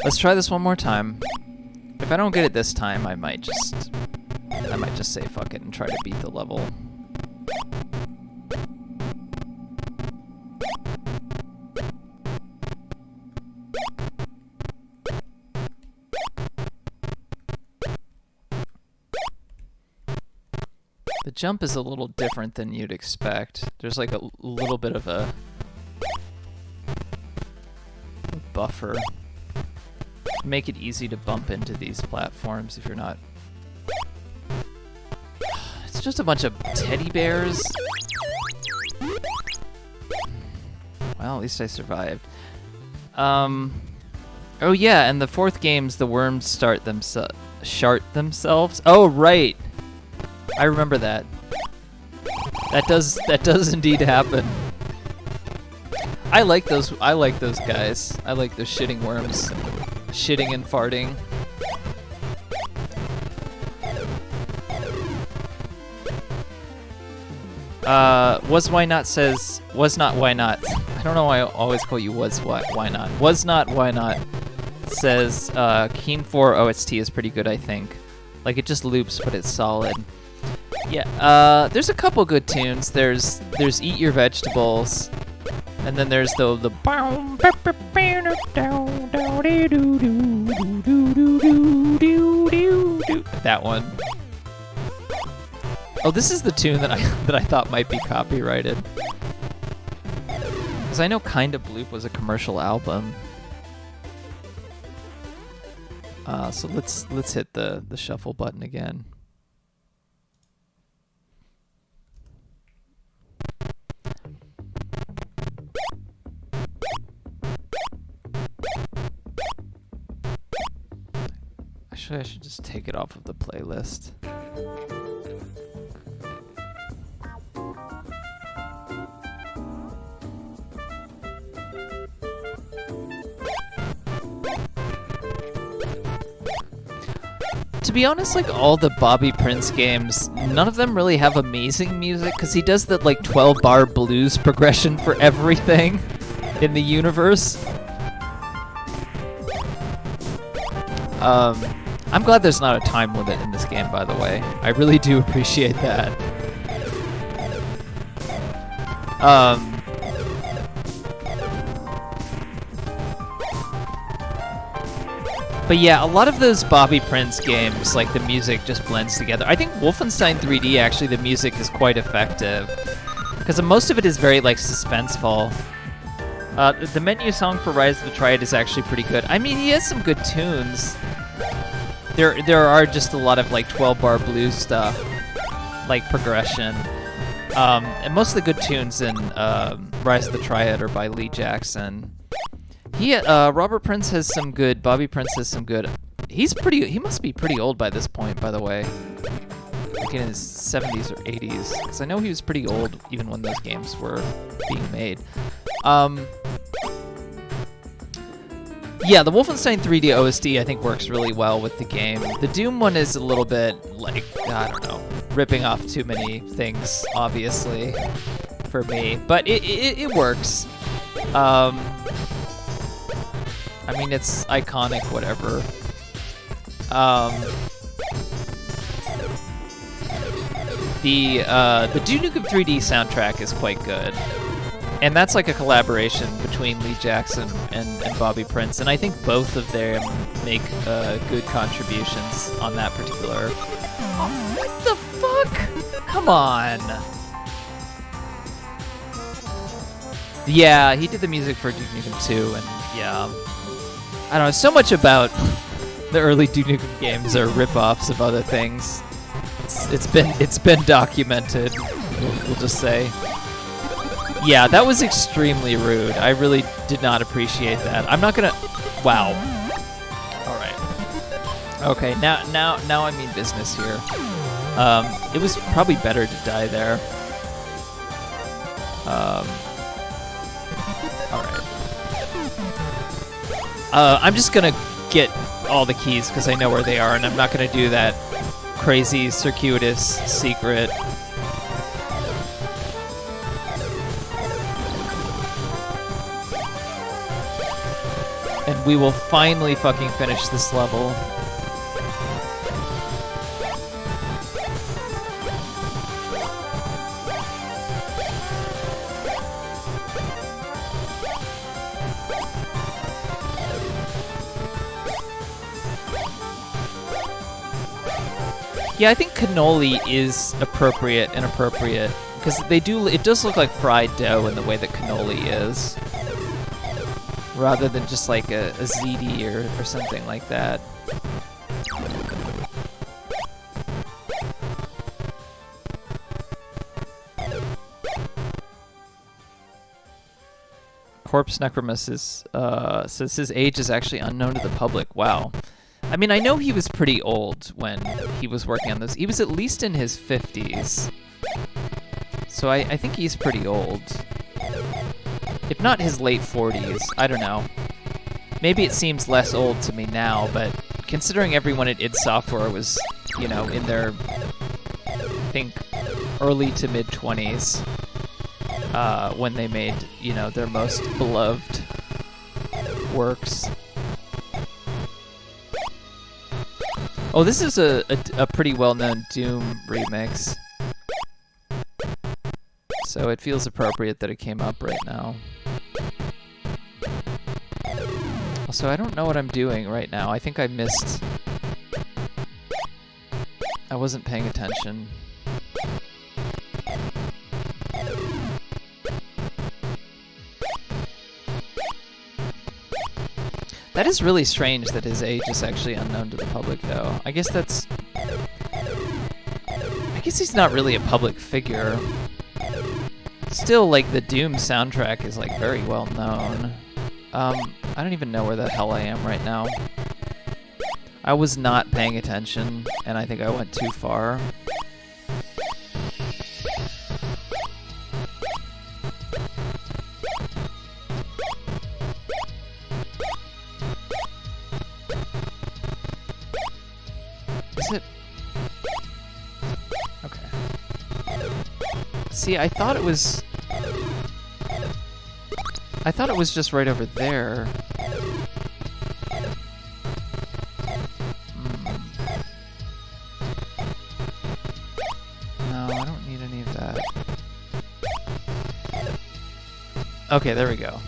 Speaker 1: Let's try this one more time. If I don't get it this time, I might just say fuck it and try to beat the level. The jump is a little different than you'd expect. There's like a little bit of a buffer. Make it easy to bump into these platforms if you're not... It's just a bunch of teddy bears. Well, at least I survived. Oh yeah, and the fourth game's the worms shart themselves. Oh right, I remember that. That does indeed happen. I like those guys. I like those shitting worms. Shitting and farting. Was why not says was not why not. I don't know why I always call you was why not. Was not why not says Keen 4 OST is pretty good, I think. Like it just loops but it's solid. Yeah, there's a couple good tunes. There's Eat Your Vegetables. And then there's the that one. Oh, this is the tune that I thought might be copyrighted. Because I know Kinda Bloop was a commercial album. So let's hit the shuffle button again. Actually, I should just take it off of the playlist. To be honest, like all the Bobby Prince games, none of them really have amazing music because he does the like 12-bar blues progression for everything in the universe. I'm glad there's not a time limit in this game, by the way. I really do appreciate that. But yeah, a lot of those Bobby Prince games, like the music just blends together. I think Wolfenstein 3D, actually, the music is quite effective. Because most of it is very, like, suspenseful. The menu song for Rise of the Triad is actually pretty good. I mean, he has some good tunes. There are just a lot of, like, 12-bar blues stuff, like progression. And most of the good tunes in Rise of the Triad are by Lee Jackson. Robert Prince has some good. Bobby Prince has some good. He must be pretty old by this point, by the way. Like in his 70s or 80s. Because I know he was pretty old even when those games were being made. Yeah, the Wolfenstein 3D OST I think works really well with the game. The Doom one is a little bit like, I don't know, ripping off too many things, obviously, for me. But it works. I mean, it's iconic, whatever. The Duke Nukem 3D soundtrack is quite good. And that's like a collaboration between Lee Jackson and Bobby Prince. And I think both of them make good contributions on that particular... Oh, what the fuck? Come on. Yeah, he did the music for Duke Nukem 2, and yeah... I don't know, so much about the early Duke Nukem games are rip-offs of other things. It's been documented, we'll just say. Yeah, that was extremely rude. I really did not appreciate that. I'm not gonna... Wow. Alright. Okay, now I mean business here. It was probably better to die there. Alright. I'm just gonna get all the keys because I know where they are, and I'm not gonna do that crazy circuitous secret. And we will finally fucking finish this level. Yeah, I think cannoli is appropriate and appropriate because it does look like fried dough in the way that cannoli is, rather than just like a ziti or something like that. Corpse Necromus says his age is actually unknown to the public. Wow. I mean, I know he was pretty old when he was working on this. He was at least in his 50s. So I think he's pretty old. If not his late 40s. I don't know. Maybe it seems less old to me now, but considering everyone at id Software was, you know, in their, I think, early to mid-20s when they made, you know, their most beloved works. Oh, this is a pretty well-known Doom remix. So it feels appropriate that it came up right now. Also, I don't know what I'm doing right now. I think I missed... I wasn't paying attention. That is really strange that his age is actually unknown to the public, though. I guess he's not really a public figure. Still, like, the Doom soundtrack is, like, very well known. I don't even know where the hell I am right now. I was not paying attention, and I think I went too far. Is it? Okay. See, I thought it was just right over there. No, I don't need any of that. Okay, there we go.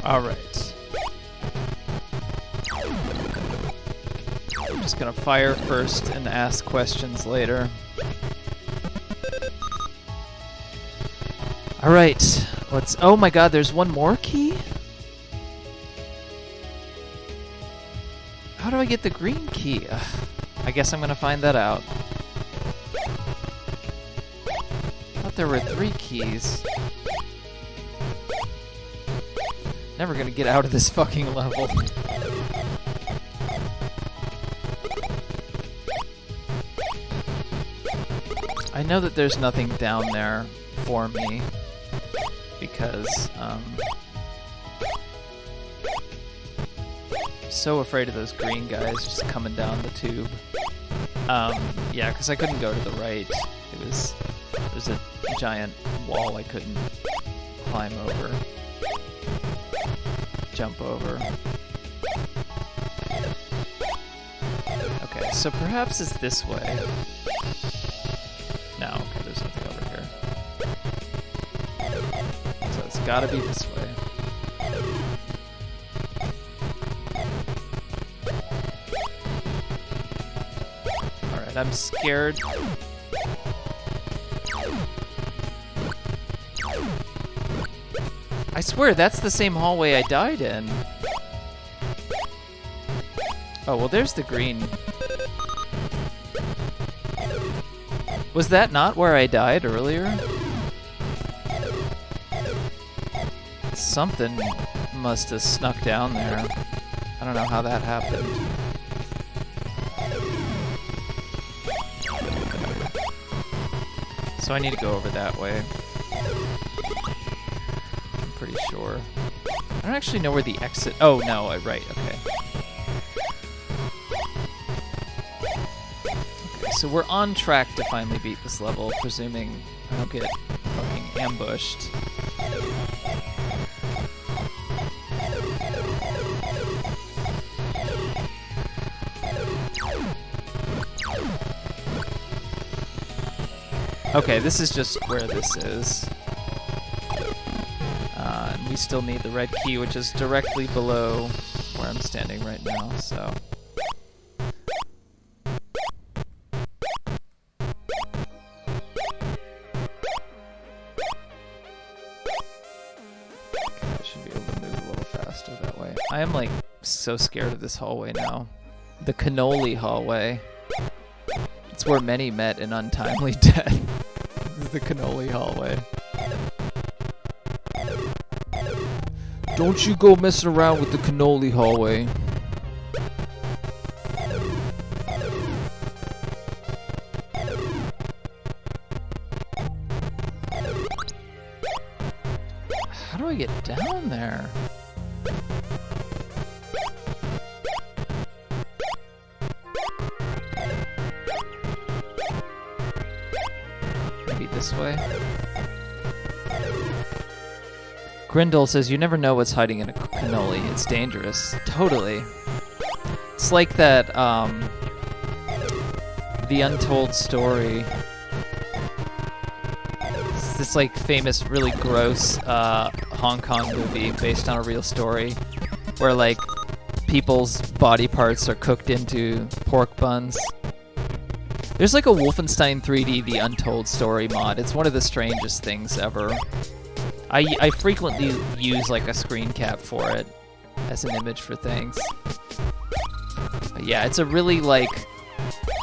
Speaker 1: All right. I'm just gonna fire first and ask questions later. All right. Let's. Oh my God! There's one more key. How do I get the green key? Ugh. I guess I'm gonna find that out. I thought there were 3 keys. Never gonna get out of this fucking level. I know that there's nothing down there for me because I'm so afraid of those green guys just coming down the tube. Yeah, because I couldn't go to the right. There's a giant wall I couldn't climb over. Jump over. Okay, so perhaps it's this way. No, okay, there's nothing over here. So it's gotta be this way. Alright, I'm scared. I swear, that's the same hallway I died in. Oh, well, there's the green. Was that not where I died earlier? Something must have snuck down there. I don't know how that happened. So I need to go over that way. Pretty sure. I don't actually know where the exit... Oh, no, right, okay. Okay, so we're on track to finally beat this level, presuming I don't get fucking ambushed. Okay, this is just where this is. And we still need the red key, which is directly below where I'm standing right now, so... Okay, I should be able to move a little faster that way. I am, like, so scared of this hallway now. The cannoli hallway. It's where many met an untimely death. This is the cannoli hallway. Don't you go messing around with the cannoli hallway. How do I get down there? Maybe this way? Grindel says, you never know what's hiding in a cannoli. It's dangerous. Totally. It's like that, The Untold Story. It's this, like, famous, really gross, Hong Kong movie based on a real story where, like, people's body parts are cooked into pork buns. There's like a Wolfenstein 3D The Untold Story mod. It's one of the strangest things ever. I frequently use like a screen cap for it as an image for things. But yeah, it's a really like,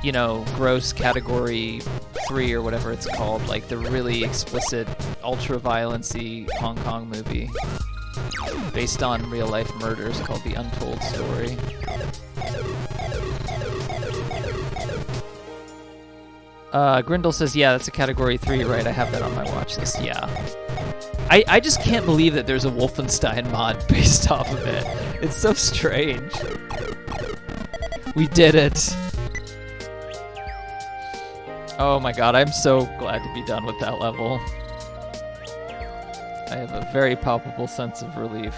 Speaker 1: you know, gross category 3 or whatever it's called, like the really explicit ultra-violency Hong Kong movie based on real-life murders called The Untold Story. Grindle says, yeah, that's a category 3, right? I have that on my watch list, yeah. I just can't believe that there's a Wolfenstein mod based off of it. It's so strange. We did it. Oh my god, I'm so glad to be done with that level. I have a very palpable sense of relief.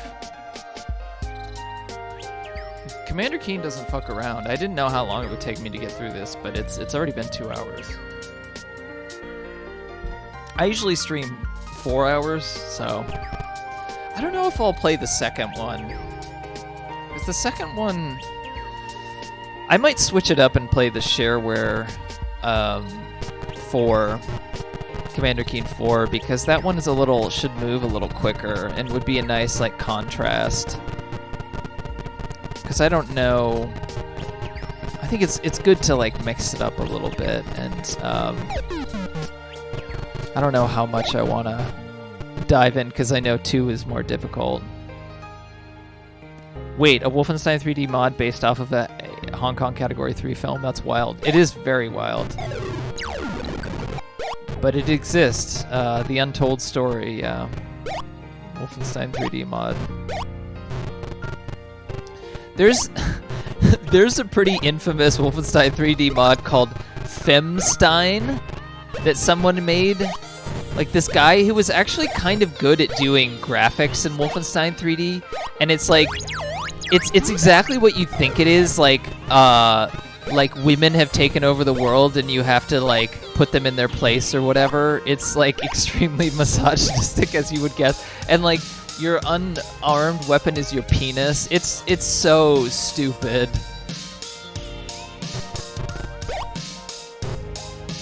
Speaker 1: Commander Keen doesn't fuck around. I didn't know how long it would take me to get through this, but it's already been 2 hours. I usually stream 4 hours, so I don't know if I'll play the second one. Because the second one, I might switch it up and play the shareware for Commander Keen 4, because that one is should move a little quicker and would be a nice like contrast. Because I don't know, I think it's good to like mix it up a little bit, and I don't know how much I want to dive in, because I know 2 is more difficult. Wait, a Wolfenstein 3D mod based off of a Hong Kong Category 3 film? That's wild. It is very wild. But it exists. The Untold Story, yeah. Wolfenstein 3D mod. There's a pretty infamous Wolfenstein 3D mod called Femstein that someone made. Like this guy who was actually kind of good at doing graphics in Wolfenstein 3D, and it's like, it's exactly what you think it is. Like women have taken over the world and you have to like put them in their place or whatever. It's like extremely misogynistic, as you would guess, and like your unarmed weapon is your penis. It's so stupid.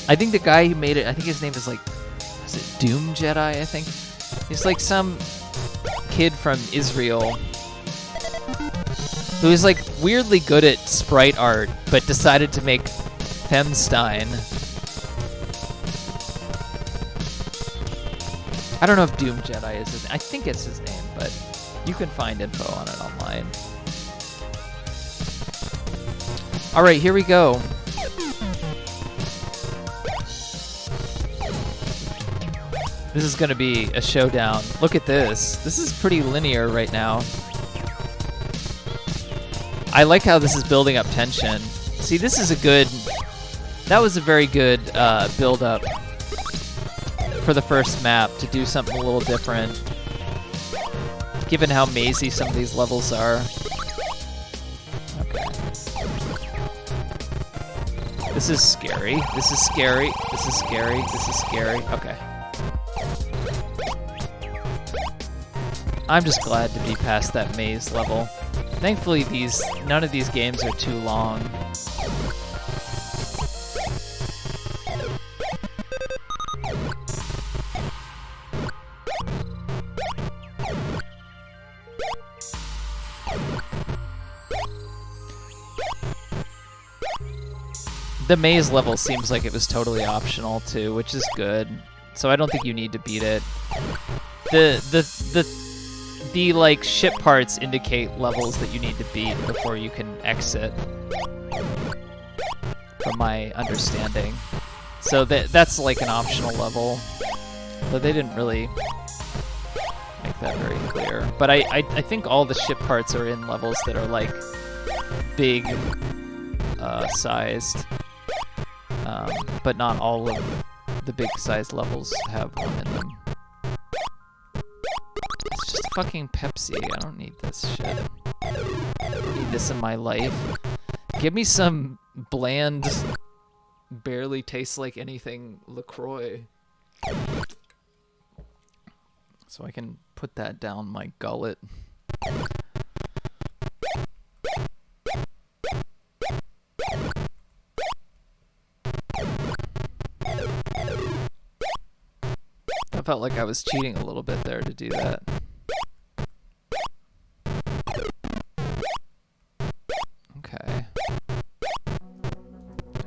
Speaker 1: I think the guy who made it, I think his name is like, is it Doom Jedi, I think? He's like some kid from Israel who is like weirdly good at sprite art, but decided to make Femstein. I don't know if Doom Jedi is his name. I think it's his name, but you can find info on it online. Alright, here we go. This is gonna be a showdown. Look at this. This is pretty linear right now. I like how this is building up tension. See, this is that was a very good build-up for the first map to do something a little different, given how mazy some of these levels are. Okay. This is scary. This is scary. This is scary. This is scary. Okay. I'm just glad to be past that maze level. Thankfully, none of these games are too long. The maze level seems like it was totally optional too, which is good. So I don't think you need to beat it. The like ship parts indicate levels that you need to beat before you can exit, from my understanding. So that's like an optional level, but they didn't really make that very clear. But I think all the ship parts are in levels that are like big sized, but not all of the big sized levels have one in them. It's just fucking Pepsi. I don't need this shit. I don't need this in my life. Give me some bland, barely tastes like anything LaCroix, so I can put that down my gullet. Felt like I was cheating a little bit there to do that. Okay.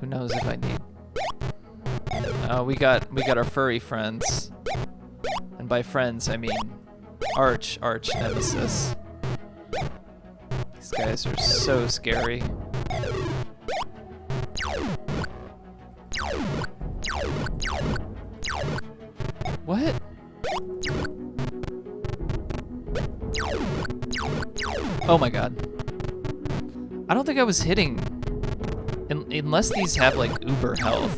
Speaker 1: Who knows if I need... Oh, we got our furry friends. And by friends, I mean arch nemesis. These guys are so scary. What? Oh my god. I don't think I was hitting... unless these have, like, uber health.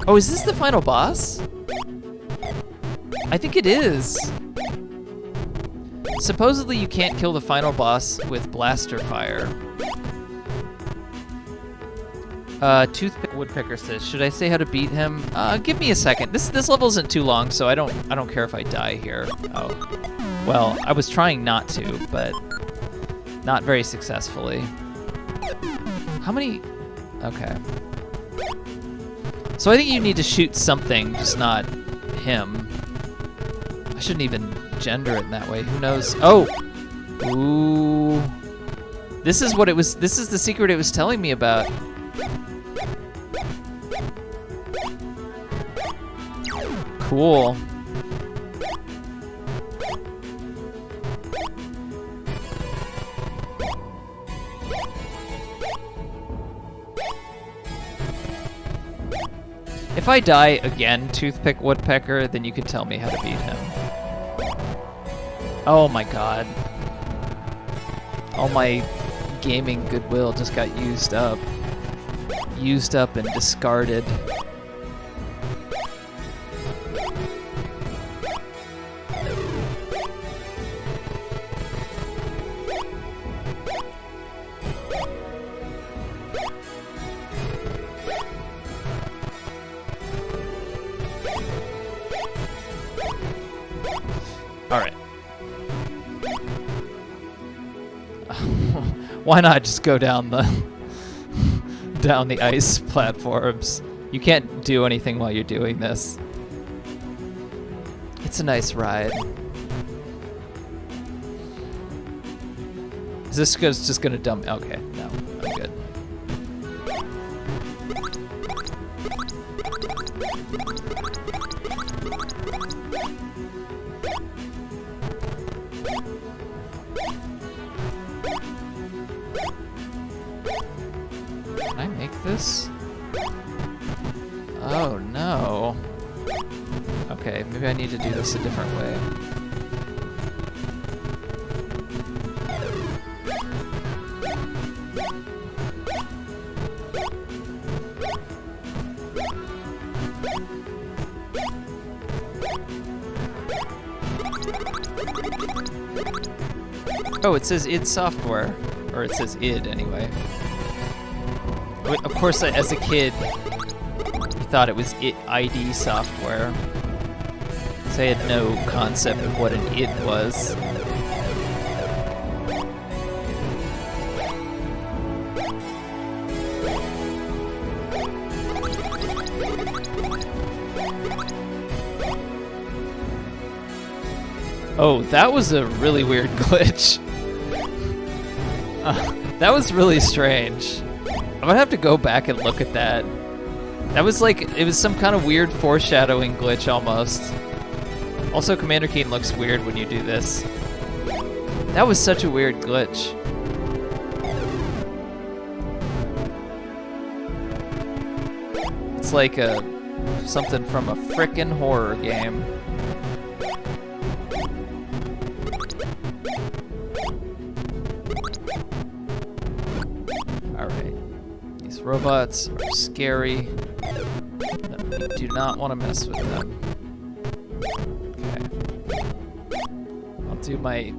Speaker 1: Oh, is this the final boss? I think it is. Supposedly you can't kill the final boss with blaster fire. Toothpick Woodpecker says, should I say how to beat him? Give me a second. This level isn't too long, so I don't care if I die here. Oh. Well, I was trying not to, but not very successfully. How many? Okay. So I think you need to shoot something, just not him. I shouldn't even gender it in that way. Who knows? Oh! Ooh. This is what it was. This is the secret it was telling me about. Cool. If I die again, Toothpick Woodpecker, then you can tell me how to beat him. Oh my god. All my gaming goodwill just got used up. Used up and discarded. Alright. Why not just go down the down the ice platforms? You can't do anything while you're doing this. It's a nice ride. Is this just gonna dump? Okay, no, I'm good. Can I make this? Oh no. Okay, maybe I need to do this a different way. Oh, it says id Software. Or it says id anyway. Of course, as a kid, I thought it was ID Software. So I had no concept of what an id was. Oh, that was a really weird glitch. That was really strange. I'm gonna have to go back and look at that. That was like, it was some kind of weird foreshadowing glitch almost. Also, Commander Keen looks weird when you do this. That was such a weird glitch. It's like something from a frickin' horror game. Robots are scary. You do not want to mess with them. Okay. I'll do my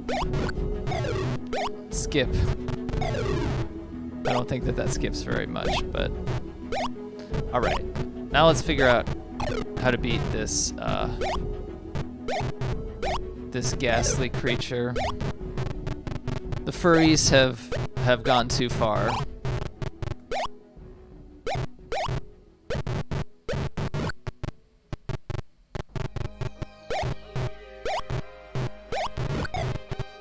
Speaker 1: skip. I don't think that skips very much, but... Alright. Now let's figure out how to beat this, this ghastly creature. The furries have gone too far.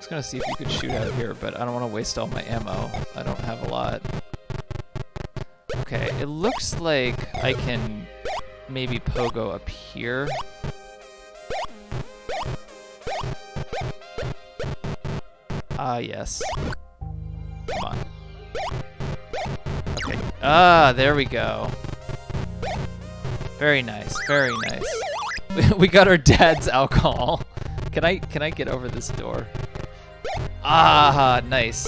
Speaker 1: was gonna see if you could shoot out here, but I don't want to waste all my ammo. I don't have a lot. Okay, it looks like I can maybe pogo up here. Ah, yes. Come on. Okay. Ah, there we go. Very nice, very nice. We got our dad's alcohol. Can I get over this door? Ah, nice.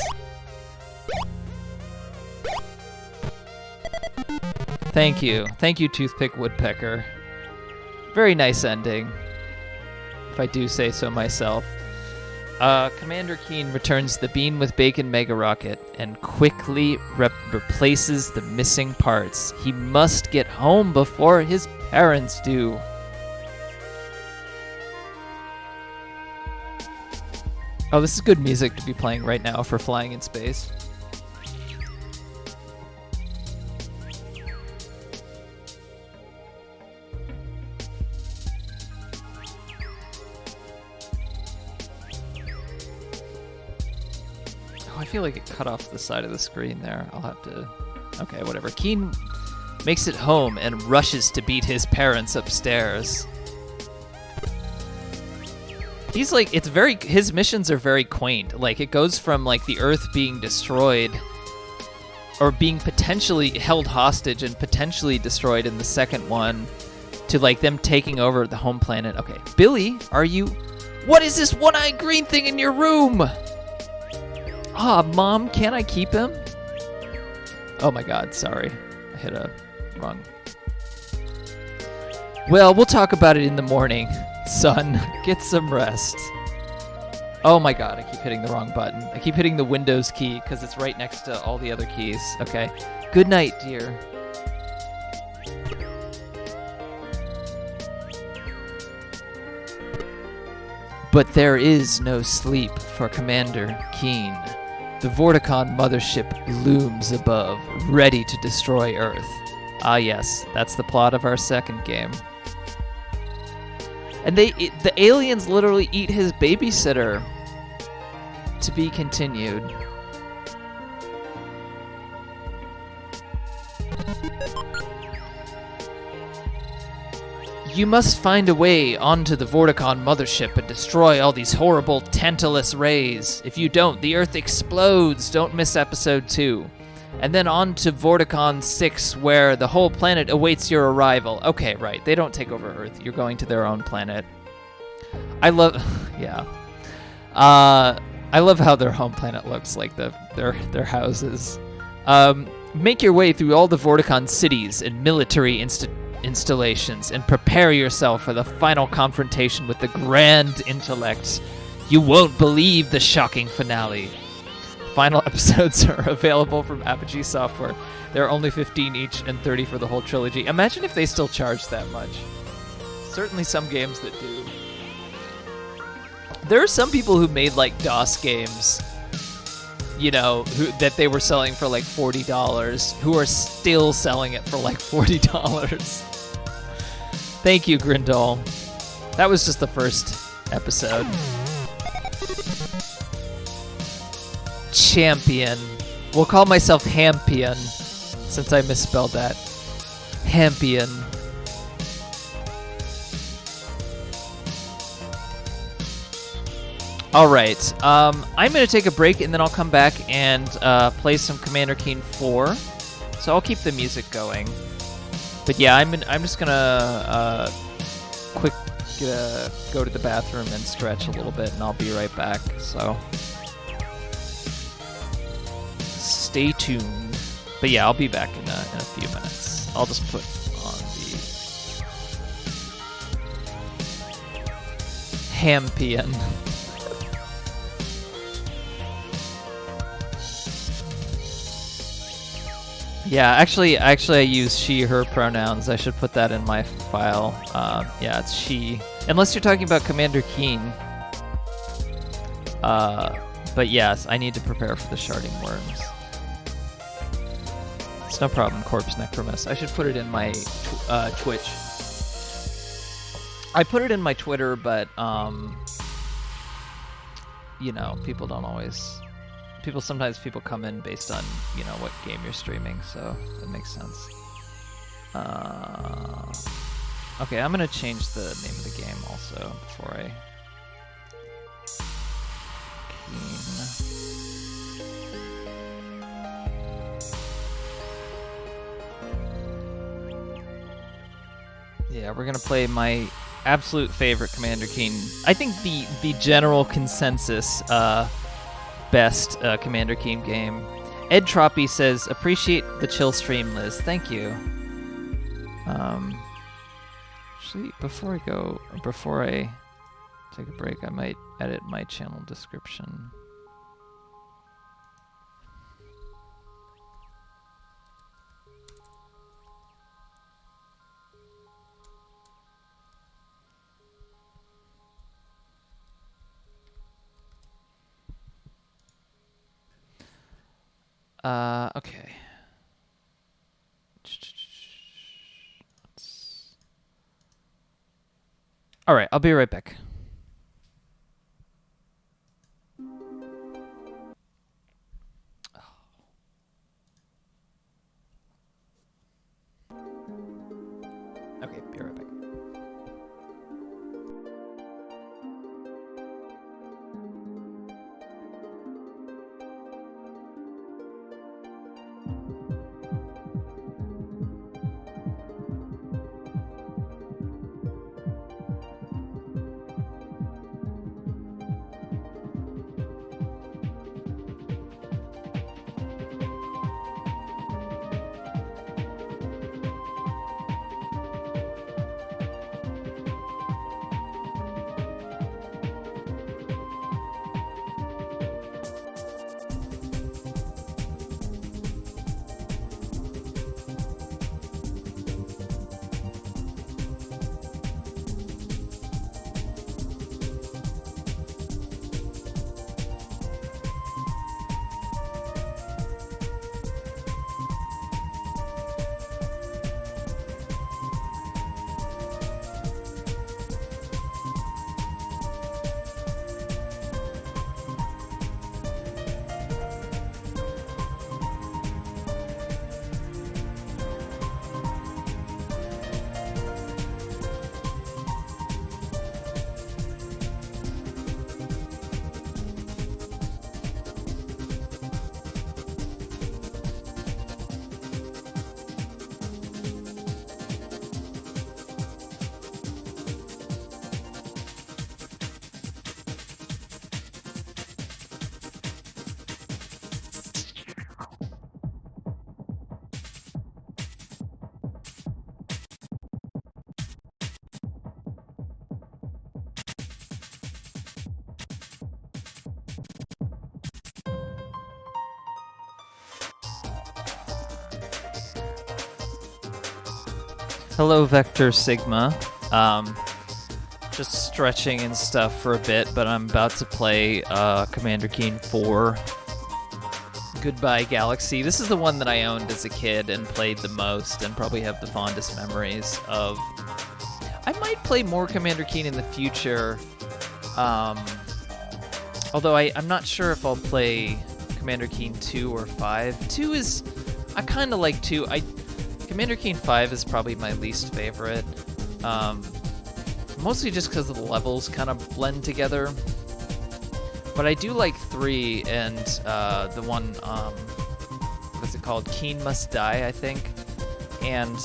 Speaker 1: Thank you, Toothpick Woodpecker. Very nice ending, if I do say so myself. Commander Keen returns the Bean with Bacon Mega Rocket and quickly replaces the missing parts. He must get home before his parents do. Oh, this is good music to be playing right now for flying in space. I feel like it cut off the side of the screen there. I'll have to... Okay, whatever. Keen makes it home and rushes to beat his parents upstairs. He's like, it's very... His missions are very quaint. Like, it goes from, like, the Earth being destroyed or being potentially held hostage and potentially destroyed in the second one to, like, them taking over the home planet. Okay, Billy, are you... What is this one-eyed green thing in your room? Ah, Mom, can I keep him? Oh my god, sorry. I hit a wrong. Well, we'll talk about it in the morning, son. Get some rest. Oh my god, I keep hitting the wrong button. I keep hitting the Windows key because it's right next to all the other keys. Okay. Good night, dear. But there is no sleep for Commander Keen. The Vorticon mothership looms above, ready to destroy Earth. Ah yes, that's the plot of our second game. And the aliens literally eat his babysitter. To be continued. You must find a way onto the Vorticon mothership and destroy all these horrible Tantalus rays. If you don't, the Earth explodes. Don't miss episode 2. And then on to Vorticon 6, where the whole planet awaits your arrival. Okay, right. They don't take over Earth. You're going to their own planet. I love... yeah. I love how their home planet looks, like their houses. Make your way through all the Vorticon cities and military installations and prepare yourself for the final confrontation with the Grand Intellect. You won't believe the shocking finale. Final episodes are available from Apogee Software. There are only 15 each and 30 for the whole trilogy. Imagine if they still charged that much. Certainly some games that do. There are some people who made like DOS games, you know, that they were selling for like $40, who are still selling it for like $40. Thank you, Grindal. That was just the first episode. Champion. We'll call myself Hampion, since I misspelled that. Hampion. Alright, I'm going to take a break and then I'll come back and play some Commander Keen 4. So I'll keep the music going. But yeah, I'm just going to go to the bathroom and stretch a little bit and I'll be right back. So stay tuned. But yeah, I'll be back in a few minutes. I'll just put on the Hampion. Yeah, actually I use she, her pronouns. I should put that in my file. Yeah, it's she. Unless you're talking about Commander Keen. But yes, I need to prepare for the sharding worms. It's no problem, Corpse Necromus. I should put it in my Twitch. I put it in my Twitter, but you know, people don't always. Sometimes people come in based on, you know, what game you're streaming, so it makes sense. Okay, I'm gonna change the name of the game also before I. Yeah, we're gonna play my absolute favorite Commander Keen. I think the general consensus best Commander Keen game. Ed Troppy says, appreciate the chill stream, Liz. Thank you. Actually, before I take a break, I might edit my channel description. Okay. All right, I'll be right back. Okay, be right back. Hello, Vector Sigma. Just stretching and stuff for a bit, but I'm about to play Commander Keen 4. Goodbye Galaxy. This is the one that I owned as a kid and played the most and probably have the fondest memories of. I might play more Commander Keen in the future, although I'm not sure if I'll play Commander Keen 2 or 5. 2 is... I kind of like 2. Commander Keen 5 is probably my least favorite, mostly just because the levels kind of blend together. But I do like 3 and the one, what's it called? Keen Must Die, I think. And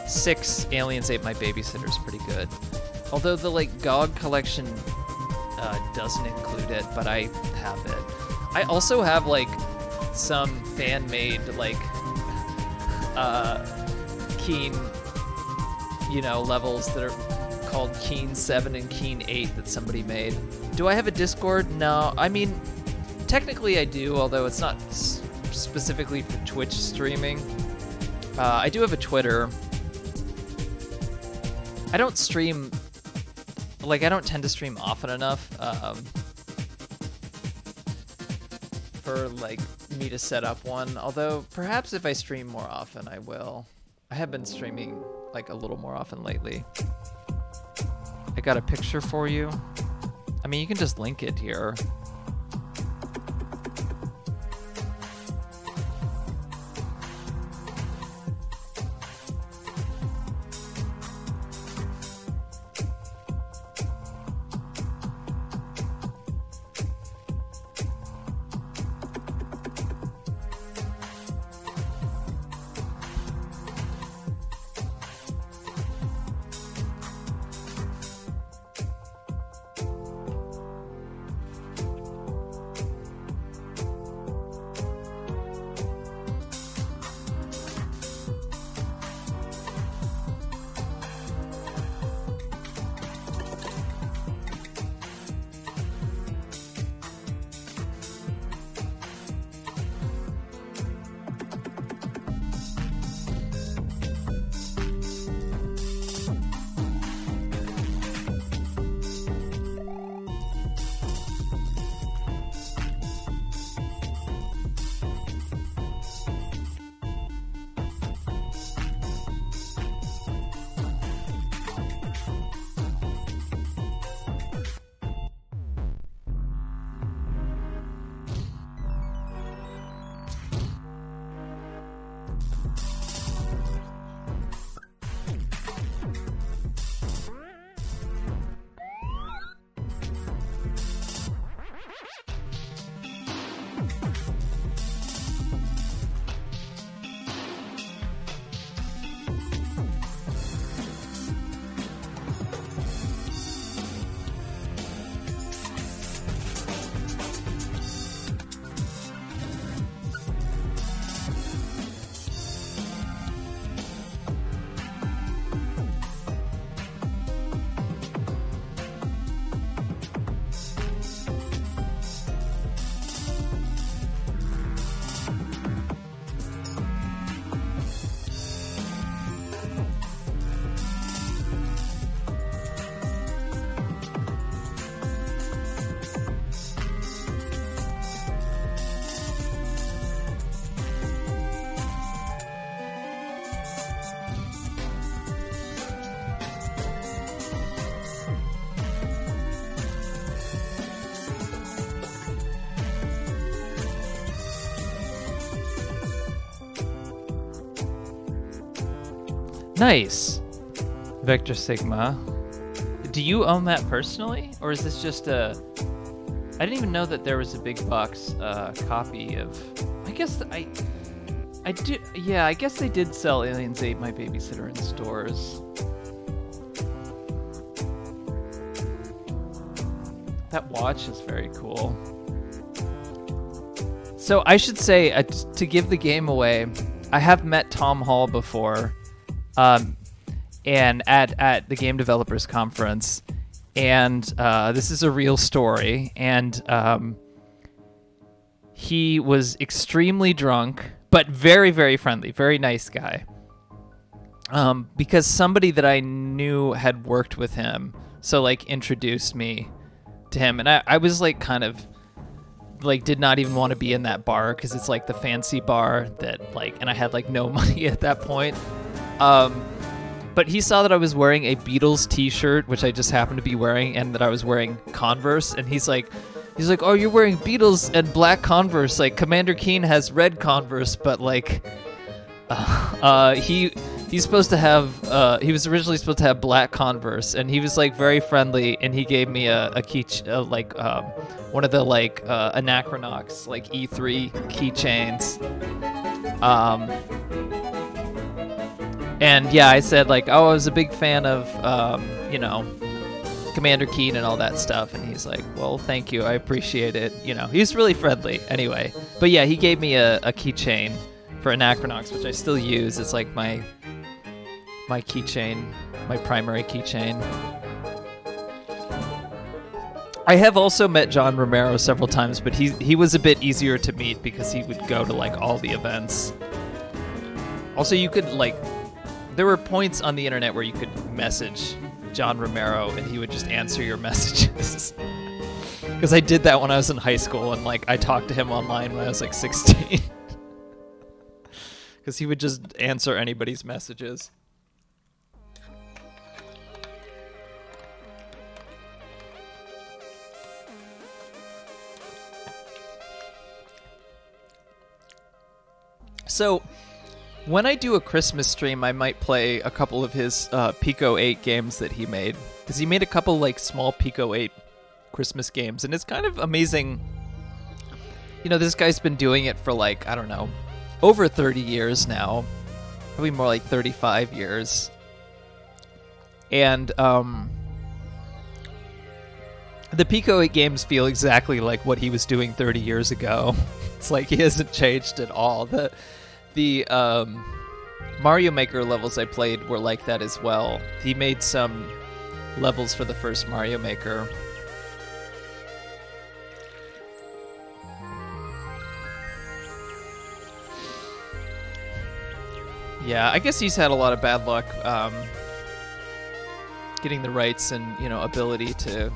Speaker 1: 6, Aliens Ate My Babysitter is pretty good. Although the GOG collection doesn't include it, but I have it. I also have some fan-made Keen, levels that are called Keen 7 and Keen 8 that somebody made. Do I have a Discord? No. I mean, technically I do, although it's not specifically for Twitch streaming. I do have a Twitter. I don't stream... I don't tend to stream often enough for, me to set up one. Although, perhaps if I stream more often, I will. I have been streaming, a little more often lately. I got a picture for you. I mean, you can just link it here. Nice. Vector Sigma. Do you own that personally? Or is this just a... I didn't even know that there was a big box copy of... I guess I do... Yeah, I guess they did sell Aliens Ate My Babysitter in stores. That watch is very cool. So I should say, to give the game away, I have met Tom Hall before. And at the Game Developers Conference, and this is a real story, and he was extremely drunk, but very, very friendly, very nice guy, because somebody that I knew had worked with him, so like introduced me to him, and I was like kind of like did not even want to be in that bar because it's like the fancy bar that like, and I had like no money at that point. But he saw that I was wearing a Beatles t-shirt, which I just happened to be wearing, and that I was wearing Converse, and he's like, oh, you're wearing Beatles and black Converse. Like Commander Keen has red Converse, but like, he's supposed to have. He was originally supposed to have black Converse, and he was like very friendly, and he gave me a key, one of the like Anachronox like E3 keychains. And yeah, I said like, oh, I was a big fan of, Commander Keen and all that stuff. And he's like, well, thank you. I appreciate it. He's really friendly anyway. But yeah, he gave me a keychain for Anachronox, which I still use. It's like my keychain, my primary keychain. I have also met John Romero several times, but he was a bit easier to meet because he would go to like all the events. Also, you could like... There were points on the internet where you could message John Romero and he would just answer your messages. Because I did that when I was in high school, and like I talked to him online when I was like 16. Because he would just answer anybody's messages. So when I do a Christmas stream, I might play a couple of his Pico 8 games that he made. Because he made a couple like small Pico 8 Christmas games, and it's kind of amazing. You know, this guy's been doing it for like, I don't know, over 30 years now. Probably more like 35 years. And the Pico 8 games feel exactly like what he was doing 30 years ago. It's like he hasn't changed at all. The Mario Maker levels I played were like that as well. He made some levels for the first Mario Maker. Yeah, I guess he's had a lot of bad luck getting the rights and, you know, ability to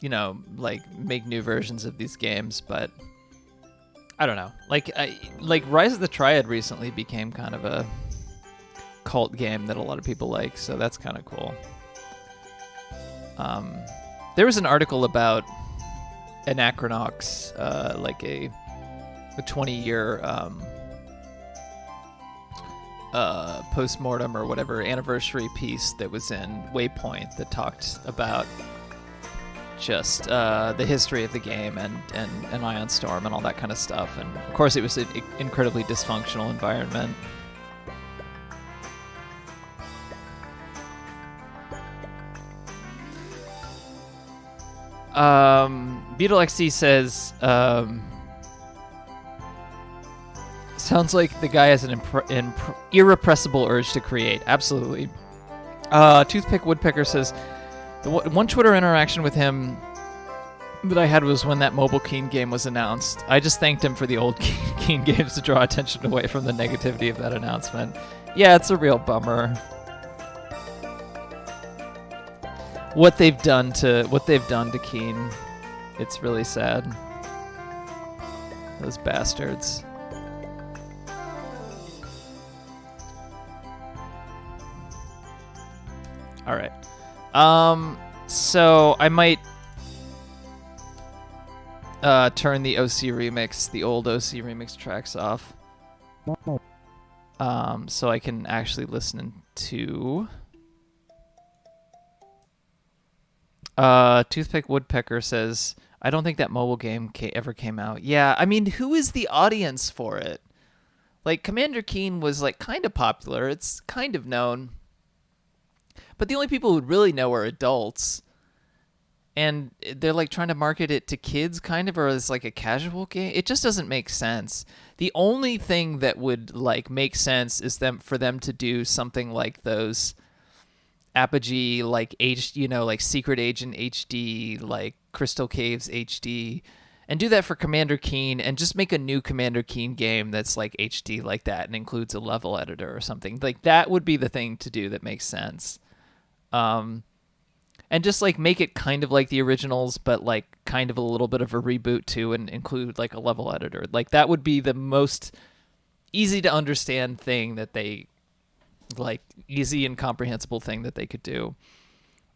Speaker 1: you know, like make new versions of these games, but I don't know. Like Rise of the Triad recently became kind of a cult game that a lot of people like, so that's kind of cool. There was an article about Anachronox, like a 20-year postmortem or whatever anniversary piece that was in Waypoint that talked about just the history of the game and Ion Storm and all that kind of stuff. And of course it was an incredibly dysfunctional environment. Beetle XC says, sounds like the guy has an irrepressible urge to create. Absolutely. Toothpick Woodpecker says, the one Twitter interaction with him that I had was when that Mobile Keen game was announced. I just thanked him for the old Keen games to draw attention away from the negativity of that announcement. Yeah, it's a real bummer. What they've done to Keen, it's really sad. Those bastards. All right. So I might turn the OC remix, the old OC remix tracks off, so I can actually listen to. Toothpick Woodpecker says, I don't think that mobile game ever came out. Yeah, I mean, who is the audience for it? Like, Commander Keen was like kind of popular. It's kind of known. But the only people who really know are adults. And they're like trying to market it to kids kind of, or as like a casual game. It just doesn't make sense. The only thing that would like make sense is for them to do something like those Apogee, like like Secret Agent HD, like Crystal Caves HD, and do that for Commander Keen, and just make a new Commander Keen game that's like HD like that and includes a level editor or something. Like that would be the thing to do that makes sense. And just like make it kind of like the originals, but like kind of a little bit of a reboot too, and include like a level editor. Like that would be the most easy to understand thing that they like, easy and comprehensible thing that they could do.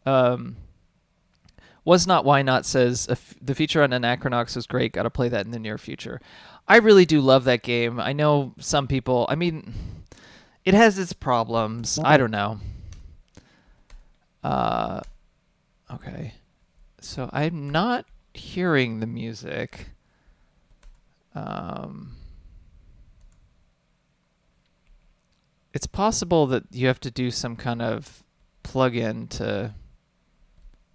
Speaker 1: Was Not Why Not says the feature on Anachronox was great. Got to play that in the near future. I really do love that game. I know some people. I mean, it has its problems. I don't know. Okay. So I'm not hearing the music. It's possible that you have to do some kind of plug-in to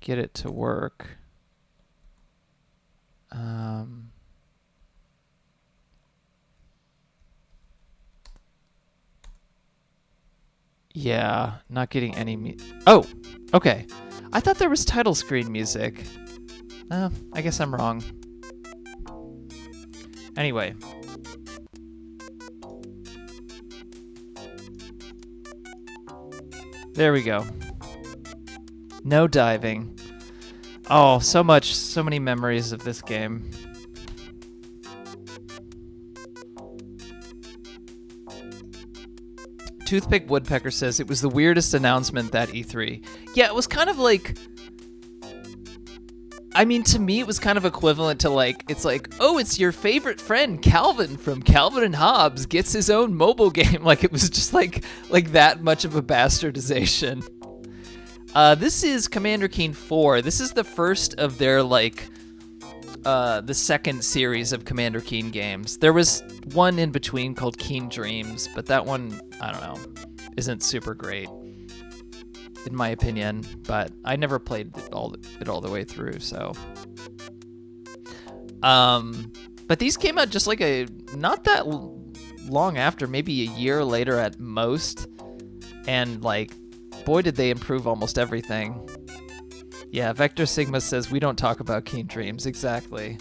Speaker 1: get it to work. Yeah, not getting any Oh, okay. I thought there was title screen music. I guess I'm wrong. Anyway. There we go. No diving. Oh, so many memories of this game. Toothpick Woodpecker says it was the weirdest announcement that E3. Yeah, it was kind of like I mean, to me, it was kind of equivalent to like, it's like, oh, it's your favorite friend Calvin from Calvin and Hobbes gets his own mobile game. Like it was just like that much of a bastardization. This is Commander Keen 4. This is the first of their like the second series of Commander Keen games. There was one in between called Keen Dreams, but that one, I don't know, isn't super great in my opinion, but I never played it all the way through, so. But these came out just like not that long after, maybe a year later at most, and like, boy did they improve almost everything. Yeah, Vector Sigma says, we don't talk about Keen Dreams, exactly.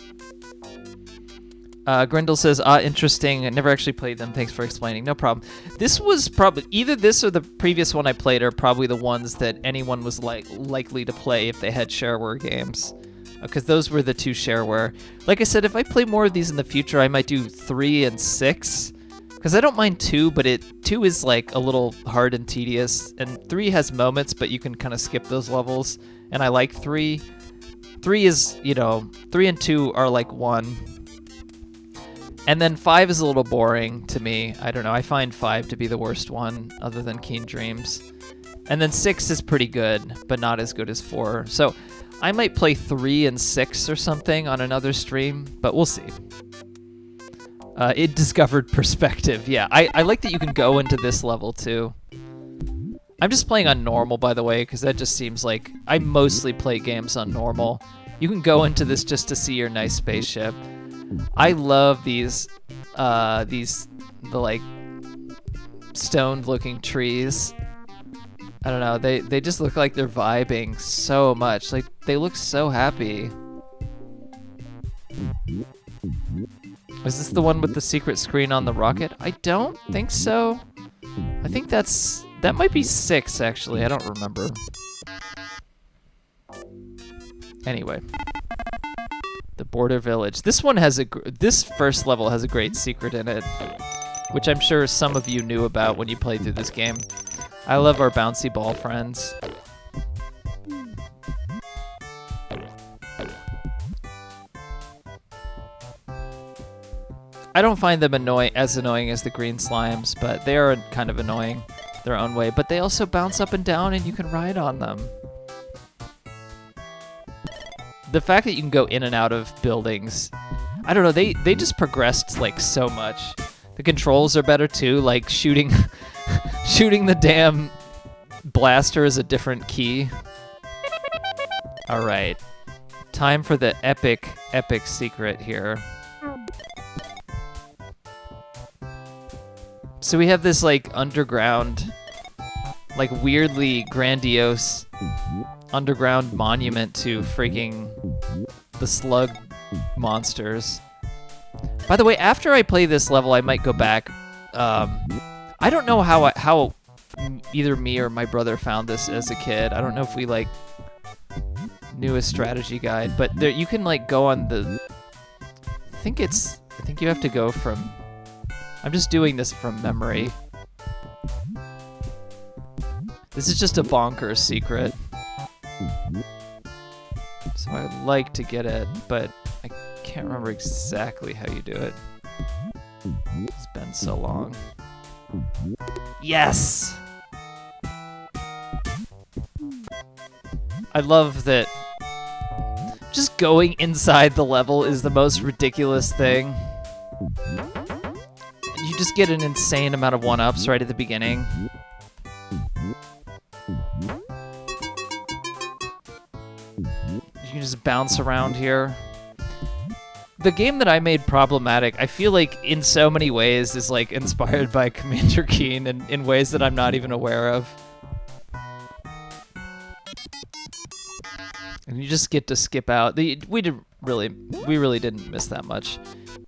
Speaker 1: Grindel says, interesting. I never actually played them. Thanks for explaining. No problem. This was probably either this or the previous one I played are probably the ones that anyone was likely to play if they had shareware games, because those were the two shareware. Like I said, if I play more of these in the future, I might do 3 and 6, because I don't mind 2, but 2 is like a little hard and tedious, and 3 has moments, but you can kind of skip those levels, and I like 3. 3 is, 3 and 2 are like 1. And then 5 is a little boring to me. I don't know. I find 5 to be the worst one, other than Keen Dreams. And then 6 is pretty good, but not as good as 4. So I might play 3 and 6 or something on another stream, but we'll see. It discovered perspective. Yeah, I like that you can go into this level too. I'm just playing on normal, by the way, because that just seems like I mostly play games on normal. You can go into this just to see your nice spaceship. I love the like stoned-looking trees. I don't know. They just look like they're vibing so much. Like they look so happy. Is this the one with the secret screen on the rocket? I don't think so. I think that might be 6 actually. I don't remember. Anyway. The Border Village. This one has this first level has a great secret in it, which I'm sure some of you knew about when you played through this game. I love our bouncy ball friends. I don't find them as annoying as the green slimes, but they are kind of annoying their own way. But they also bounce up and down, and you can ride on them. The fact that you can go in and out of buildings, I don't know, they just progressed like so much. The controls are better too, like shooting the damn blaster is a different key. All right, time for the epic secret here. So we have this like underground, like weirdly grandiose underground monument to freaking the slug monsters. By the way, after I play this level, I might go back. I don't know how either me or my brother found this as a kid. I don't know if we like knew a strategy guide, but there you can like go on the. I think you have to go from. I'm just doing this from memory. This is just a bonkers secret. So I'd like to get it, but I can't remember exactly how you do it. It's been so long. Yes! I love that just going inside the level is the most ridiculous thing. You just get an insane amount of 1-ups right at the beginning. You can just bounce around here. The game that I made problematic, I feel like in so many ways is like inspired by Commander Keen and in ways that I'm not even aware of. And you just get to skip out. We really didn't miss that much.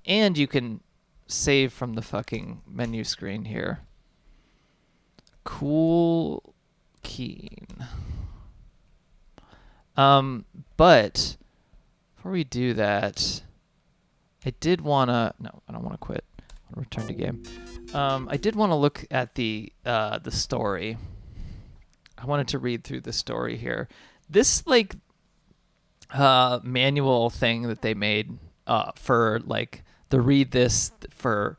Speaker 1: And you can save from the fucking menu screen here. Cool Keen. But before we do that, I did wanna. No, I don't want to quit. I want to return to game. I did want to look at the story. I wanted to read through the story here. This manual thing that they made for like the read this for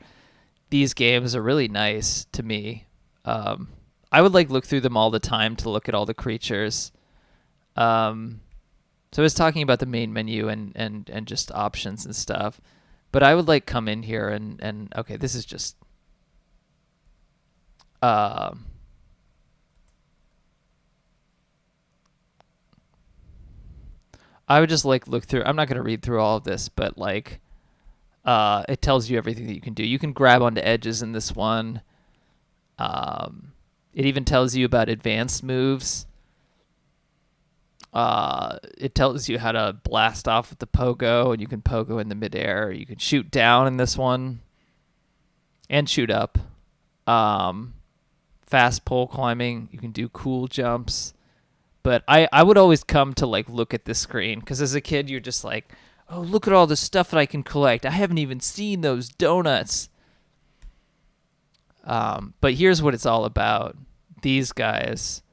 Speaker 1: these games are really nice to me. I would like look through them all the time to look at all the creatures. So I was talking about the main menu and just options and stuff, but I would like come in here and okay, this is just I would just like look through. I'm not going to read through all of this, but like it tells you everything that you can do. You can grab onto edges in this one. It even tells you about advanced moves. It tells you how to blast off with the pogo, and you can pogo in the midair. You can shoot down in this one, and shoot up. Fast pole climbing. You can do cool jumps. But I would always come to like look at this screen because as a kid you're just like, oh, look at all the stuff that I can collect. I haven't even seen those donuts. But here's what it's all about. These guys,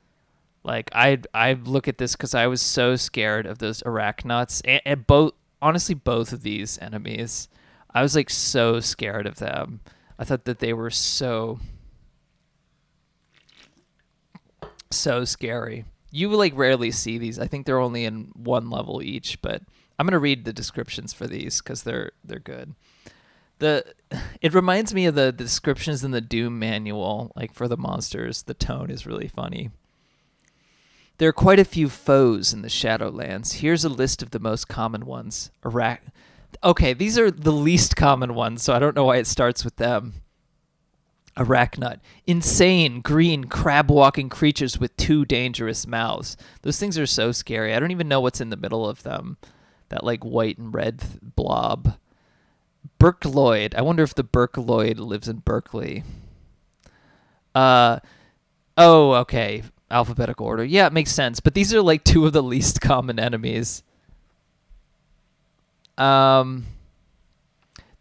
Speaker 1: like I look at this because I was so scared of those arachnots and both of these enemies. I was like so scared of them. I thought that they were so scary. You like rarely see these. I think they're only in one level each, but I'm gonna read the descriptions for these because they're good. It reminds me of the descriptions in the Doom manual, like for the monsters. The tone is really funny. There are quite a few foes in the Shadowlands. Here's a list of the most common ones. Okay, these are the least common ones, so I don't know why it starts with them. Arachnot. Insane, green, crab-walking creatures with 2 dangerous mouths. Those things are so scary. I don't even know what's in the middle of them. That, like, white and red blob. Berkloid. I wonder if the Berkloid lives in Berkeley. Okay. Alphabetical order. Yeah, it makes sense. But these are, like, 2 of the least common enemies.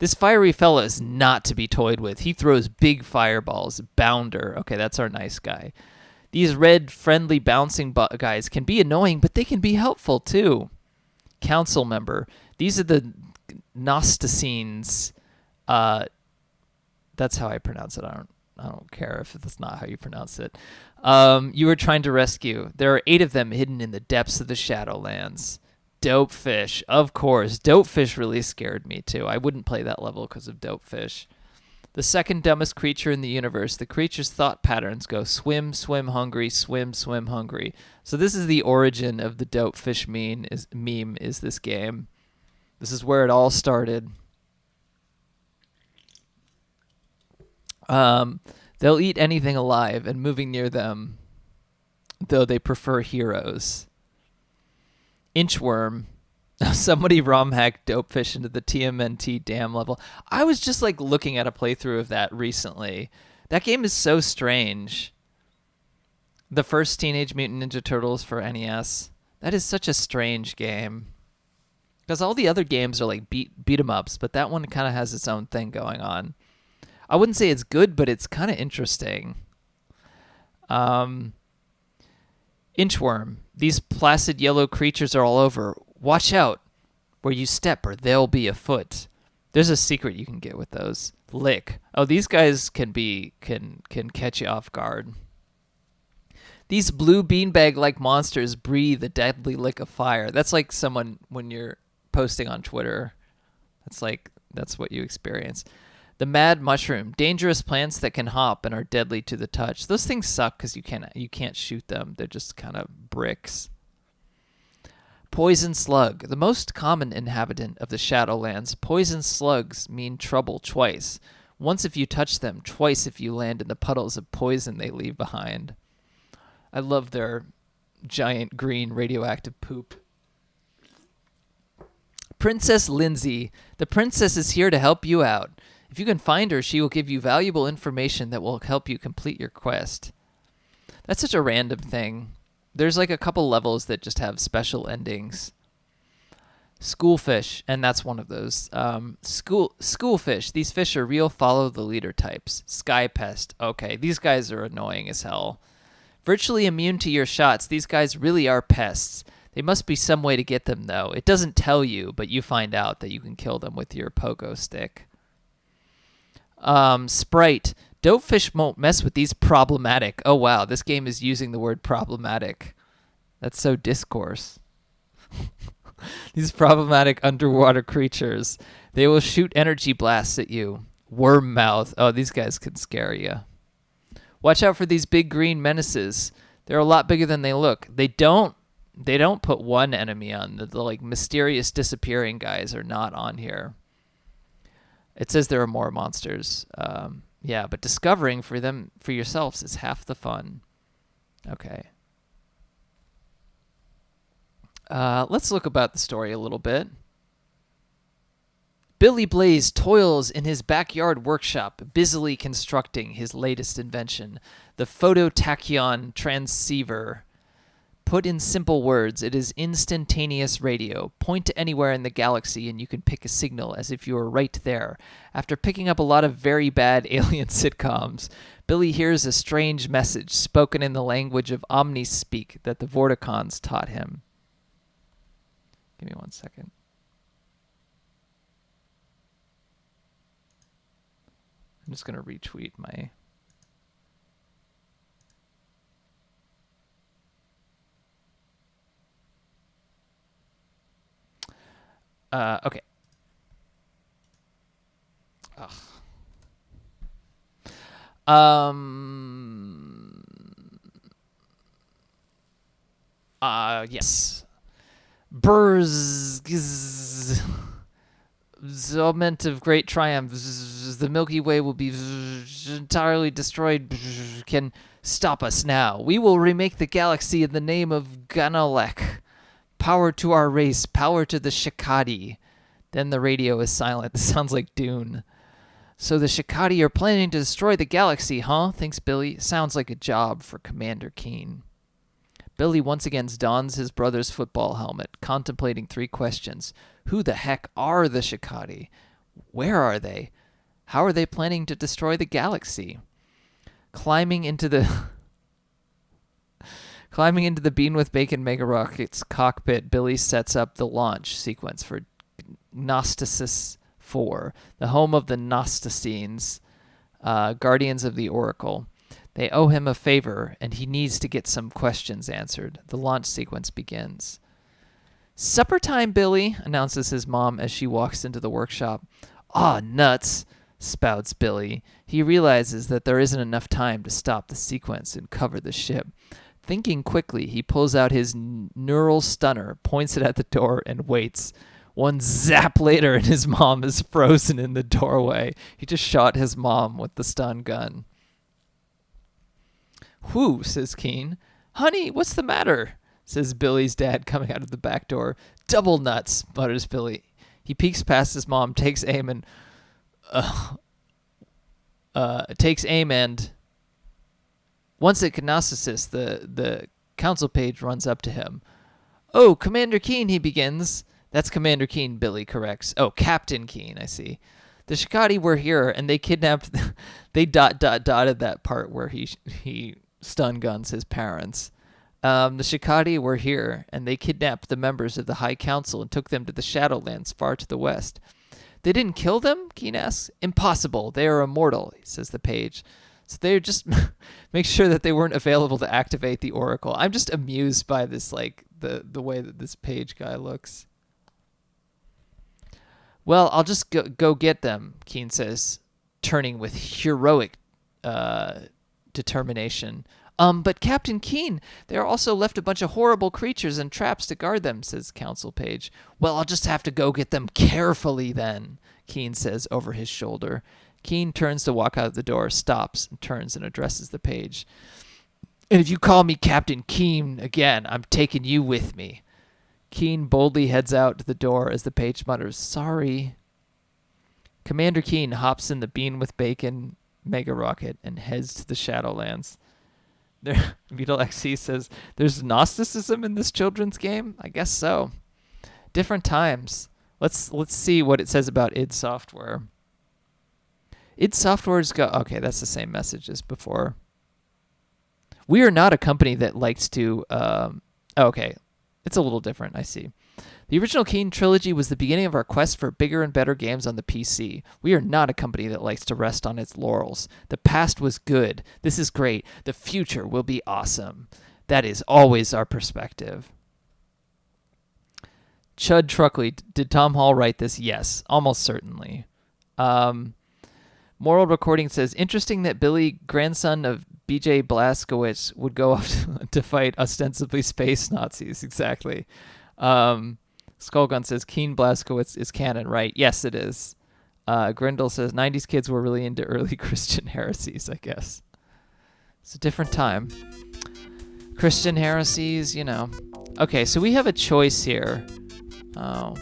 Speaker 1: This fiery fella is not to be toyed with. He throws big fireballs. Bounder. Okay, that's our nice guy. These red, friendly, bouncing guys can be annoying, but they can be helpful, too. Council member. These are the Gnosticenes. That's how I pronounce it. I don't care if that's not how you pronounce it. You are trying to rescue. There are 8 of them hidden in the depths of the Shadowlands. Dopefish, of course. Dopefish really scared me, too. I wouldn't play that level because of Dopefish. The second dumbest creature in the universe. The creature's thought patterns go swim, swim, hungry, swim, swim, hungry. So this is the origin of the Dopefish meme is this game. This is where it all started. They'll eat anything alive, and moving near them, though they prefer heroes. Inchworm. Somebody ROM hacked Dopefish into the TMNT dam level. I was just like looking at a playthrough of that recently. That game is so strange. The first Teenage Mutant Ninja Turtles for NES. That is such a strange game. Because all the other games are like beat 'em ups, but that one kind of has its own thing going on. I wouldn't say it's good, but it's kind of interesting. Inchworm. These placid yellow creatures are all over. Watch out where you step or they'll be afoot. There's a secret you can get with those. Lick. Oh, these guys can catch you off guard. These blue beanbag-like monsters breathe a deadly lick of fire. That's like someone when you're posting on Twitter. That's what you experience. The mad mushroom, dangerous plants that can hop and are deadly to the touch. Those things suck because you can't shoot them. They're just kind of bricks. Poison slug, the most common inhabitant of the Shadowlands. Poison slugs mean trouble twice. Once if you touch them, twice if you land in the puddles of poison they leave behind. I love their giant green radioactive poop. Princess Lindsay, the princess is here to help you out. If you can find her, she will give you valuable information that will help you complete your quest. That's such a random thing. There's like a couple levels that just have special endings. Schoolfish, and that's one of those. Schoolfish. These fish are real follow the leader types. Sky pest. Okay, these guys are annoying as hell. Virtually immune to your shots, these guys really are pests. There must be some way to get them, though. It doesn't tell you, but you find out that you can kill them with your pogo stick. Sprite. Dopefish won't mess with these problematic. Oh, wow. This game is using the word problematic. That's so discourse. These problematic underwater creatures. They will shoot energy blasts at you. Worm mouth. Oh, these guys could scare you. Watch out for these big green menaces. They're a lot bigger than they look. They don't put one enemy on. The like mysterious disappearing guys are not on here. It says there are more monsters. Yeah, but discovering for them for yourselves is half the fun. Okay. Let's look about the story a little bit. Billy Blaze toils in his backyard workshop, busily constructing his latest invention, the phototachyon transceiver. Put in simple words, it is instantaneous radio. Point to anywhere in the galaxy and you can pick a signal as if you were right there. After picking up a lot of very bad alien sitcoms, Billy hears a strange message spoken in the language of Omnispeak that the Vorticons taught him. Give me 1 second. I'm just going to retweet my... Okay. Ugh. Yes. Burrs. Moment of great triumph. The Milky Way will be entirely destroyed. Can stop us now. We will remake the galaxy in the name of Ganalek. Power to our race. Power to the Shikadi. Then the radio is silent. This sounds like Dune. So the Shikadi are planning to destroy the galaxy, huh? Thinks Billy. Sounds like a job for Commander Keen. Billy once again dons his brother's football helmet, contemplating 3 questions. Who the heck are the Shikadi? Where are they? How are they planning to destroy the galaxy? Climbing into the Bean with Bacon Mega Rocket's cockpit, Billy sets up the launch sequence for Gnosticis 4, the home of the Gnosticenes, guardians of the Oracle. They owe him a favor, and he needs to get some questions answered. The launch sequence begins. Supper time, Billy, announces his mom as she walks into the workshop. Aw, nuts, spouts Billy. He realizes that there isn't enough time to stop the sequence and cover the ship. Thinking quickly, he pulls out his neural stunner, points it at the door, and waits. One zap later, and his mom is frozen in the doorway. He just shot his mom with the stun gun. Whew, says Keen. Honey, what's the matter? Says Billy's dad coming out of the back door. Double nuts, mutters Billy. He peeks past his mom, takes aim and... Once at Gnosticis, the council page runs up to him. Oh, Commander Keen, he begins. That's Commander Keen, Billy corrects. Oh, Captain Keen, I see. The Shikadi were here, and they kidnapped... they dotted that part where he stun guns his parents. The Shikadi were here, and they kidnapped the members of the High Council and took them to the Shadowlands far to the west. They didn't kill them? Keen asks. Impossible. They are immortal, says the page. So they just make sure that they weren't available to activate the Oracle. I'm just amused by this, like, the way that this page guy looks. Well, I'll just go get them, Keen says, turning with heroic determination. But Captain Keen, they also left a bunch of horrible creatures and traps to guard them, says Council Page. Well, I'll just have to go get them carefully then, Keen says over his shoulder. Keen turns to walk out the door, stops, and turns and addresses the page. And if you call me Captain Keen again, I'm taking you with me. Keen boldly heads out to the door as the page mutters, sorry. Commander Keen hops in the Bean with Bacon mega rocket and heads to the Shadowlands. Beetle XC says, there's Gnosticism in this children's game? I guess so. Different times. Let's see what it says about id Software. id Software's got... Okay, that's the same message as before. We are not a company that likes to... okay. It's a little different, I see. The original Keen trilogy was the beginning of our quest for bigger and better games on the PC. We are not a company that likes to rest on its laurels. The past was good. This is great. The future will be awesome. That is always our perspective. Chud Truckley, did Tom Hall write this? Yes, almost certainly. Moral Recording says, interesting that Billy, grandson of B.J. Blazkowicz, would go off to fight ostensibly space Nazis. Exactly. Skullgun says, Keen Blazkowicz is canon, right? Yes, it is. Grindle says, 90s kids were really into early Christian heresies, I guess. It's a different time. Christian heresies, you know. Okay, so we have a choice here. Oh.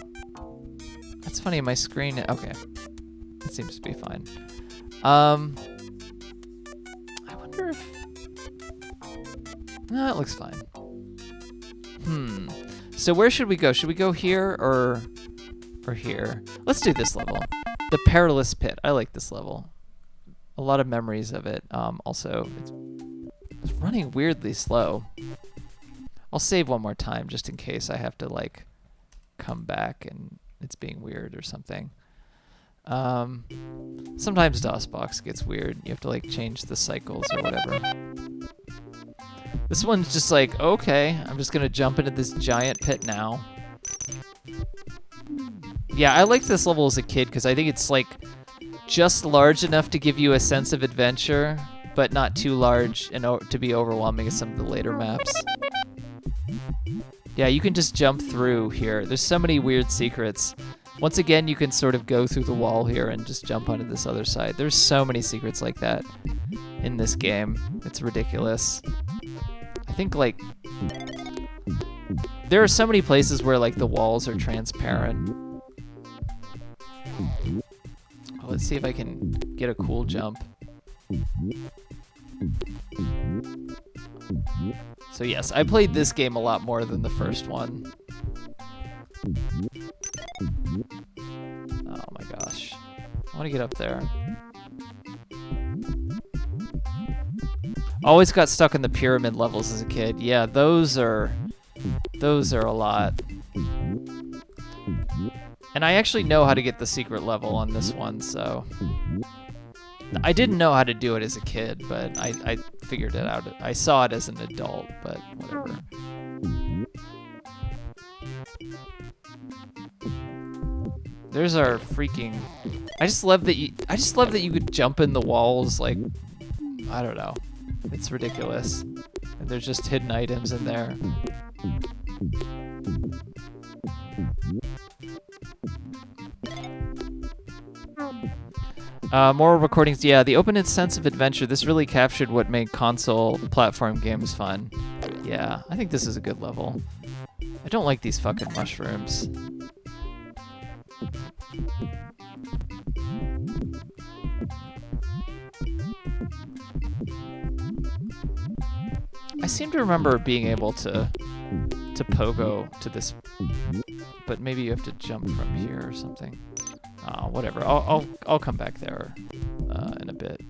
Speaker 1: That's funny, my screen... Okay. That seems to be fine. I wonder if... No, it looks fine. So where should we go? Should we go here or here? Let's do this level. The Perilous Pit. I like this level. A lot of memories of it. Also, it's running weirdly slow. I'll save one more time just in case I have to, like, come back and it's being weird or something. Sometimes DOSBox gets weird. You have to, like, change the cycles or whatever. This one's just like, okay, I'm just gonna jump into this giant pit now. Yeah, I liked this level as a kid because I think it's, like, just large enough to give you a sense of adventure, but not too large and to be overwhelming as some of the later maps. Yeah, you can just jump through here. There's so many weird secrets. Once again, you can sort of go through the wall here and just jump onto this other side. There's so many secrets like that in this game. It's ridiculous. I think, like, there are so many places where, like, the walls are transparent. Oh, let's see if I can get a cool jump. So yes, I played this game a lot more than the first one. Oh my gosh. I want to get up there. Always got stuck in the pyramid levels as a kid. Yeah, those are a lot. And I actually know how to get the secret level on this one, so... I didn't know how to do it as a kid, but I figured it out. I saw it as an adult, but whatever. There's our freaking... I just love that you could jump in the walls, like, I don't know. It's ridiculous. And there's just hidden items in there. Moral Recordings, yeah, the openness sense of adventure, this really captured what made console platform games fun. Yeah, I think this is a good level. I don't like these fucking mushrooms. I seem to remember being able to pogo to this, but maybe you have to jump from here or something. Whatever. I'll come back there in a bit.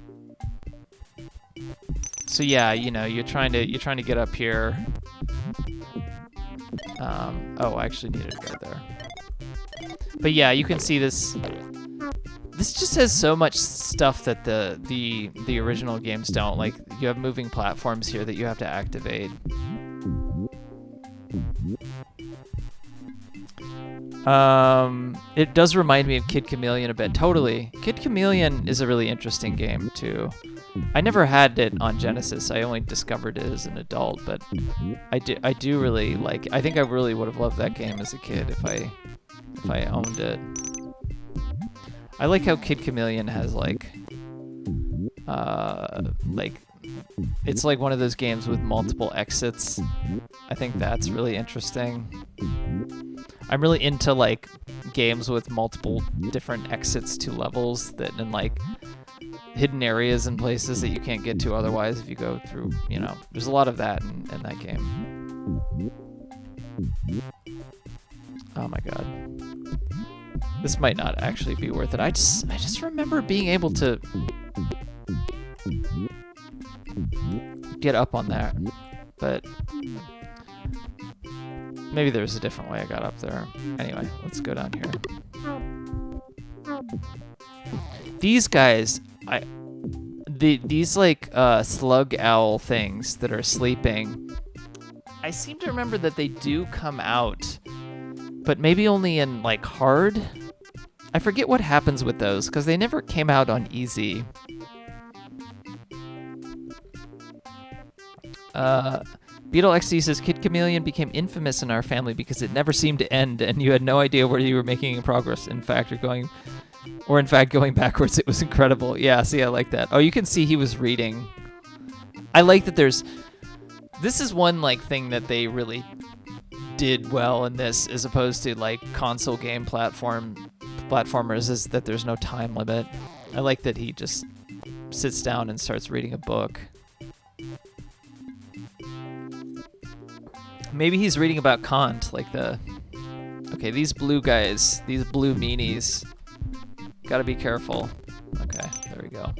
Speaker 1: So yeah, you know, you're trying to get up here. Oh, I actually needed to go there. But yeah, you can see this. This just has so much stuff that the original games don't. Like, you have moving platforms here that you have to activate. It does remind me of Kid Chameleon a bit. Totally. Kid Chameleon is a really interesting game too. I never had it on Genesis. I only discovered it as an adult, but I do really like. I think I really would have loved that game as a kid if I owned it. I like how Kid Chameleon has like it's like one of those games with multiple exits. I think that's really interesting. I'm really into like games with multiple different exits to levels and like hidden areas and places that you can't get to otherwise if you go through, you know. There's a lot of that in that game. Oh my god. This might not actually be worth it. I just remember being able to get up on that, but Maybe there's a different way I got up there. Anyway, let's go down here. These guys, these like slug owl things that are sleeping, I seem to remember that they do come out, but maybe only in like hard. I forget what happens with those because they never came out on easy. Beetle XD says, Kid Chameleon became infamous in our family because it never seemed to end, and you had no idea where you were making progress. In fact, going backwards. It was incredible. Yeah, see, I like that. Oh, you can see he was reading. I like that this is one like thing that they really did well in this, as opposed to like console game platformers, is that there's no time limit. I like that he just sits down and starts reading a book. Maybe he's reading about Kant, like okay, these blue guys, these blue meanies, gotta be careful. Okay, there we go.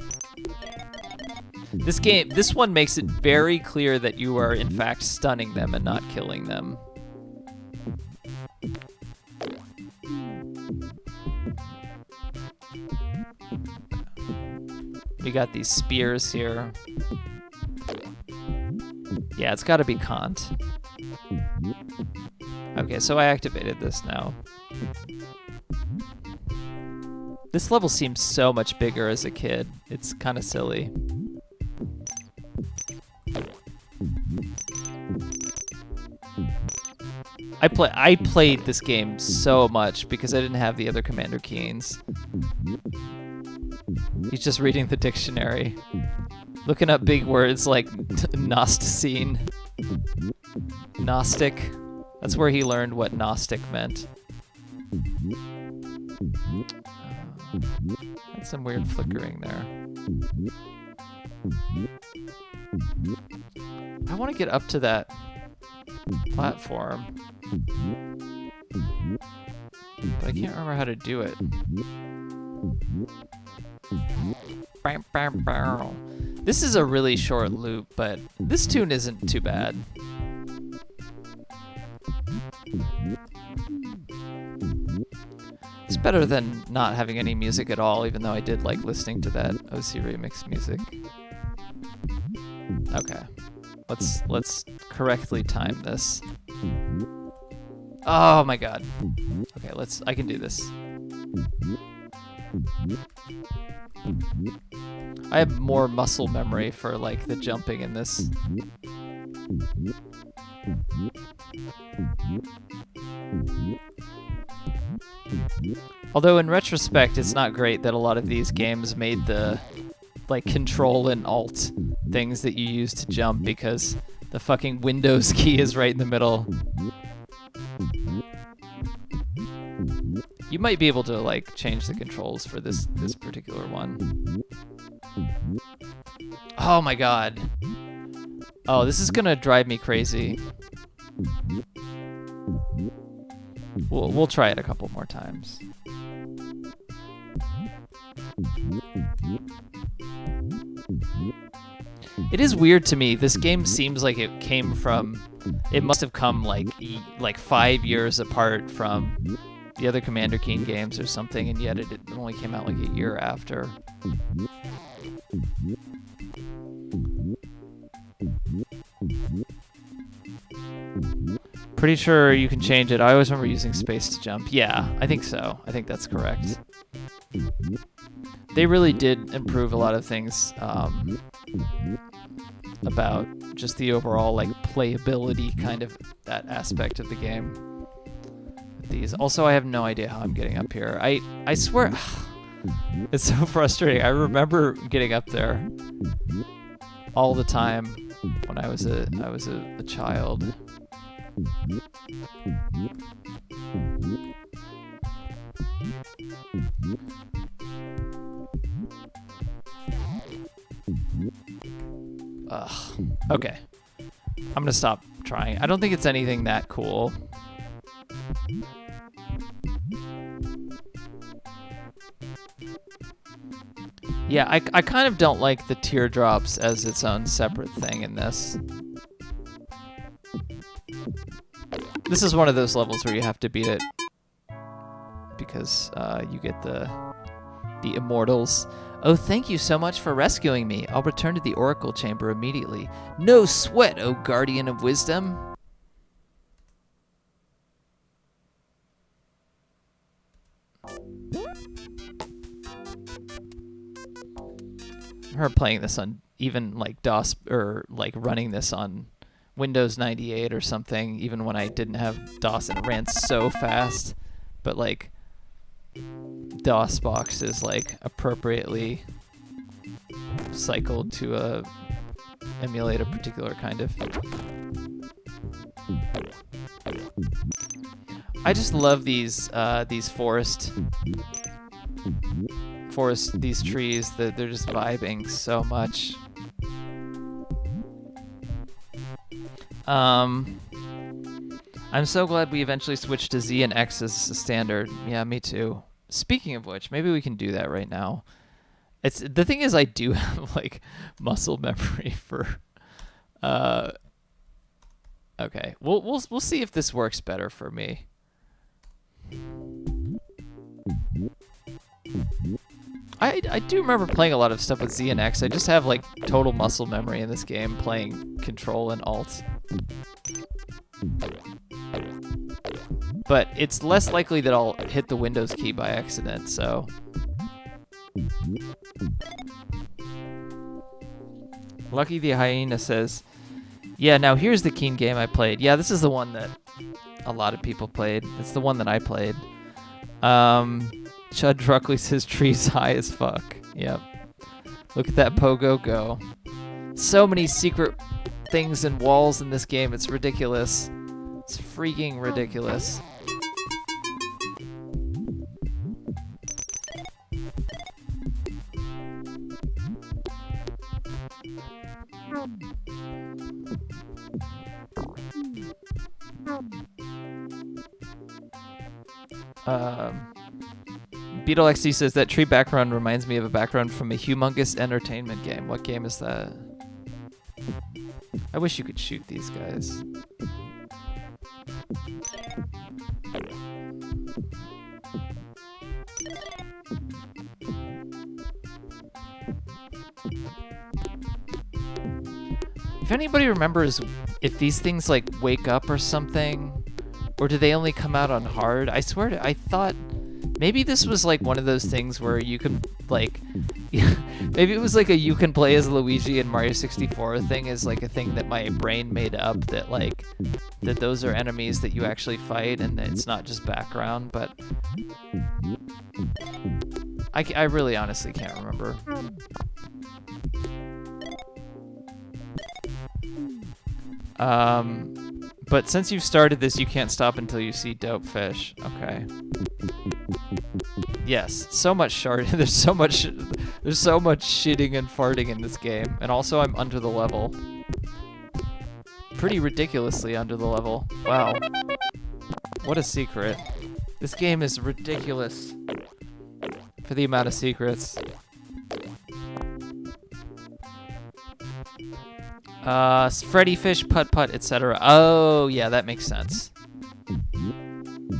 Speaker 1: This one makes it very clear that you are in fact stunning them and not killing them. We got these spears here. Yeah, it's gotta be Kant. Okay, so I activated this now. This level seems so much bigger as a kid. It's kind of silly. I played this game so much because I didn't have the other Commander Keens. He's just reading the dictionary. Looking up big words like Gnosticine. Gnostic. That's where he learned what Gnostic meant. That's some weird flickering there. I want to get up to that platform, but I can't remember how to do it. This is a really short loop, but this tune isn't too bad. It's better than not having any music at all, even though I did like listening to that OC Remix music. Okay, let's correctly time this. Oh my god. Okay, I can do this. I have more muscle memory for like the jumping in this. Although in retrospect, it's not great that a lot of these games made the like control and alt things that you use to jump, because the fucking Windows key is right in the middle. You might be able to like change the controls for this particular one. Oh my god. Oh, this is gonna drive me crazy. We'll try it a couple more times. It is weird to me. This game seems like it must have come like 5 years apart from the other Commander Keen games or something, and yet it only came out like a year after. Pretty sure you can change it. I always remember using space to jump. Yeah, I think so. I think that's correct. They really did improve a lot of things about just the overall like playability, kind of that aspect of the game. With these. Also, I have no idea how I'm getting up here. I swear, it's so frustrating. I remember getting up there all the time when I was a child. Ugh. Okay. I'm gonna stop trying. I don't think it's anything that cool. Yeah, I kind of don't like the teardrops as its own separate thing in this. This is one of those levels where you have to beat it because you get the immortals. Oh, thank you so much for rescuing me. I'll return to the Oracle Chamber immediately. No sweat, O Guardian of Wisdom. I remember playing this on even like DOS, or like running this on Windows 98 or something, even when I didn't have DOS, and it ran so fast. But like DOSBox is like appropriately cycled to emulate a particular kind of. I just love these forest, these trees, that they're just vibing so much. I'm so glad we eventually switched to Z and X as a standard. Yeah, me too. Speaking of which, maybe we can do that right now. It's the thing is, I do have like muscle memory for. Okay, we'll see if this works better for me. I do remember playing a lot of stuff with Z and X. I just have like total muscle memory in this game, playing Control and Alt. But it's less likely that I'll hit the Windows key by accident, so. Lucky the Hyena says, yeah, now here's the Keen game I played. Yeah, this is the one that a lot of people played. It's the one that I played. Chud Druckley says trees high as fuck. Yep. Look at that pogo go. So many secret things and walls in this game. It's ridiculous. It's freaking ridiculous. Beetle XC says that tree background reminds me of a background from a humongous entertainment game. What game is that? I wish you could shoot these guys. If anybody remembers if these things like wake up or something, or do they only come out on hard? I swear I thought maybe this was like one of those things where you could like, maybe it was like a you can play as Luigi in Mario 64 thing, is like a thing that my brain made up, that like, that those are enemies that you actually fight and it's not just background, but I really honestly can't remember. But since you've started this, you can't stop until you see Dope Fish. Okay. Yes, so much sharding. There's so much shitting and farting in this game, and also I'm under the level. Pretty ridiculously under the level. Wow. What a secret. This game is ridiculous for the amount of secrets. Freddy Fish, Putt Putt, etc. Oh, yeah, that makes sense.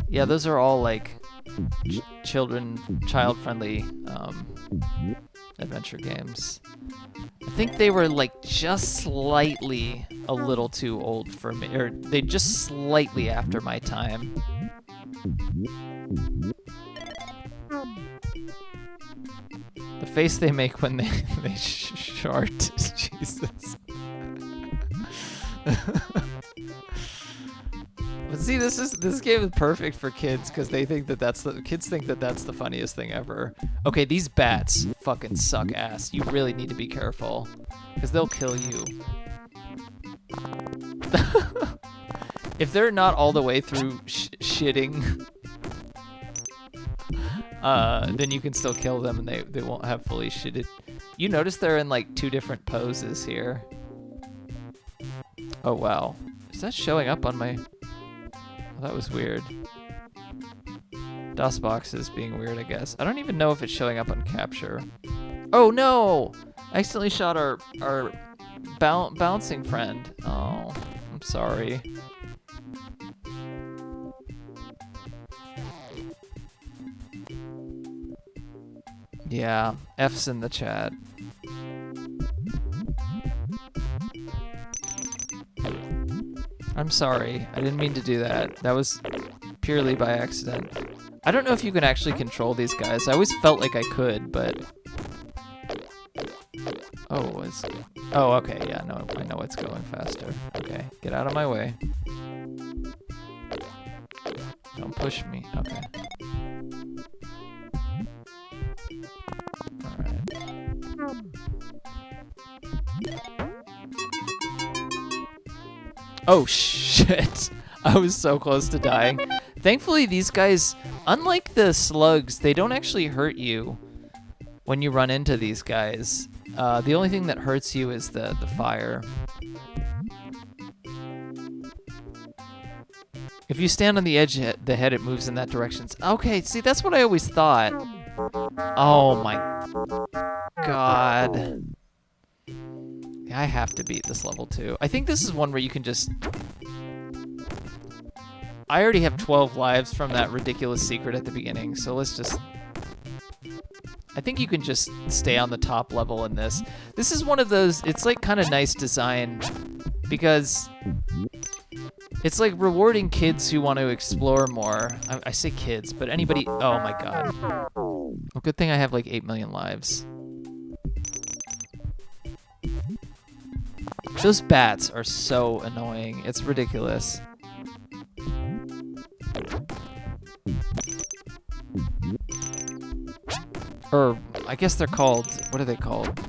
Speaker 1: Yeah, those are all like child-friendly adventure games. I think they were like just slightly a little too old for me, or they just slightly after my time. The face they make when they shart, Jesus. But see, this game is perfect for kids because they think that kids think that that's the funniest thing ever. Okay, these bats fucking suck ass. You really need to be careful because they'll kill you. If they're not all the way through shitting, then you can still kill them and they won't have fully shitted. You notice they're in like 2 different poses here. Oh wow, is that showing up on my? Oh, that was weird. DOSBox is being weird, I guess. I don't even know if it's showing up on capture. Oh no! I accidentally shot our bouncing friend. Oh, I'm sorry. Yeah, F's in the chat. I'm sorry. I didn't mean to do that. That was purely by accident. I don't know if you can actually control these guys. I always felt like I could, but... Oh, okay, yeah, no, I know it's going faster. Okay, get out of my way. Don't push me. Okay. Alright. Oh, shit. I was so close to dying. Thankfully, these guys, unlike the slugs, they don't actually hurt you when you run into these guys. The only thing that hurts you is the fire. If you stand on the edge of the head, it moves in that direction. Okay, see, that's what I always thought. Oh my god. I have to beat this level too. I think this is one where you can just... I already have 12 lives from that ridiculous secret at the beginning, so let's just... I think you can just stay on the top level in this. This is one of those, it's like kind of nice design because it's like rewarding kids who want to explore more. I say kids, but anybody, oh my god. Well, good thing I have like 8 million lives. Those bats are so annoying. It's ridiculous. Or, I guess they're called, what are they called?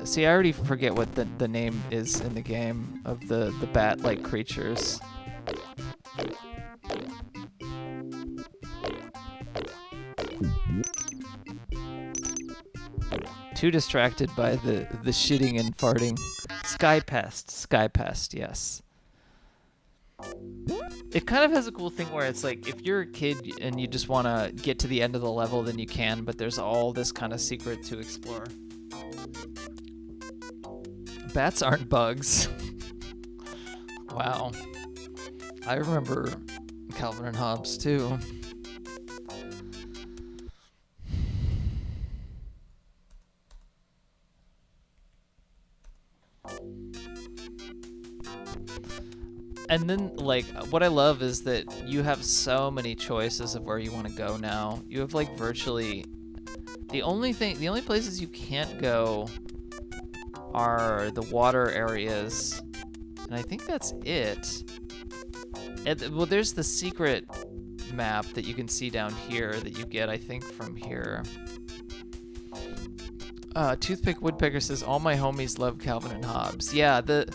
Speaker 1: See, I already forget what the name is in the game of the bat-like creatures. Too distracted by the shitting and farting. Sky Pest, yes. It kind of has a cool thing where it's like, if you're a kid and you just want to get to the end of the level, then you can, but there's all this kind of secret to explore. Bats aren't bugs. Wow. I remember Calvin and Hobbes, too. And then, like, what I love is that you have so many choices of where you want to go now. You have, like, virtually... The only places you can't go are the water areas. And I think that's it. Well, there's the secret map that you can see down here that you get, I think, from here. Toothpick Woodpecker says, all my homies love Calvin and Hobbes. Yeah, the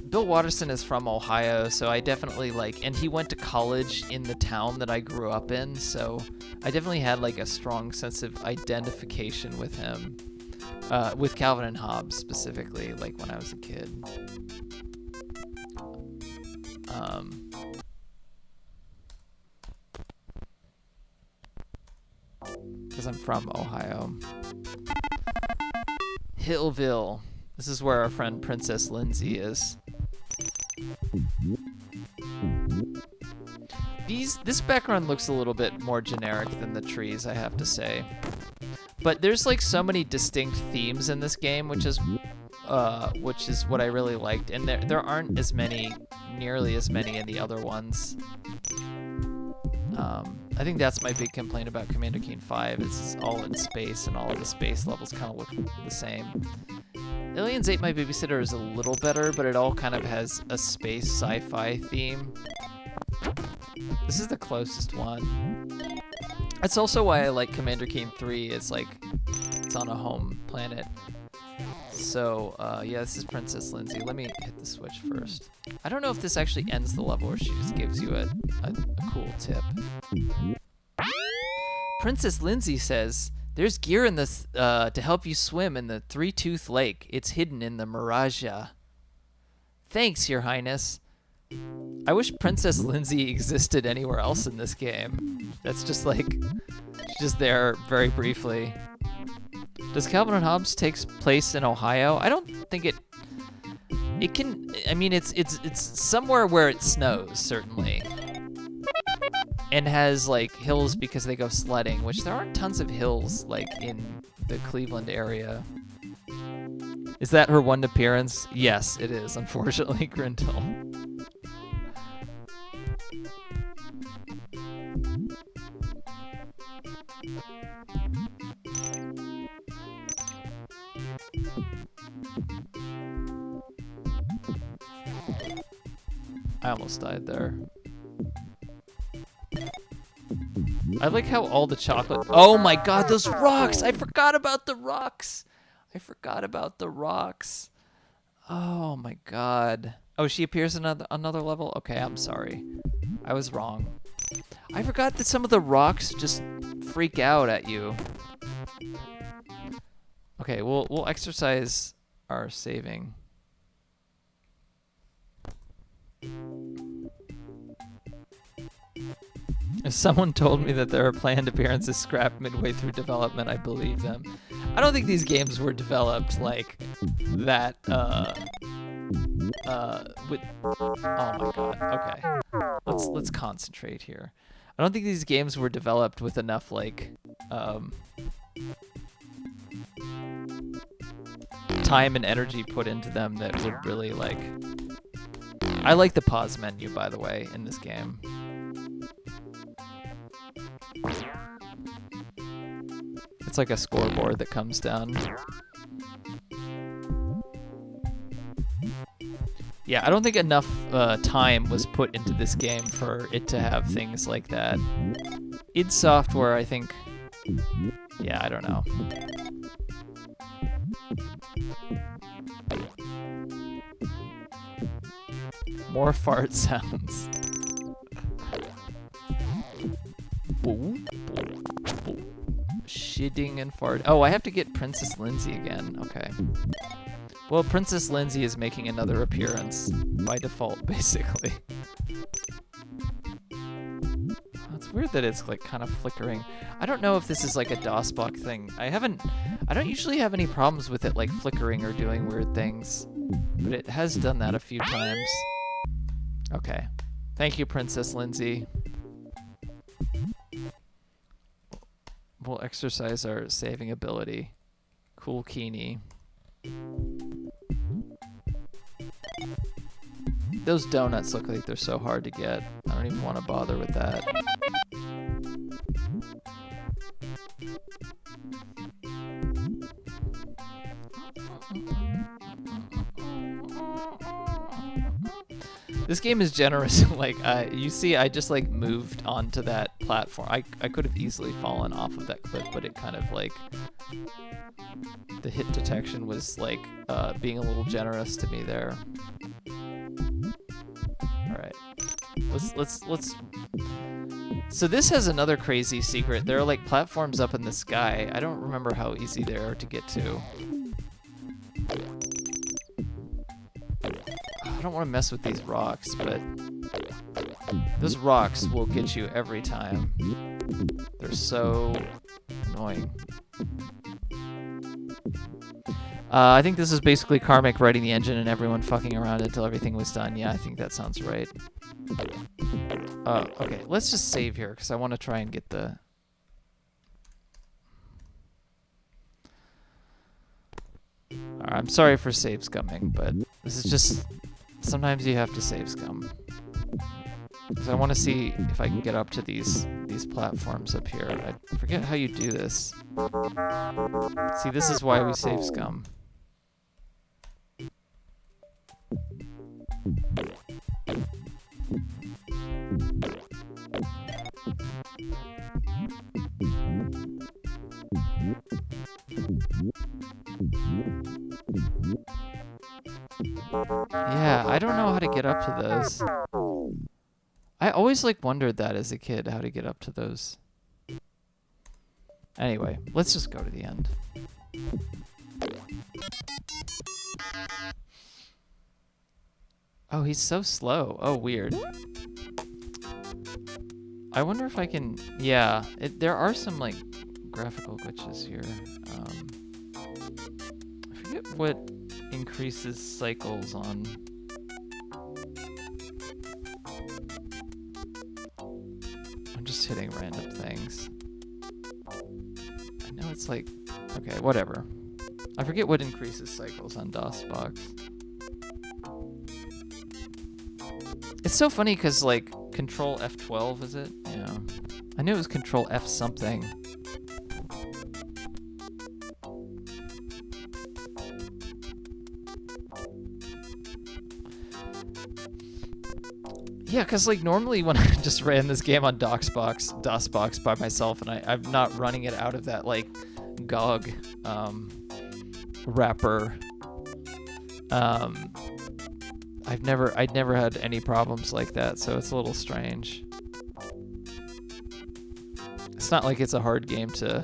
Speaker 1: Bill Watterson is from Ohio, so I definitely like, and he went to college in the town that I grew up in, so I definitely had like a strong sense of identification with him, with Calvin and Hobbes specifically, like when I was a kid. Because I'm from Ohio. Hillville. This is where our friend Princess Lindsay is. This background looks a little bit more generic than the trees, I have to say. But there's like so many distinct themes in this game, which is what I really liked. And there aren't nearly as many in the other ones. I think that's my big complaint about Commander Keen 5. It's all in space, and all of the space levels kind of look the same. Aliens Ate My Babysitter is a little better, but it all kind of has a space sci-fi theme. This is the closest one. That's also why I like Commander Keen 3. It's like, it's on a home planet. So, yeah, this is Princess Lindsay. Let me hit the switch first. I don't know if this actually ends the level or she just gives you a cool tip. Princess Lindsay says, there's gear in this to help you swim in the Three-Tooth Lake. It's hidden in the Miraja. Thanks, Your Highness. I wish Princess Lindsay existed anywhere else in this game. That's just like, she's just there very briefly. Does Calvin and Hobbes takes place in Ohio? I don't think it can, I mean, it's somewhere where it snows, certainly. and has like hills because they go sledding, which there aren't tons of hills like in the Cleveland area. Is that her one appearance? Yes, it is, unfortunately, Grindel. I almost died there. I like how all the chocolate... Oh my god, those rocks! I forgot about the rocks! I forgot about the rocks. Oh my god. Oh, she appears in another level? Okay, I'm sorry. I was wrong. I forgot that some of the rocks just freak out at you. Okay, we'll exercise our saving. If someone told me that there are planned appearances scrapped midway through development, I believe them. I don't think these games were developed like that, with... Oh my god, okay. Let's concentrate here. I don't think these games were developed with enough, like, time and energy put into them that would really, like... I like the pause menu, by the way, in this game. It's like a scoreboard that comes down. Yeah, I don't think enough time was put into this game for it to have things like that. id Software, I think... Yeah, I don't know. More fart sounds. Shitting and fart. Oh, I have to get Princess Lindsay again. Okay. Well, Princess Lindsay is making another appearance by default, basically. Oh, it's weird that it's like kind of flickering. I don't know if this is like a DOSBox thing. I don't usually have any problems with it like flickering or doing weird things, but it has done that a few times. Okay. Thank you, Princess Lindsay. We'll exercise our saving ability. Cool Keeny. Those donuts look like they're so hard to get. I don't even want to bother with that. This game is generous. Like, you see, I just like moved onto that platform. I could have easily fallen off of that cliff, but it kind of like the hit detection was like being a little generous to me there. All right, let's. So this has another crazy secret. There are like platforms up in the sky. I don't remember how easy they are to get to. I don't want to mess with these rocks, but those rocks will get you every time. They're so annoying. I think this is basically Karmic writing the engine and everyone fucking around until everything was done. Yeah, I think that sounds right. Okay, let's just save here because I want to try and get the... I'm sorry for save scumming, but this is just... Sometimes you have to save scum. Because I want to see if I can get up to these platforms up here. I forget how you do this. See, this is why we save scum. Yeah, I don't know how to get up to those. I always like wondered that as a kid, how to get up to those. Anyway, let's just go to the end. Oh, he's so slow. Oh, weird. I wonder if I can... Yeah, there are some like graphical glitches here. I forget what increases cycles on... I'm just hitting random things. I know it's like... Okay, whatever. I forget what increases cycles on DOSBox. It's so funny because, like, Control F12, is it? Yeah. I knew it was Control F something. Yeah, because, like, normally when I just ran this game on DOSBox by myself, and I'm not running it out of that, like, GOG wrapper, I'd never had any problems like that, so it's a little strange. It's not like it's a hard game to...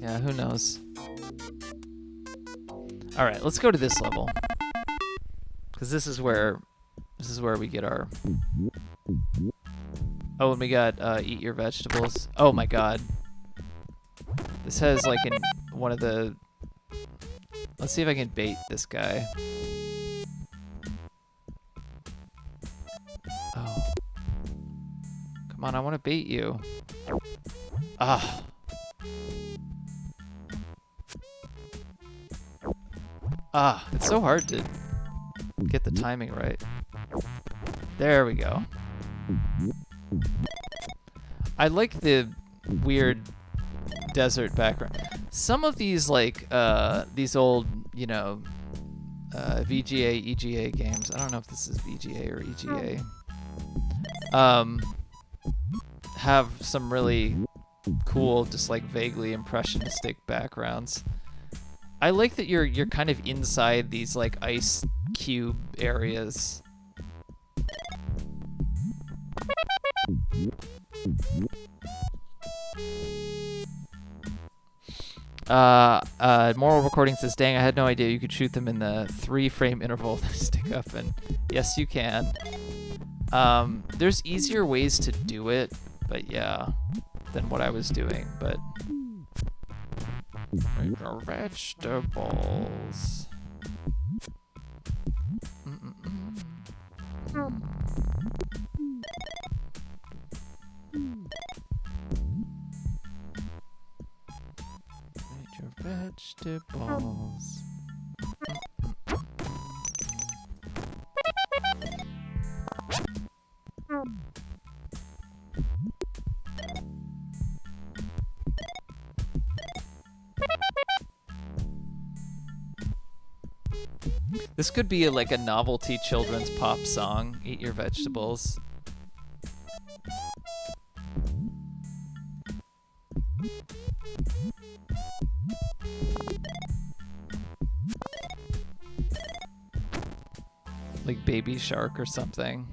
Speaker 1: Yeah, who knows? Alright, let's go to this level. Because this is where we get our... Oh, and we got eat your vegetables. Oh my god. This has like in one of the... Let's see if I can bait this guy. Oh. Come on, I want to bait you. Ah. Ah, it's so hard to get the timing right. There we go. I like the weird desert background. Some of these, like, these old, you know, VGA, EGA games, I don't know if this is VGA or EGA, have some really cool, just like vaguely impressionistic backgrounds. I like that you're kind of inside these like ice cube areas. Moral Recording says, dang, I had no idea you could shoot them in the 3-frame interval they stick up, and yes, you can. There's easier ways to do it, but yeah, than what I was doing, but... Vegetables. Vegetables. This could be like a novelty children's pop song, Eat Your Vegetables. Like Baby Shark or something.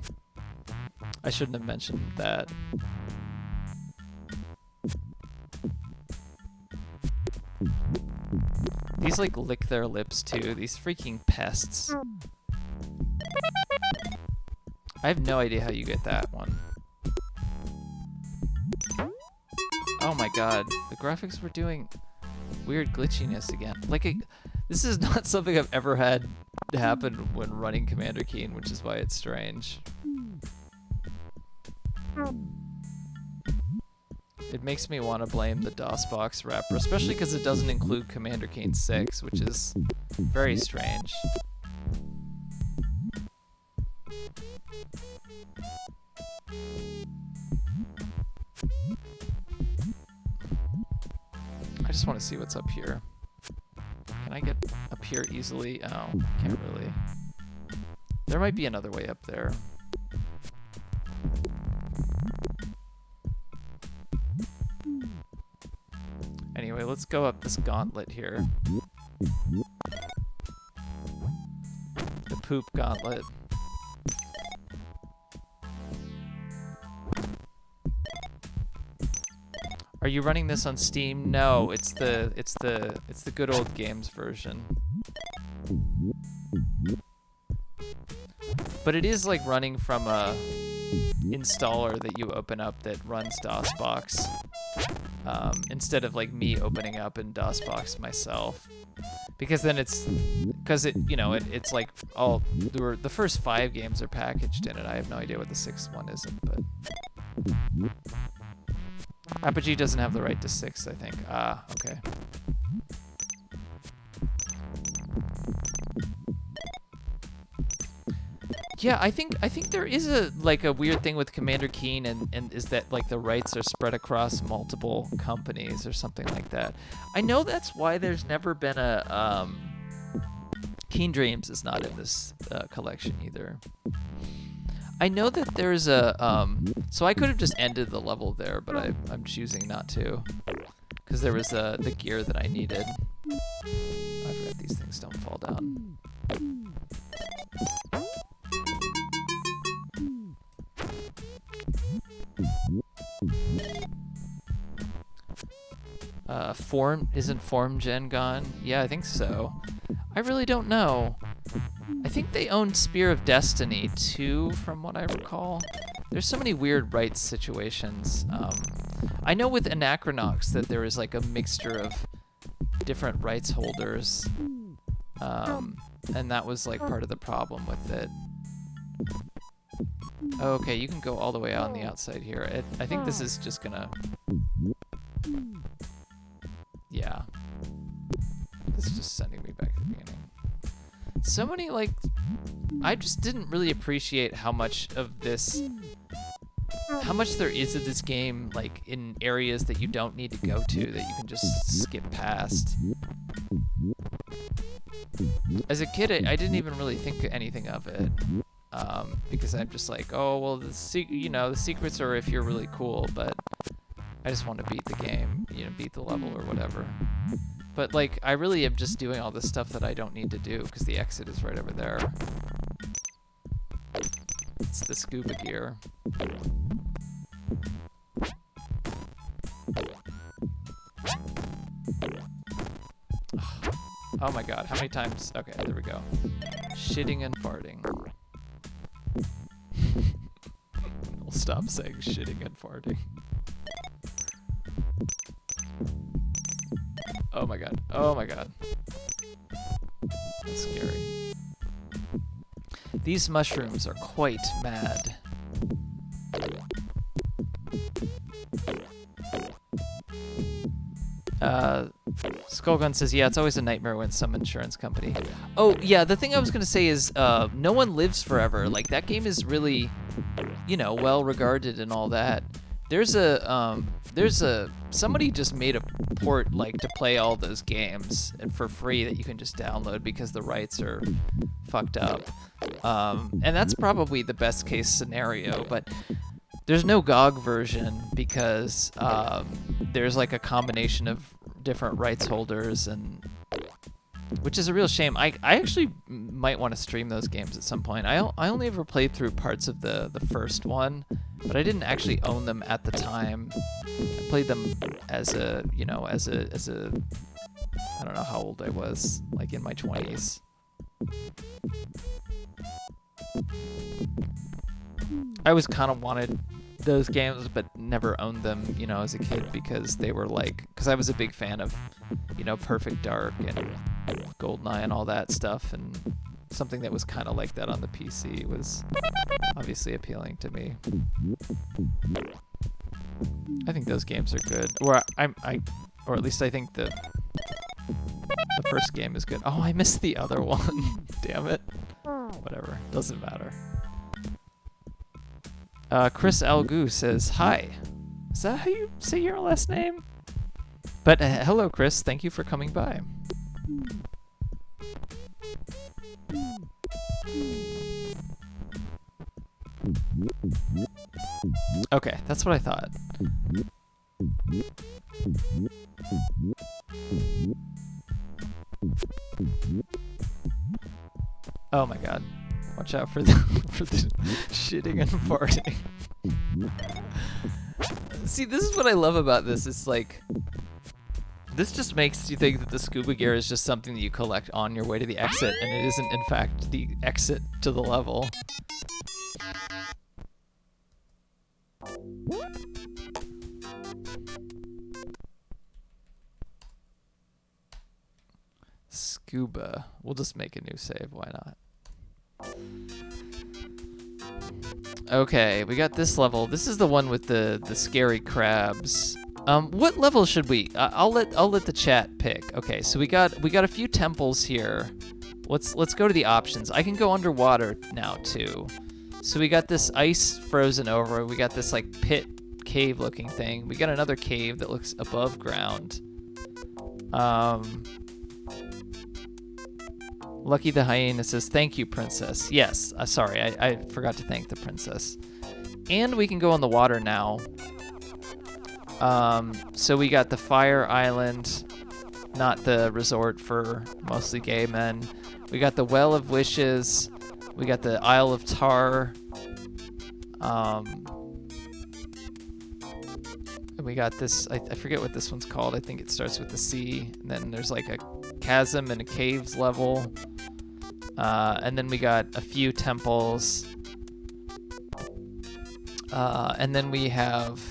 Speaker 1: I shouldn't have mentioned that. These like lick their lips too, these freaking pests. I have no idea how you get that one. Oh my god, the graphics were doing weird glitchiness again. Like, this is not something I've ever had happen when running Commander Keen, which is why it's strange. It makes me want to blame the DOSBox wrapper, especially because it doesn't include Commander Keen 6, which is very strange. I just want to see what's up here. Can I get up here easily? Oh, can't really. There might be another way up there. Anyway, let's go up this gauntlet here. The poop gauntlet. Are you running this on Steam? No, it's the good old games version. But it is like running from a installer that you open up that runs DOSBox. instead of like me opening up in DOSBox myself. Because then it's it's like all the first 5 games are packaged in it. I have no idea what the 6th one isn't, but Apogee doesn't have the right to 6, I think. Ah, okay. Yeah, I think there is a weird thing with Commander Keen, and is that like the rights are spread across multiple companies or something like that. I know that's why there's never been a Keen Dreams is not in this collection either. I know that there's a so I could have just ended the level there, but I'm choosing not to because there was the gear that I needed. I forgot these things don't fall down. Isn't Form Gen gone? Yeah, I think so. I really don't know. I think they owned Spear of Destiny too, from what I recall. There's so many weird rights situations. I know with Anachronox that there is like a mixture of different rights holders, and that was like part of the problem with it. Okay, you can go all the way out on the outside here. I think this is just gonna... Yeah. This is just sending me back to the beginning. So many, like... I just didn't really appreciate how much of this... How much there is of this game, like, in areas that you don't need to go to, that you can just skip past. As a kid, I didn't even really think anything of it. Because I'm just like, oh, well, the secrets are if you're really cool, but I just want to beat the game, beat the level or whatever. But, like, I really am just doing all this stuff that I don't need to do, because the exit is right over there. It's the scuba gear. Oh my god, how many times? Okay, there we go. Shitting and farting. I'll stop saying shitting and farting. Oh my god. Oh my god. That's scary. These mushrooms are quite mad. Skullgun says, yeah, it's always a nightmare when some insurance company... Oh, yeah, the thing I was going to say is no one lives forever. Like, that game is really, well regarded and all that. There's a... Somebody just made a port, like, to play all those games and for free that you can just download because the rights are fucked up. And that's probably the best case scenario, but there's no GOG version because there's, like, a combination of different rights holders, and which is a real shame. I actually might want to stream those games at some point. I only ever played through parts of the first one, but I didn't actually own them at the time. I played them as a I don't know how old I was, like in my 20s. I always kind of wanted those games, but never owned them, as a kid because they were because I was a big fan of, Perfect Dark and GoldenEye and all that stuff, and something that was kind of like that on the PC was obviously appealing to me. I think those games are good, or or at least I think the first game is good. Oh, I missed the other one. Damn it. Whatever, doesn't matter. Chris Algu says, hi. Is that how you say your last name? But hello, Chris. Thank you for coming by. Okay, that's what I thought. Oh my god. Watch out for the shitting and farting. See, this is what I love about this. It's like, this just makes you think that the scuba gear is just something that you collect on your way to the exit, and it isn't, in fact, the exit to the level. Scuba. We'll just make a new save. Why not? Okay, we got this level. This is the one with the scary crabs. What level should we? I'll let the chat pick. Okay, so we got a few temples here. Let's go to the options. I can go underwater now too. So we got this ice frozen over. We got this like pit cave looking thing. We got another cave that looks above ground. Lucky the Hyena says, thank you, princess. Yes, sorry, I forgot to thank the princess. And we can go on the water now. So we got the Fire Island, not the resort for mostly gay men. We got the Well of Wishes. We got the Isle of Tar. And we got this, I forget what this one's called. I think it starts with the C. And then there's like a chasm and a caves level. And then we got a few temples. And then we have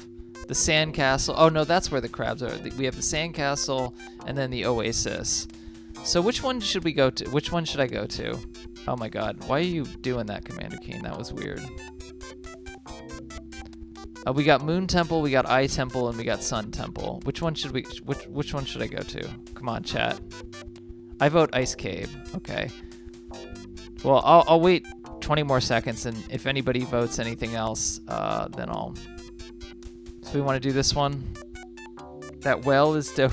Speaker 1: the sandcastle. Oh no, that's where the crabs are. We have the sandcastle and then the oasis. So which one should we go to? Which one should I go to? Oh my god, why are you doing that, Commander Keen? That was weird. We got Moon Temple, we got Eye Temple, and we got Sun Temple. Which one should which one should I go to? Come on, chat. I vote Ice Cave. Okay. Well, I'll wait 20 more seconds, and if anybody votes anything else, then I'll... So we want to do this one? That well is dope.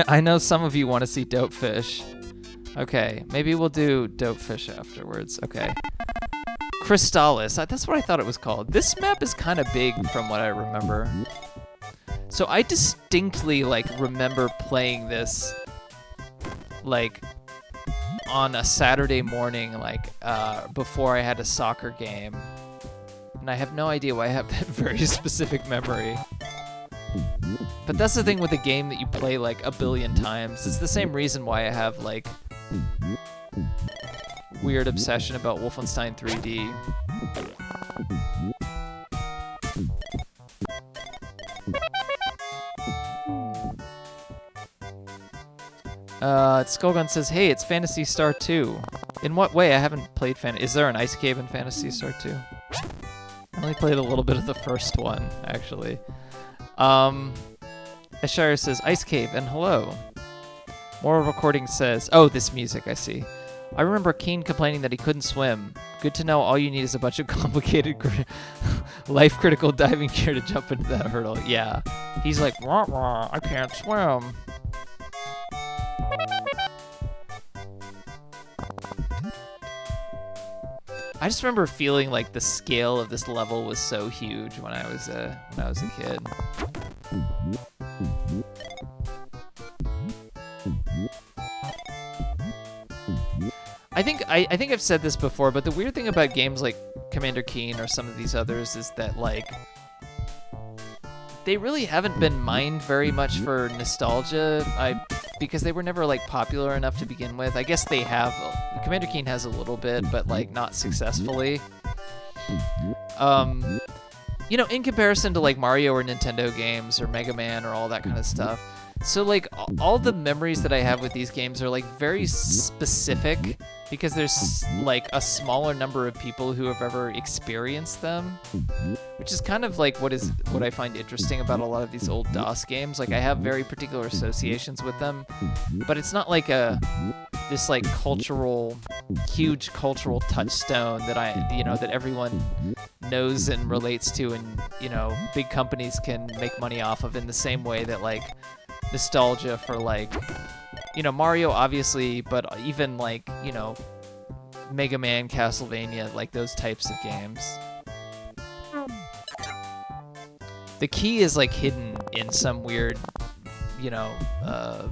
Speaker 1: I know some of you want to see Dope Fish. Okay, maybe we'll do Dope Fish afterwards. Okay. Crystallis. That's what I thought it was called. This map is kind of big from what I remember. So I distinctly, like, remember playing this, like, on a Saturday morning, like, before I had a soccer game. And I have no idea why I have that very specific memory. But that's the thing with a game that you play, like, a billion times. It's the same reason why I have, like, weird obsession about Wolfenstein 3D. Skullgun says, hey, it's Phantasy Star 2. In what way? I haven't played Is there an ice cave in Phantasy Star 2? I only played a little bit of the first one, actually. Ashire says, Ice Cave, and hello. Moral Recording says, oh, this music, I see. I remember Keen complaining that he couldn't swim. Good to know all you need is a bunch of complicated life-critical diving gear to jump into that hurdle. Yeah. He's like, wah, wah, I can't swim. I just remember feeling like the scale of this level was so huge when I was a kid. I think I've said this before, but the weird thing about games like Commander Keen or some of these others is that, like, they really haven't been mined very much for nostalgia. Because they were never, like, popular enough to begin with. I guess they have. Commander Keen has a little bit, but, like, not successfully. You know, in comparison to, like, Mario or Nintendo games or Mega Man or all that kind of stuff. So, like, all the memories that I have with these games are, like, very specific because there's, like, a smaller number of people who have ever experienced them, which is kind of, like, what I find interesting about a lot of these old DOS games. Like, I have very particular associations with them, but it's not like this, like, huge cultural touchstone that that everyone knows and relates to, and, you know, big companies can make money off of in the same way that, like, nostalgia for, like, you know, Mario, obviously, but even, like, you know, Mega Man, Castlevania, like, those types of games. The key is, like, hidden in some weird, you know, I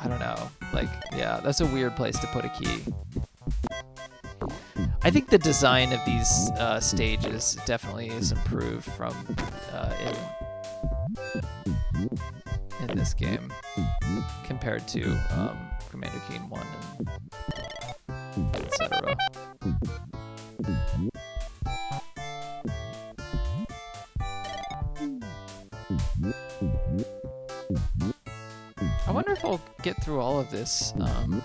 Speaker 1: don't know. Like, yeah, that's a weird place to put a key. I think the design of these stages definitely is improved from in this game compared to Commander Keen 1 and etc. I wonder if I'll get through all of this. I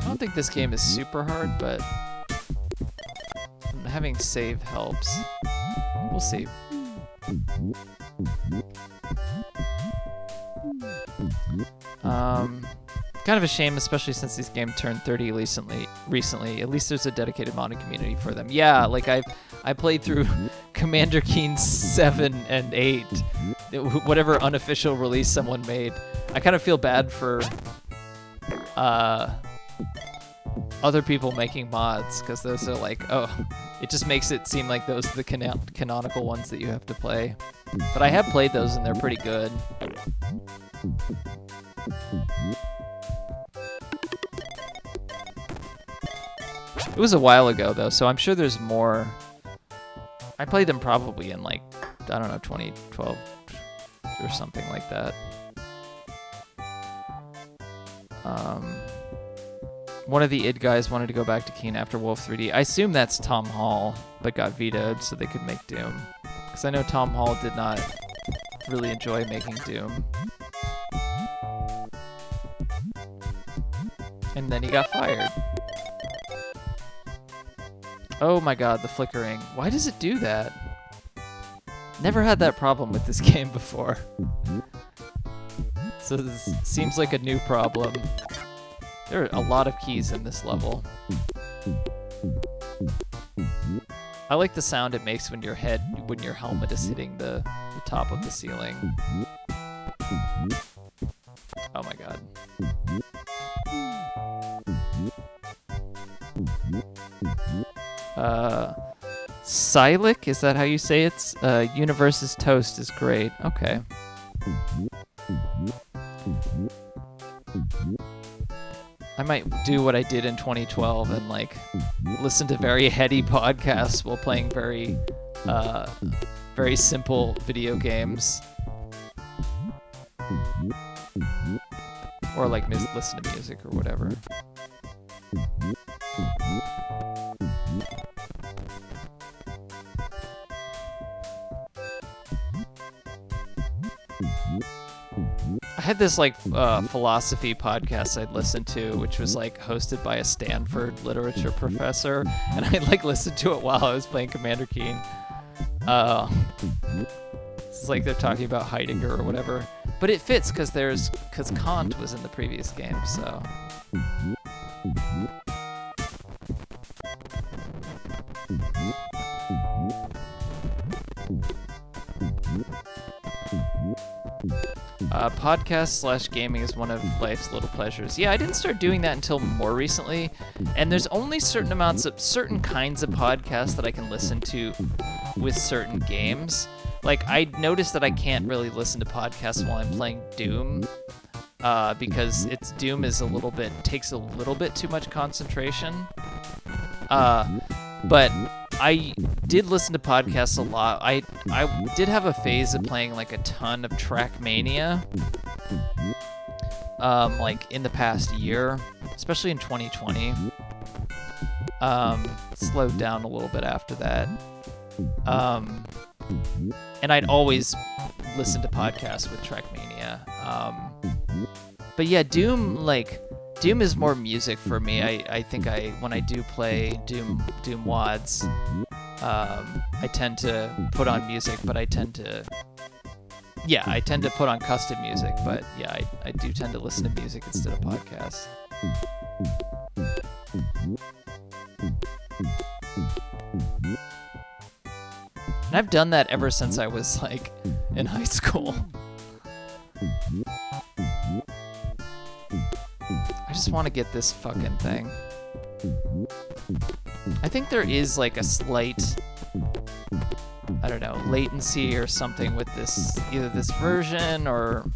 Speaker 1: don't think this game is super hard, but having save helps. We'll see. Kind of a shame, especially since this game turned 30 recently. At least there's a dedicated modding community for them. Yeah, like I played through Commander Keen 7 and 8, whatever unofficial release someone made. I kind of feel bad for other people making mods, because those are like, oh, it just makes it seem like those are the canonical ones that you have to play. But I have played those and they're pretty good. It was a while ago though, so I'm sure there's more. I played them probably in like, I don't know, 2012 or something like that. One of the id guys wanted to go back to Keen after Wolf 3D. I assume that's Tom Hall, but got vetoed so they could make Doom. Because I know Tom Hall did not really enjoy making Doom. And then he got fired. Oh my god, the flickering. Why does it do that? Never had that problem with this game before. So this seems like a new problem. There are a lot of keys in this level. I like the sound it makes when your helmet is hitting the top of the ceiling. Oh my god. Silik, is that how you say it? Universe's Toast is great. Okay. I might do what I did in 2012 and like listen to very heady podcasts while playing very simple video games. Or like listen to music or whatever. I had this like philosophy podcast I'd listened to, which was like hosted by a Stanford literature professor, and I like listened to it while I was playing Commander Keen. It's like they're talking about Heidegger or whatever, but it fits because Kant was in the previous game, so. Podcast/gaming is one of life's little pleasures. Yeah, I didn't start doing that until more recently, and there's only certain kinds of podcasts that I can listen to with certain games. Like, I noticed that I can't really listen to podcasts while I'm playing Doom, because Doom takes a little bit too much concentration. But I did listen to podcasts a lot. I did have a phase of playing like a ton of Trackmania, like in the past year, especially in 2020. Slowed down a little bit after that. And I'd always listen to podcasts with Trackmania. But yeah, Doom is more music for me. I think when I do play Doom WADs, I tend to put on music, but I tend to put on custom music, but yeah, I do tend to listen to music instead of podcasts. And I've done that ever since I was like in high school. I just want to get this fucking thing. I think there is like a slight, I don't know, latency or something with this, either this version or,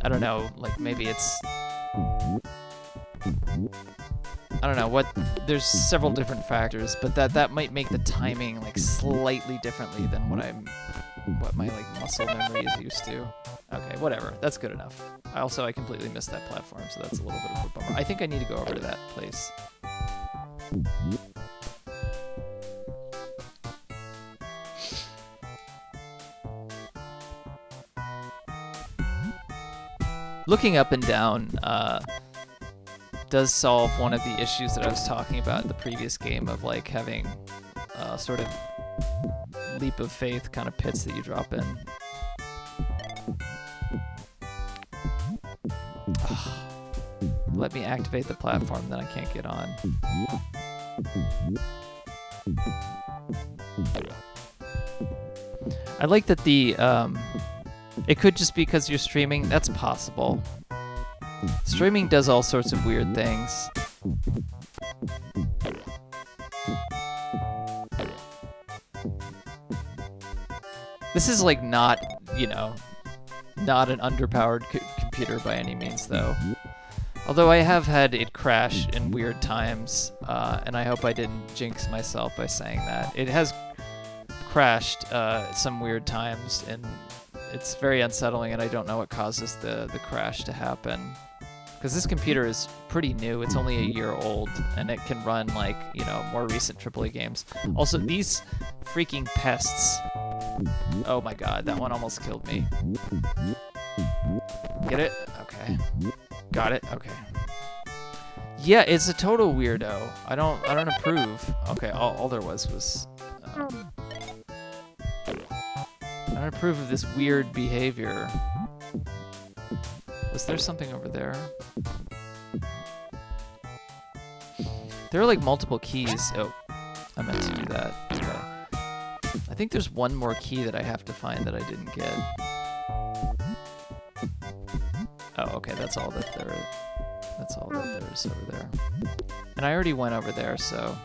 Speaker 1: I don't know, like maybe it's, I don't know what, there's several different factors, but that might make the timing like slightly differently than what my like muscle memory is used to. Okay, whatever. That's good enough. I completely missed that platform, so that's a little bit of a bummer. I think I need to go over to that place. looking up and down does solve one of the issues that I was talking about in the previous game of like having sort of leap of faith kind of pits that you drop in. Let me activate the platform, then I can't get on. I like that the it could just be because you're streaming. That's possible. Streaming does all sorts of weird things. This is like not, you know, not an underpowered computer by any means, though. Although I have had it crash in weird times, and I hope I didn't jinx myself by saying that. It has crashed some weird times, and it's very unsettling, and I don't know what causes the crash to happen. Because this computer is pretty new, it's only a year old, and it can run, like, you know, more recent AAA games. Also, these freaking pests. Oh my god, that one almost killed me. Get it? Okay. Got it? Okay. Yeah, it's a total weirdo. I don't approve. Okay, all there was I don't approve of this weird behavior. Was there something over there? There are like multiple keys. Oh, I meant to do that. Okay. I think there's one more key that I have to find that I didn't get. Oh, okay, that's all that there is. That's all that there is over there. And I already went over there, so...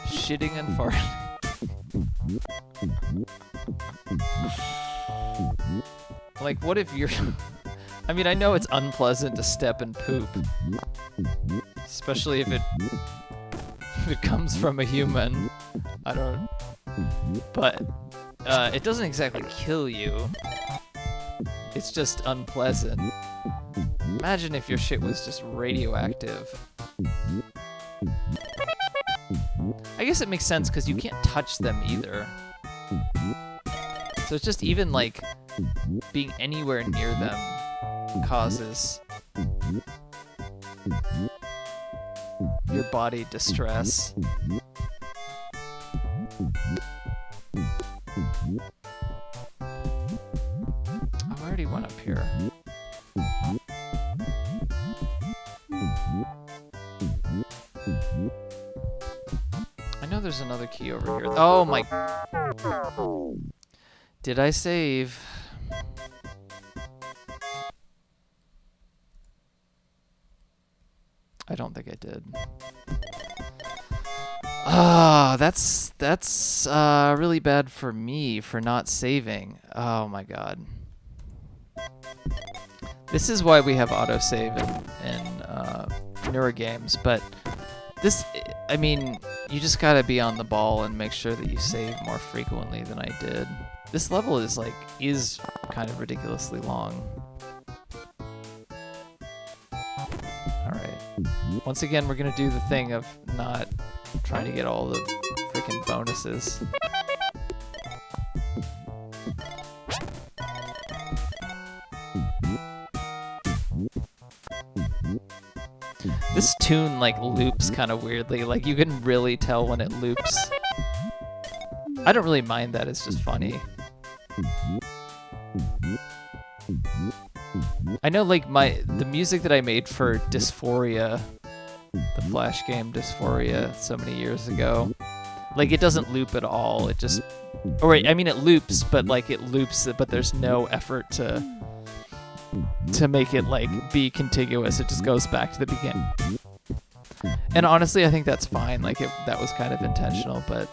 Speaker 1: Shitting and farting. Like, what if you're... I mean, I know it's unpleasant to step and poop. Especially if it comes from a human. I don't... But, it doesn't exactly kill you. It's just unpleasant. Imagine if your shit was just radioactive. I guess it makes sense because you can't touch them either. So it's just even like being anywhere near them causes your body distress. Oh, I already went up here. I know there's another key over here. Oh my... Did I save? I don't think I did. Ah, that's really bad for me for not saving. Oh my god. This is why we have autosave in newer games, but this, I mean, you just gotta be on the ball and make sure that you save more frequently than I did. This level is kind of ridiculously long. Alright. Once again, we're gonna do the thing of not trying to get all the freaking bonuses. This tune, like, loops kind of weirdly. Like, you can really tell when it loops. I don't really mind that, it's just funny. I know, like, the music that I made for Dysphoria, the Flash game Dysphoria, so many years ago, like, it doesn't loop at all. It just... Or wait, I mean, it loops, but, like, it loops, but there's no effort to make it, like, be contiguous. It just goes back to the beginning. And honestly, I think that's fine. Like, that was kind of intentional, but...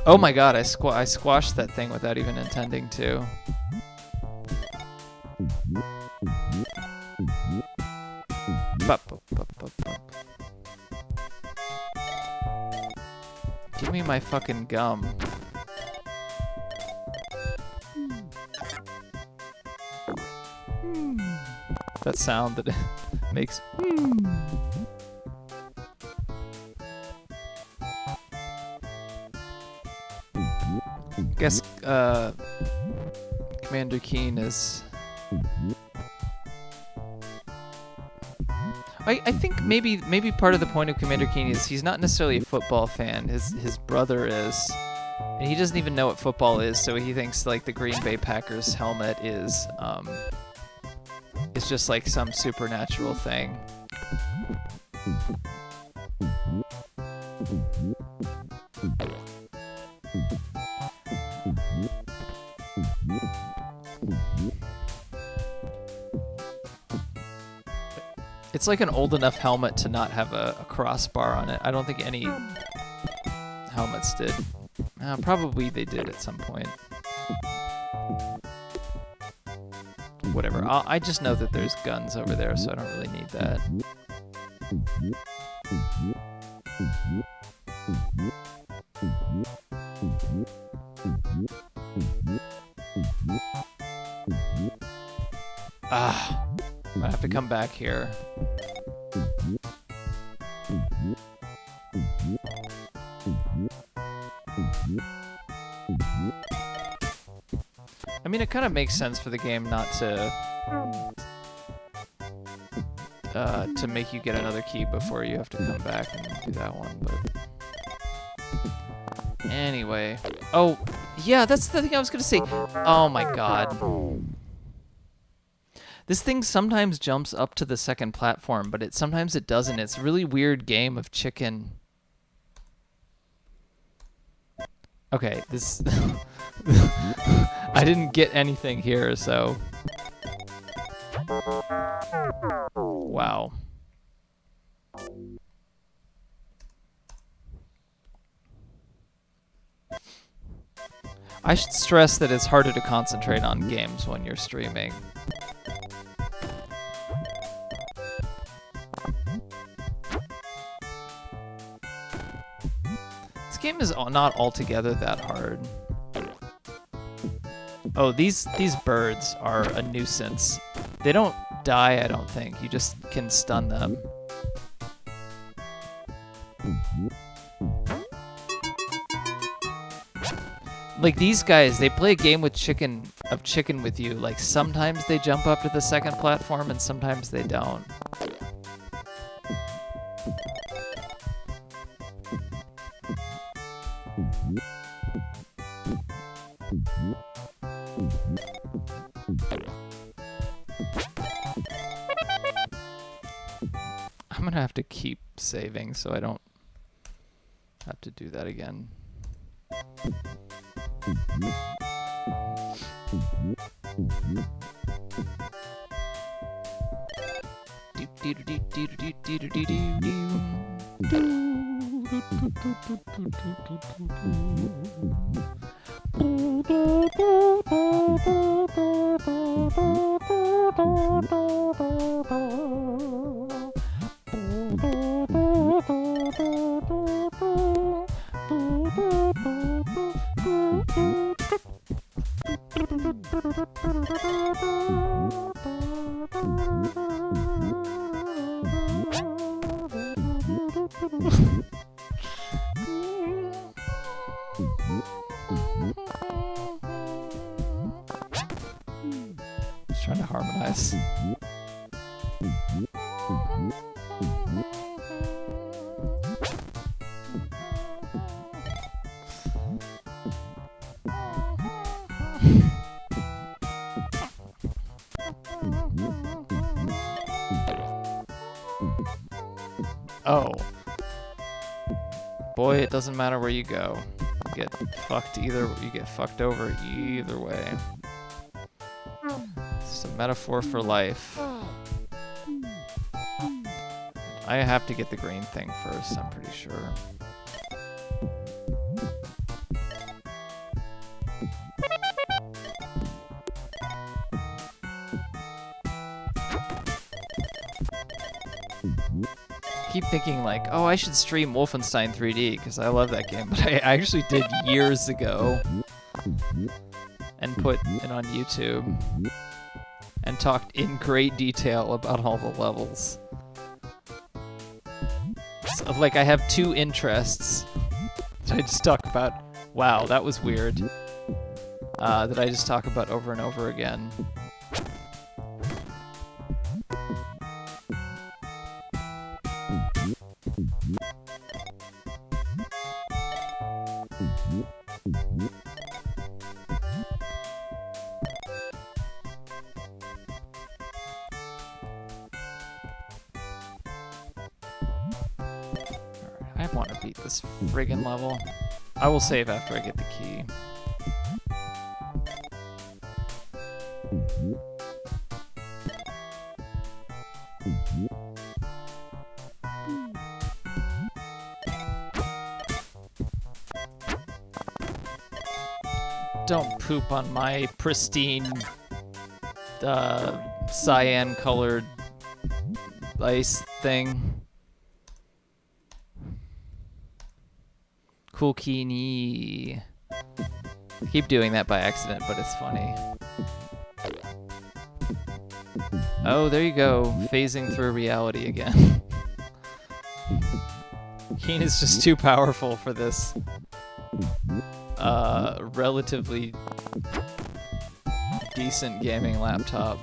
Speaker 1: Oh my god, I squashed that thing without even intending to. Bup, bup, bup, bup, bup. Give me my fucking gum. That sound that it makes. Guess Commander Keen is. I think maybe part of the point of Commander Keen is he's not necessarily a football fan. His brother is, and he doesn't even know what football is. So he thinks like the Green Bay Packers helmet is just like some supernatural thing. It's like an old enough helmet to not have a crossbar on it. I don't think any helmets did. Probably they did at some point. Whatever. I just know that there's guns over there, so I don't really need that. I'm gonna have to come back here. I mean, it kind of makes sense for the game not to make you get another key before you have to come back and do that one, but anyway. Oh, yeah, that's the thing I was gonna say. Oh my god. This thing sometimes jumps up to the second platform, but sometimes it doesn't. It's a really weird game of chicken. Okay, this... I didn't get anything here, so... Wow. I should stress that it's harder to concentrate on games when you're streaming. This game is not altogether that hard. Oh, these birds are a nuisance. They don't die, I don't think. You just can stun them. Like these guys, they play a game with chicken with you. Like sometimes they jump up to the second platform and sometimes they don't. I'm gonna have to keep saving so I don't have to do that again. Just trying to harmonize. Oh. Boy, it doesn't matter where you go. You get fucked over either way. It's a metaphor for life. I have to get the green thing first, I'm pretty sure. keep thinking like, oh, I should stream Wolfenstein 3D because I love that game, but I actually did years ago and put it on YouTube and talked in great detail about all the levels. So, like, I have two interests that I just talk about. Wow, that was weird. That I just talk about over and over again. I want to beat this friggin' level. I will save after I get the key. Don't poop on my pristine, cyan-colored ice thing. Cool Kini. I keep doing that by accident, but it's funny. Oh, there you go. Phasing through reality again. Keen is just too powerful for this relatively decent gaming laptop.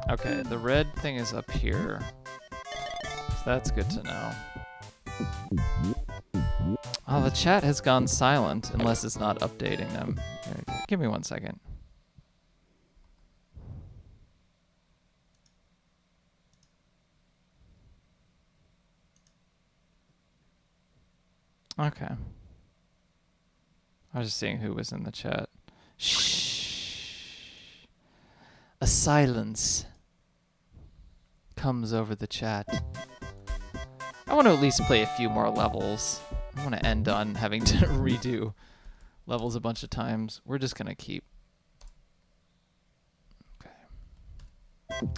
Speaker 1: Okay, the red thing is up here. So that's good to know. Oh, the chat has gone silent unless it's not updating them. Here, give me 1 second. Okay. I was just seeing who was in the chat. Shh. A silence comes over the chat. I want to at least play a few more levels. I want to end on having to redo levels a bunch of times. We're just going to keep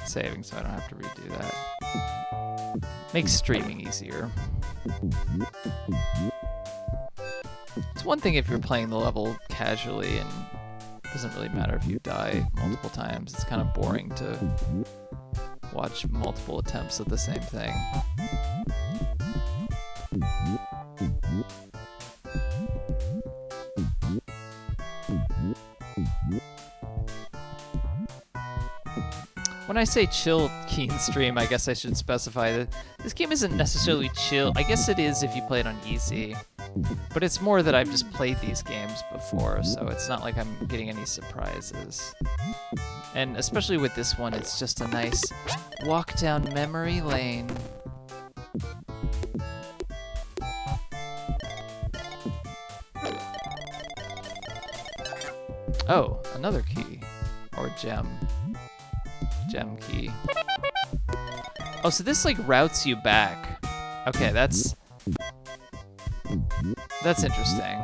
Speaker 1: saving so I don't have to redo that. Makes streaming easier. It's one thing if you're playing the level casually and it doesn't really matter if you die multiple times. It's kind of boring to watch multiple attempts at the same thing. When I say chill Keen stream, I guess I should specify that this game isn't necessarily chill. I guess it is if you play it on easy. But it's more that I've just played these games before, so it's not like I'm getting any surprises. And especially with this one, it's just a nice walk down memory lane. Oh, another key. Or gem. Gem key. Oh, so this like routes you back. Okay, that's interesting.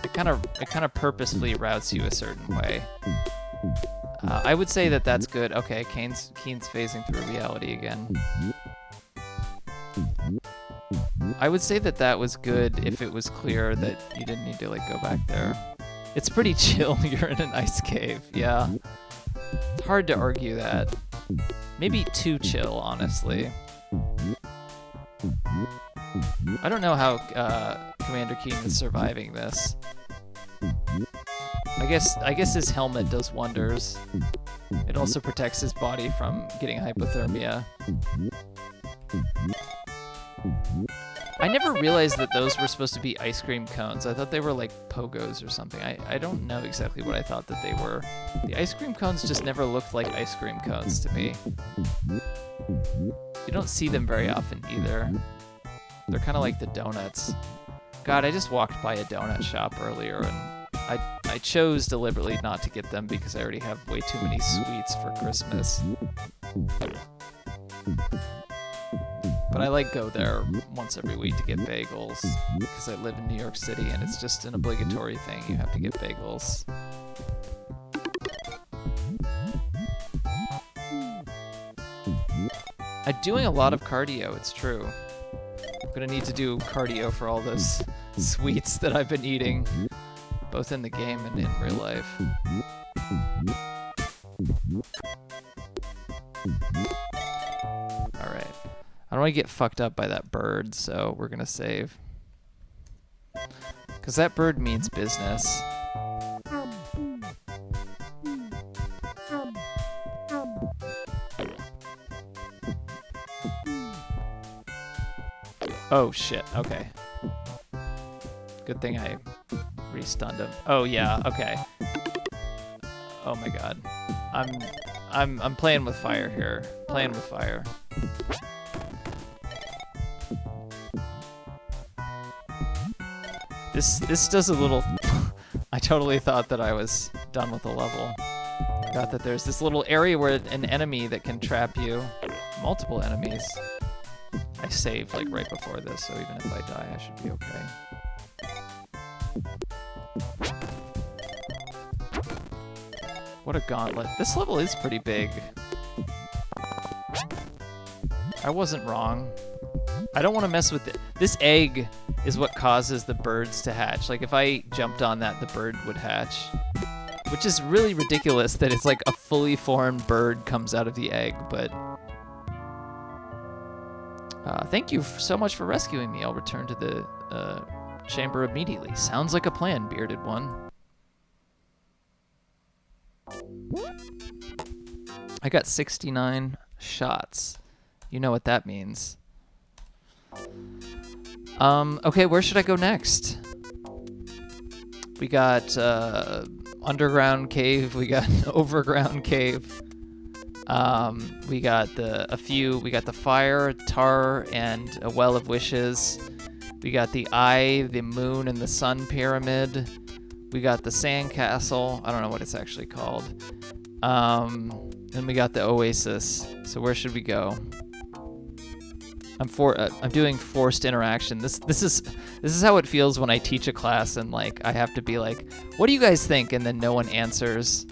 Speaker 1: It kind of purposefully routes you a certain way. I would say that that's good. Okay, Keen's phasing through reality again. I would say that that was good if it was clear that you didn't need to like go back there. It's pretty chill. You're in an ice cave. Yeah. It's hard to argue that. Maybe too chill, honestly. I don't know how Commander Keen is surviving this. I guess his helmet does wonders. It also protects his body from getting hypothermia. I never realized that those were supposed to be ice cream cones. I thought they were like pogos or something. I don't know exactly what I thought that they were. The ice cream cones just never looked like ice cream cones to me. You don't see them very often either. They're kind of like the donuts. God, I just walked by a donut shop earlier and I chose deliberately not to get them because I already have way too many sweets for Christmas. But I like go there once every week to get bagels because I live in New York City and it's just an obligatory thing. You have to get bagels. I'm doing a lot of cardio, it's true. I'm gonna need to do cardio for all those sweets that I've been eating, both in the game and in real life. Alright. I don't want to get fucked up by that bird, so we're gonna save. Because that bird means business. Oh shit, okay. Good thing I re-stunned him. Oh yeah, okay. Oh my god. I'm playing with fire here. Playing with fire. This does a little I totally thought that I was done with the level. Forgot that there's this little area where an enemy that can trap you. Multiple enemies. I saved like right before this, so even if I die, I should be okay. What a gauntlet. This level is pretty big. I wasn't wrong. I don't want to mess with it. This egg is what causes the birds to hatch. Like if I jumped on that, the bird would hatch. Which is really ridiculous that it's like a fully formed bird comes out of the egg, but... thank you so much for rescuing me. I'll return to the chamber immediately. Sounds like a plan, bearded one. I got 69 shots. You know what that means. Okay, where should I go next? We got underground cave. We got an overground cave. We got the fire, tar, and a well of wishes. We got the eye, the moon, and the sun pyramid. We got the sandcastle. I don't know what it's actually called. And we got the oasis. So where should we go? I'm doing forced interaction. This is how it feels when I teach a class and like I have to be like, what do you guys think? And then no one answers.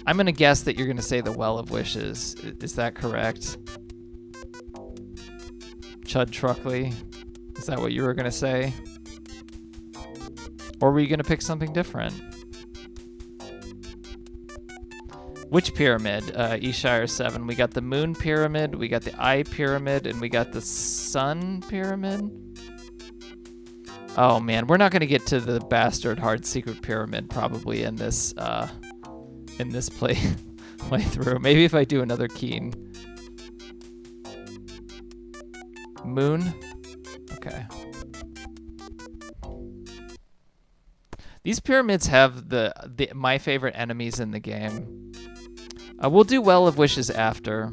Speaker 1: I'm gonna guess that you're gonna say the Well of Wishes. Is that correct? Chud Truckley? Is that what you were gonna say? Or were you gonna pick something different? Which pyramid? Eshire 7. We got the Moon Pyramid, we got the Eye Pyramid, and we got the Sun Pyramid? Oh man, we're not gonna get to the bastard hard secret pyramid probably in this playthrough. Maybe if I do another Keen. Moon? Okay. These pyramids have my favorite enemies in the game. We'll do Well of Wishes after.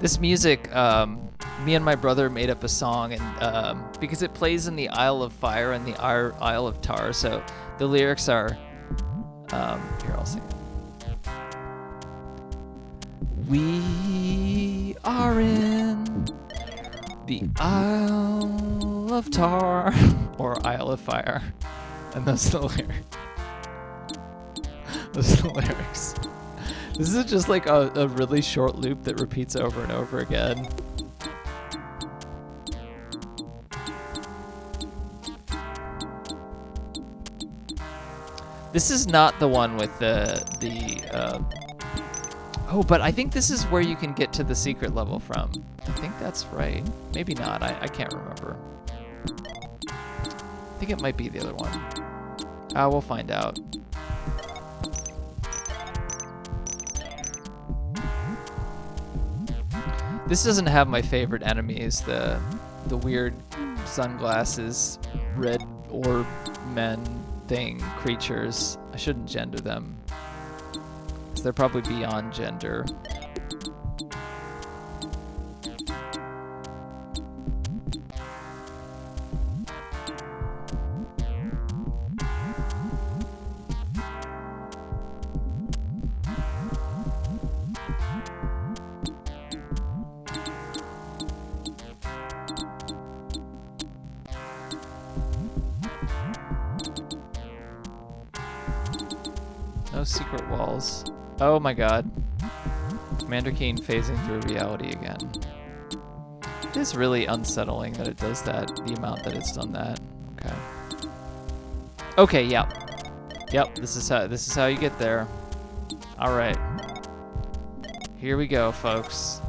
Speaker 1: This music, me and my brother made up a song, and because it plays in the Isle of Fire and the Isle of Tar, so the lyrics are, here, I'll sing it. We are in the Isle of Tar, or Isle of Fire, and those are the lyrics. Those are the lyrics. This is just like a really short loop that repeats over and over again. This is not the one with oh, but I think this is where you can get to the secret level from. I think that's right. Maybe not. I can't remember. I think it might be the other one. We'll find out. This doesn't have my favorite enemies, the weird sunglasses, red orb men thing creatures. I shouldn't gender them, because they're probably beyond gender. secret walls. Oh my god. Commander Keen phasing through reality again. It is really unsettling that it does that, the amount that it's done that. Okay. Okay, yep. Yep, this is how you get there. Alright. Here we go, folks.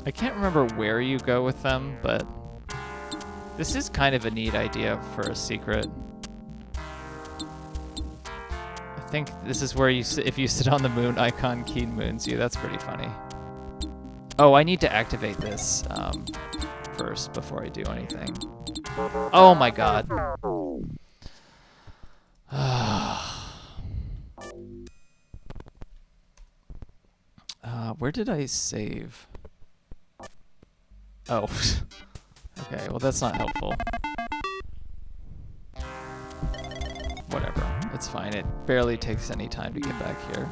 Speaker 1: I can't remember where you go with them, but this is kind of a neat idea for a secret. I think this is where you sit, if you sit on the moon icon, Keen moons you. That's pretty funny. Oh, I need to activate this first before I do anything. Oh my god. Where did I save? Oh. Okay, well that's not helpful. Whatever, it's fine. It barely takes any time to get back here.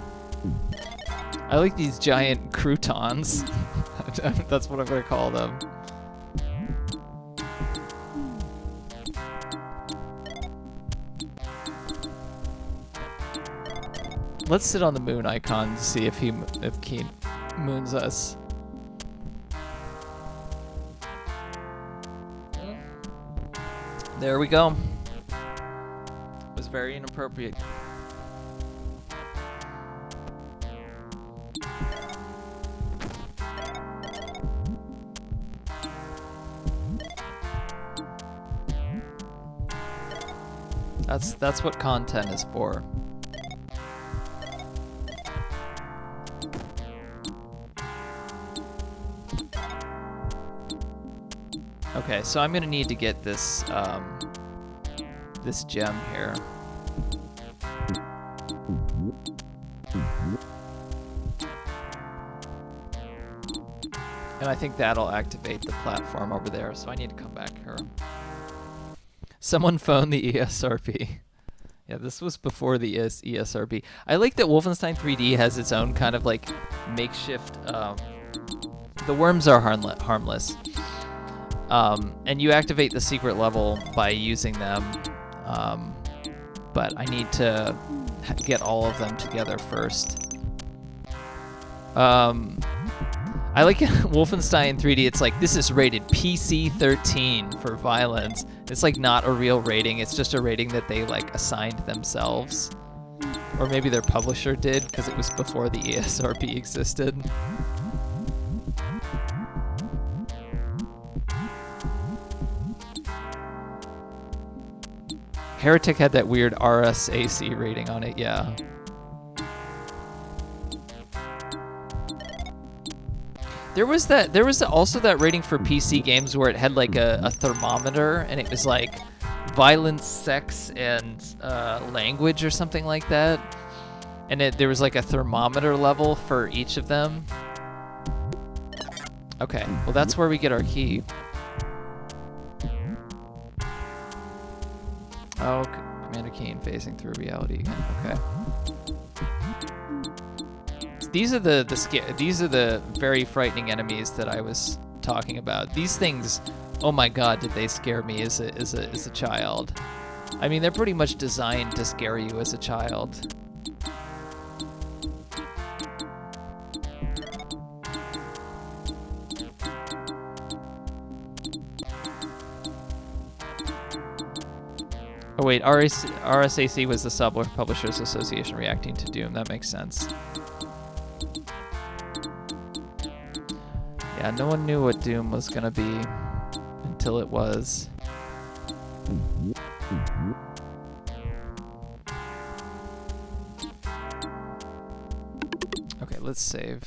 Speaker 1: I like these giant croutons. That's what I'm gonna call them. Let's sit on the moon icon to see if Keen moons us. There we go. It was very inappropriate. That's what content is for. Okay, so I'm gonna need to get this this gem here. And I think that'll activate the platform over there, so I need to come back here. Someone phone the ESRB. Yeah, this was before the ESRB. I like that Wolfenstein 3D has its own kind of like makeshift. The worms are harmless. And you activate the secret level by using them. But I need to get all of them together first. I like Wolfenstein 3D. It's like, this is rated PC-13 for violence. It's like not a real rating. It's just a rating that they like assigned themselves. Or maybe their publisher did, because it was before the ESRB existed. Heretic had that weird RSAC rating on it, yeah. There was also that rating for PC games where it had like a thermometer, and it was like violence, sex, and language or something like that. And there was like a thermometer level for each of them. Okay, well that's where we get our key. Oh, Commander Keen phasing through reality again. Okay. These are the very frightening enemies that I was talking about. These things, oh my god, did they scare me as a child. I mean, they're pretty much designed to scare you as a child. Oh wait, RSAC was the Software Publishers Association reacting to Doom. That makes sense. Yeah, no one knew what Doom was gonna be until it was. Okay, let's save.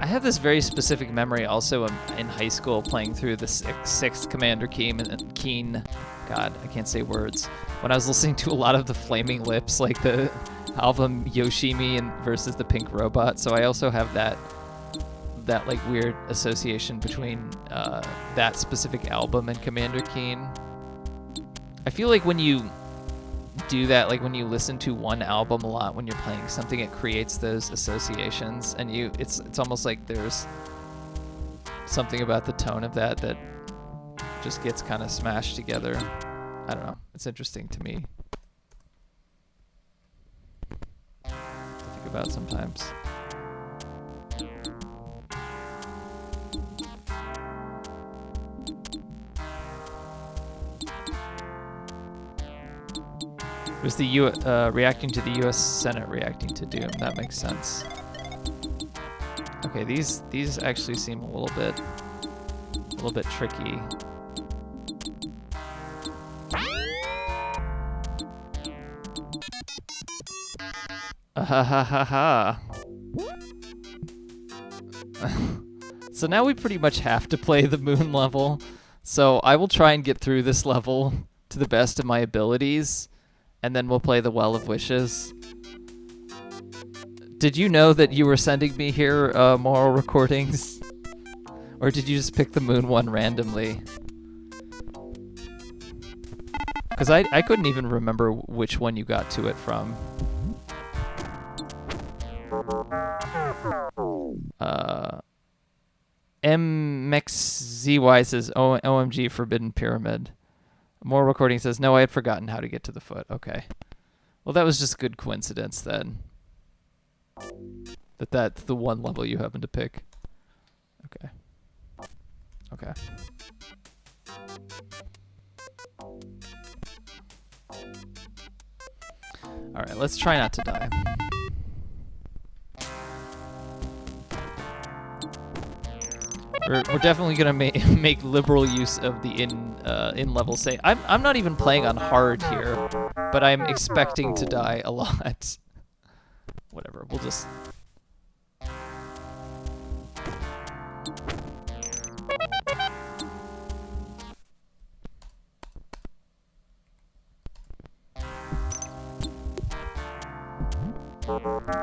Speaker 1: I have this very specific memory also in high school playing through the sixth Commander Keen. God, I can't say words. When I was listening to a lot of the Flaming Lips, like the album Yoshimi and versus the Pink Robot, so I also have that like weird association between that specific album and Commander Keen. I feel like when you do that, like when you listen to one album a lot when you're playing something, it creates those associations, and it's almost like there's something about the tone of that just gets kind of smashed together. I don't know. It's interesting to me to think about sometimes. It was the reacting to the U.S. Senate reacting to Doom. That makes sense. Okay, these actually seem a little bit tricky. Ha ha ha ha. So now we pretty much have to play the moon level. So I will try and get through this level to the best of my abilities, and then we'll play the Well of Wishes. Did you know that you were sending me here moral recordings? Or did you just pick the moon one randomly? Because I couldn't even remember which one you got to it from. MXZY says, OMG, Forbidden Pyramid. More recording says, no, I had forgotten how to get to the foot. Okay. Well, that was just good coincidence then. That's the one level you happen to pick. Okay. Okay. Alright, let's try not to die. We're definitely gonna make liberal use of the in-level save. I'm not even playing on hard here, but I'm expecting to die a lot. Whatever, we'll just...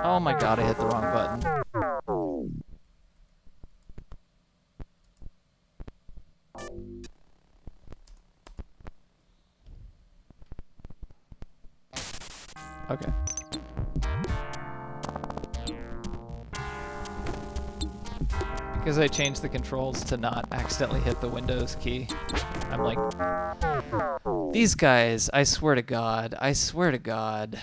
Speaker 1: Oh my god, I hit the wrong button. Okay. Because I changed the controls to not accidentally hit the Windows key. I'm like, these guys, I swear to God, I swear to God.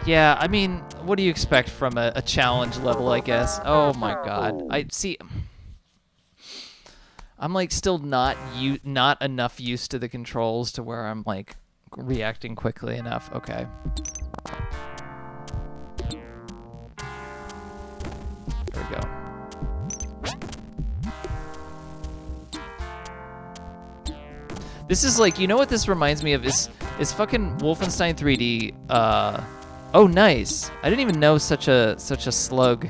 Speaker 1: Yeah, I mean, what do you expect from a challenge level, I guess? Oh my god. I see. I'm like still not enough used to the controls to where I'm like reacting quickly enough. Okay. There we go. This is like, you know what this reminds me of is fucking Wolfenstein 3D. Oh, nice. I didn't even know such a slug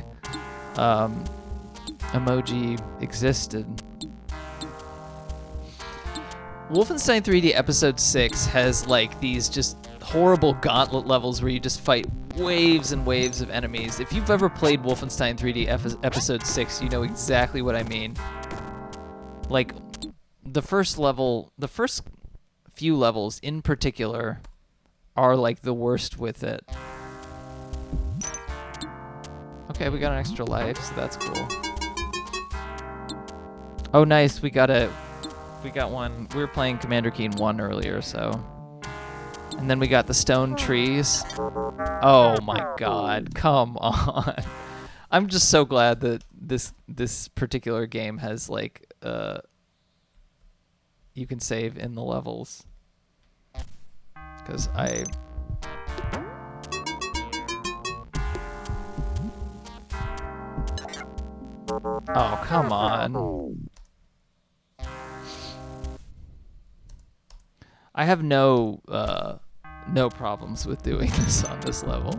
Speaker 1: emoji existed. Wolfenstein 3D Episode 6 has like these just horrible gauntlet levels where you just fight waves and waves of enemies. If you've ever played Wolfenstein 3D Episode 6, you know exactly what I mean. Like, the first few levels in particular are like the worst with it. Okay, we got an extra life, so that's cool. Oh, nice, we got one. We were playing Commander Keen 1 earlier, so. And then we got the stone trees. Oh my god, come on. I'm just so glad that this particular game has like you can save in the levels. 'Cause Oh, come on. I have no no problems with doing this on this level.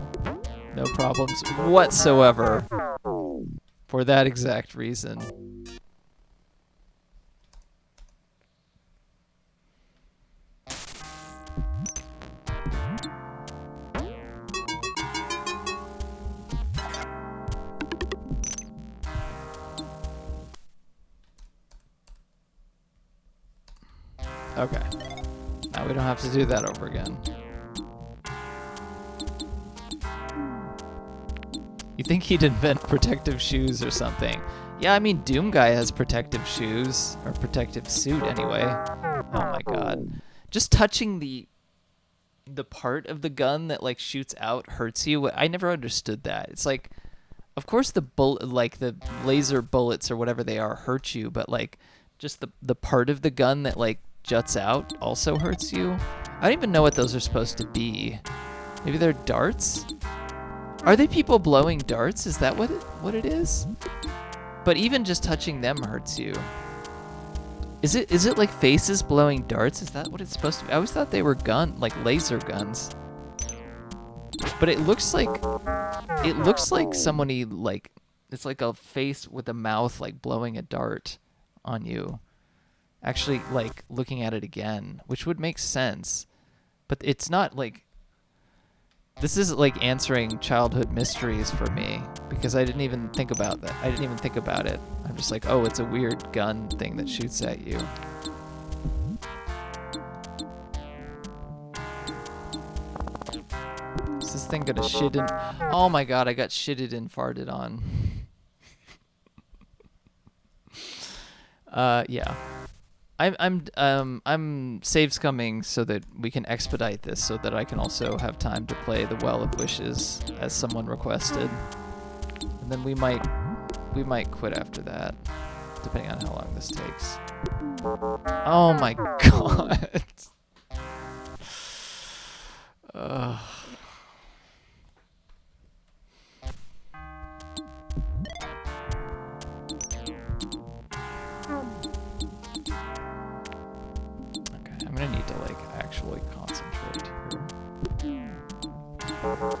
Speaker 1: No problems whatsoever. For that exact reason. Okay. Now we don't have to do that over again. You think he'd invent protective shoes or something? Yeah, I mean, Doom Guy has protective shoes, or protective suit anyway. Oh my god. Just touching the part of the gun that like shoots out hurts you. I never understood that. It's like, of course the the laser bullets or whatever they are hurt you, but like just the part of the gun that like juts out also hurts you. I don't even know what those are supposed to be. Maybe they're darts? Are they people blowing darts? Is that what it is? But even just touching them hurts you. Is it like faces blowing darts? Is that what it's supposed to be? I always thought they were like laser guns. But it looks like somebody like, it's like a face with a mouth like blowing a dart on you. Actually, like looking at it again, which would make sense. But it's not like, this is like answering childhood mysteries for me, because I didn't even think about that. I didn't even think about it. I'm just like, oh, it's a weird gun thing that shoots at you. Is this thing gonna shit in? Oh my god, I got shitted and farted on. Yeah. I'm save scumming so that we can expedite this, so that I can also have time to play the Well of Wishes as someone requested, and then we might quit after that, depending on how long this takes. Oh my god. I'm gonna need to like actually concentrate here.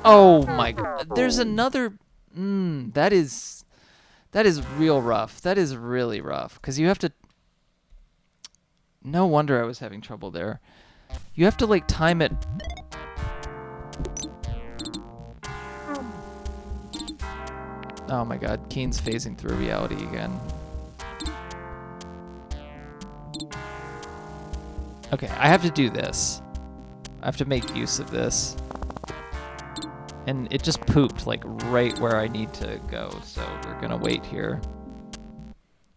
Speaker 1: Oh my god, there's another. That is real rough. That is really rough, because you have to. No wonder I was having trouble there. You have to like time it. Oh my god, Keen's phasing through reality again. Okay, I have to do this. I have to make use of this. And it just pooped like right where I need to go, so we're gonna wait here.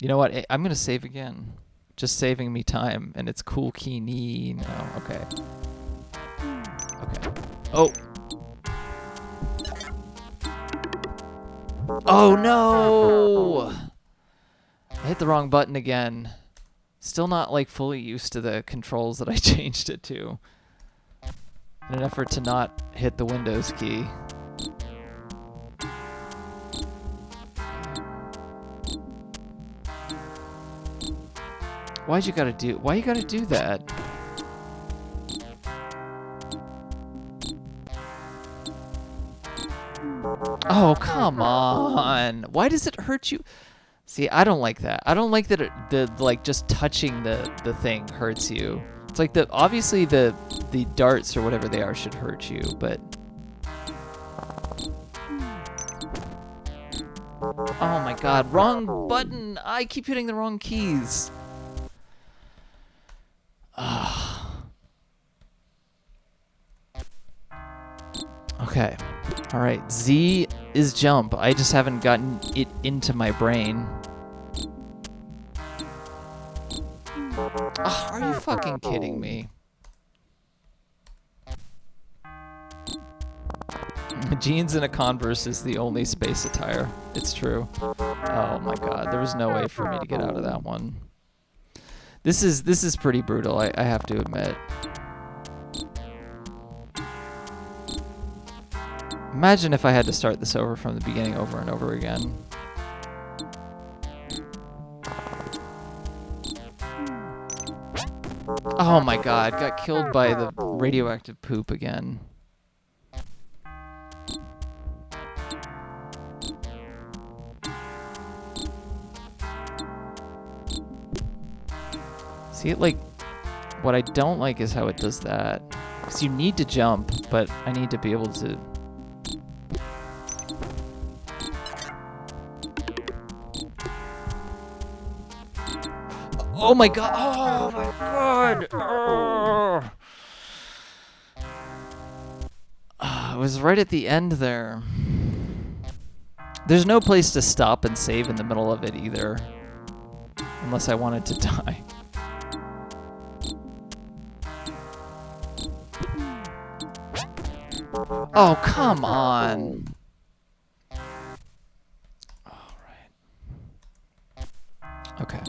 Speaker 1: You know what? I'm gonna save again. Just saving me time, and it's cool Keeny now. Okay. Okay. Oh! Oh no! I hit the wrong button again. Still not like fully used to the controls that I changed it to, in an effort to not hit the Windows key. Why you gotta do that? Oh, come on. Why does it hurt you? See, I don't like that. I don't like that like just touching the thing hurts you. It's like obviously the darts or whatever they are should hurt you, but oh my god, wrong button. I keep hitting the wrong keys. Okay. All right. Z is jump. I just haven't gotten it into my brain. Oh, are you fucking kidding me? Jeans and a Converse is the only space attire. It's true. Oh my god, there was no way for me to get out of that one. This is pretty brutal, I have to admit. Imagine if I had to start this over from the beginning over and over again. Oh my god, got killed by the radioactive poop again. See, it like, what I don't like is how it does that. Because you need to jump, but I need to be able to... Oh my god! Oh my god! Oh. It was right at the end there. There's no place to stop and save in the middle of it either. Unless I wanted to die. Oh, come on! Alright. Okay.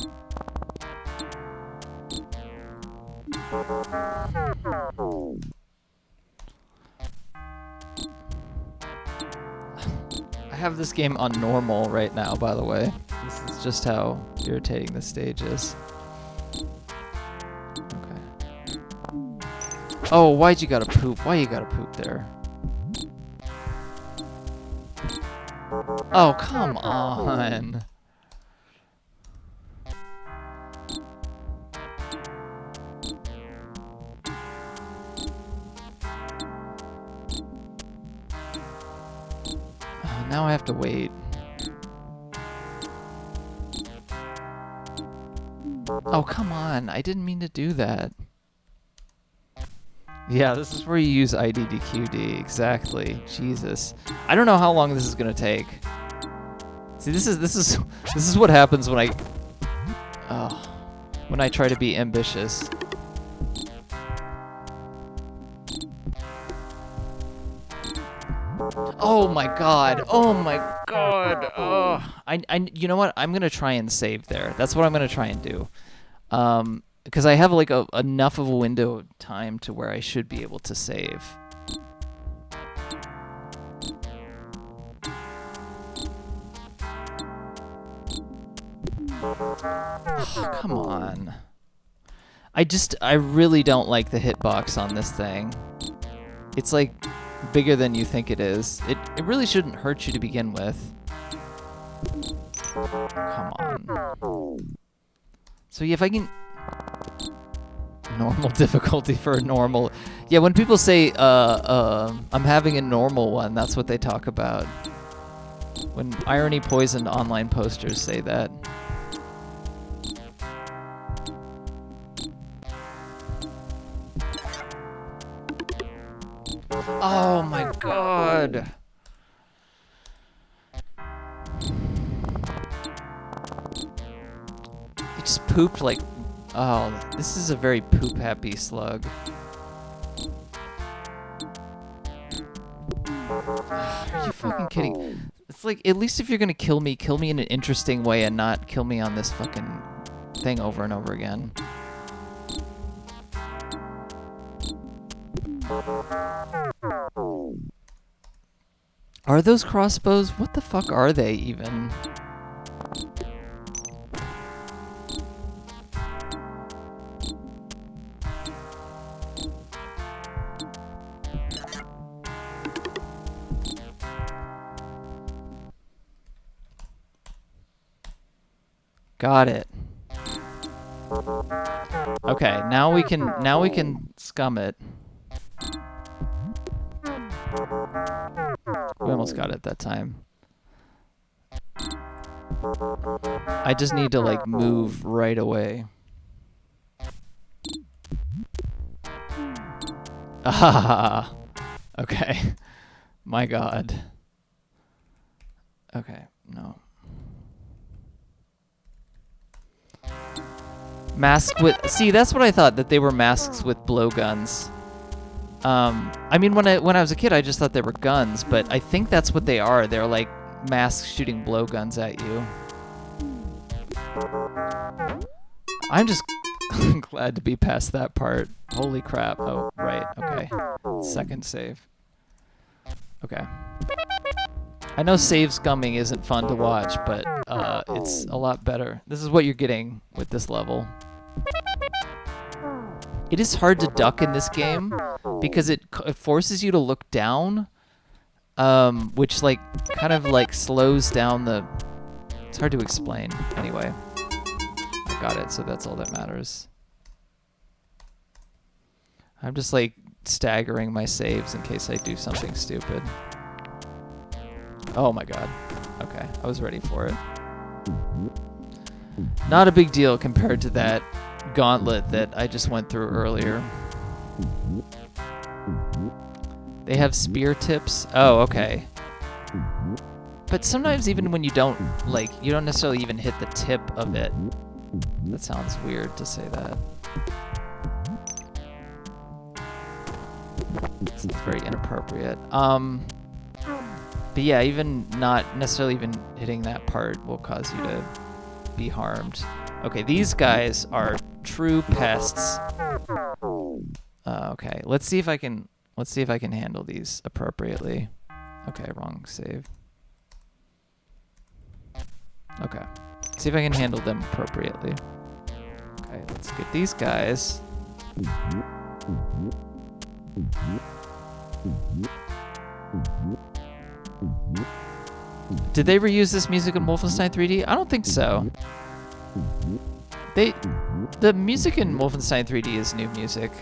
Speaker 1: I have this game on normal right now, by the way. This is just how irritating this stage is. Okay. Oh, why'd you gotta poop? Why you gotta poop there? Oh, come on! Now I have to wait. Oh, come on. I didn't mean to do that. Yeah, this is where you use IDDQD. Exactly. Jesus. I don't know how long this is going to take. See, this is what happens when I try to be ambitious. Oh my god. Oh my god. Oh. You know what? I'm going to try and save there. That's what I'm going to try and do. Because I have like enough of a window of time to where I should be able to save. Oh, come on. I really don't like the hitbox on this thing. It's like bigger than you think it is. It really shouldn't hurt you to begin with. Come on. So yeah, if I can... Normal difficulty for a normal... Yeah, when people say, I'm having a normal one, that's what they talk about. When Irony Poisoned online posters say that. Oh my god! It just pooped like... Oh, this is a very poop-happy slug. Are you fucking kidding? It's like, at least if you're gonna kill me in an interesting way and not kill me on this fucking thing over and over again. Are those crossbows? What the fuck are they even? Got it. Okay, now we can scum it. We almost got it that time. I just need to like move right away. Ah. Okay. My god. Okay, no. Mask with... See, that's what I thought, that they were masks with blowguns. I mean, when I was a kid, I just thought they were guns, but I think that's what they are. They're like masks shooting blowguns at you. I'm just glad to be past that part. Holy crap. Oh, right. Okay. Second save. Okay. I know save scumming isn't fun to watch, but it's a lot better. This is what you're getting with this level. It is hard to duck in this game because it forces you to look down, which like kind of like slows down the... It's hard to explain. Anyway, I got it, so that's all that matters. I'm just like staggering my saves in case I do something stupid. Oh my god. Okay, I was ready for it. Not a big deal compared to that gauntlet that I just went through earlier. They have spear tips. Oh, okay. But sometimes even when you don't, like, you don't necessarily even hit the tip of it. That sounds weird to say that. It's very inappropriate. But yeah, even not necessarily even hitting that part will cause you to be harmed. Okay, these guys are true pests. Okay, let's see if I can handle these appropriately. Okay, wrong save. Okay, see if I can handle them appropriately. Okay, let's get these guys. Did they reuse this music in Wolfenstein 3D? I don't think so. The music in Wolfenstein 3D is new music.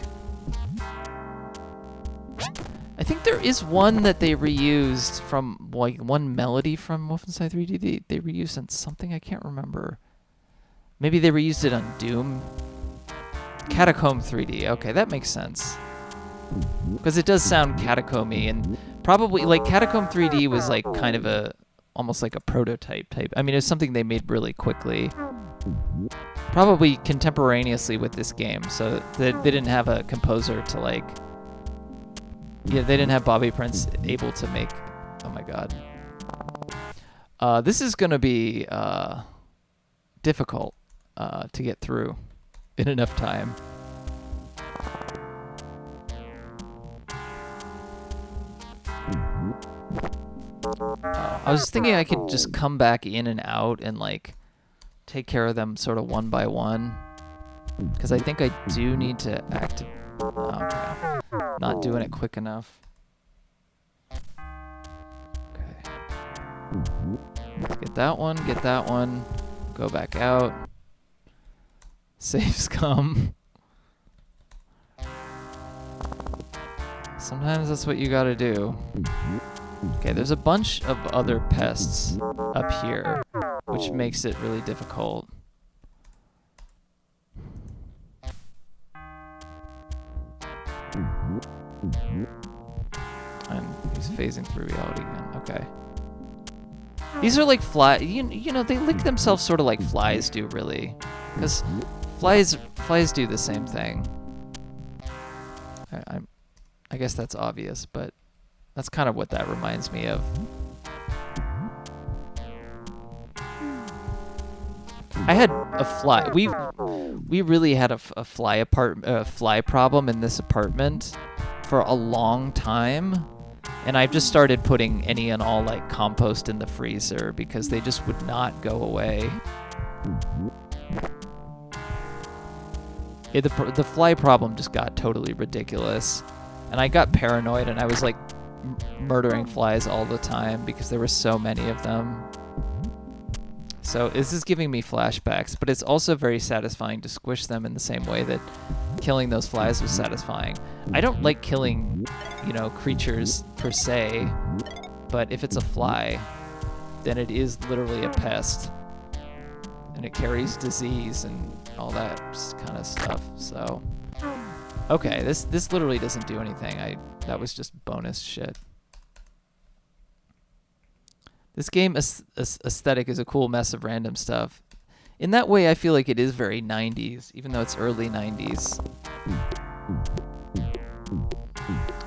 Speaker 1: I think there is one that they reused from, like, one melody from Wolfenstein 3D. They reused in something I can't remember. Maybe they reused it on Doom. Catacomb 3D. Okay, that makes sense. Because it does sound catacomby, and probably, like, Catacomb 3D was, like, kind of almost like a prototype type. I mean, it's something they made really quickly. Probably contemporaneously with this game, so they didn't have a composer to, like... Yeah, they didn't have Bobby Prince able to make... Oh my god. This is going to be difficult to get through in enough time. I was thinking I could just come back in and out and, like, take care of them sort of one by one. Because I think I do need to activate... Okay. Not doing it quick enough. Okay. Get that one, get that one. Go back out. Saves come. Sometimes that's what you gotta do. Okay, there's a bunch of other pests up here, which makes it really difficult. And he's phasing through reality again. Okay. These are like fly. You know, they lick themselves sort of like flies do, really, because flies do the same thing. I guess that's obvious, but that's kind of what that reminds me of. I had a fly. We really had a fly problem in this apartment for a long time, and I've just started putting any and all, like, compost in the freezer because they just would not go away. The fly problem just got totally ridiculous, and I got paranoid, and I was like murdering flies all the time because there were so many of them. So this is giving me flashbacks, but it's also very satisfying to squish them in the same way that killing those flies was satisfying. I don't like killing, you know, creatures per se, but if it's a fly, then it is literally a pest, and it carries disease and all that kind of stuff. So, okay, this literally doesn't do anything. That was just bonus shit. This game aesthetic is a cool mess of random stuff. In that way, I feel like it is very 90s, even though it's early 90s.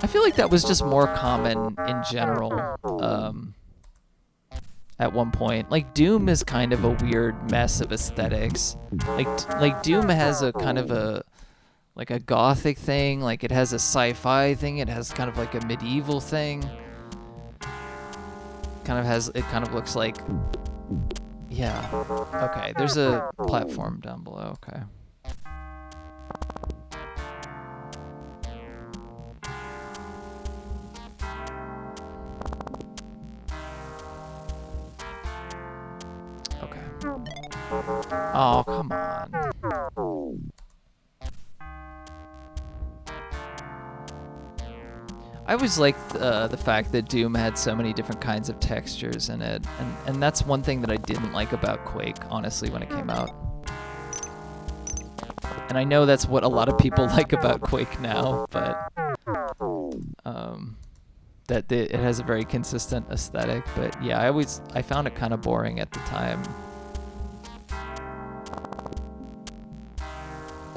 Speaker 1: I feel like that was just more common in general at one point. Like, Doom is kind of a weird mess of aesthetics. Like Doom has a kind of a gothic thing, like it has a sci-fi thing, it has kind of like a medieval thing. It kind of looks like, yeah. Okay, there's a platform down below. Okay. Oh, come on. I always liked the fact that Doom had so many different kinds of textures in it, and that's one thing that I didn't like about Quake, honestly, when it came out. And I know that's what a lot of people like about Quake now, but that it has a very consistent aesthetic. But yeah, I found it kind of boring at the time.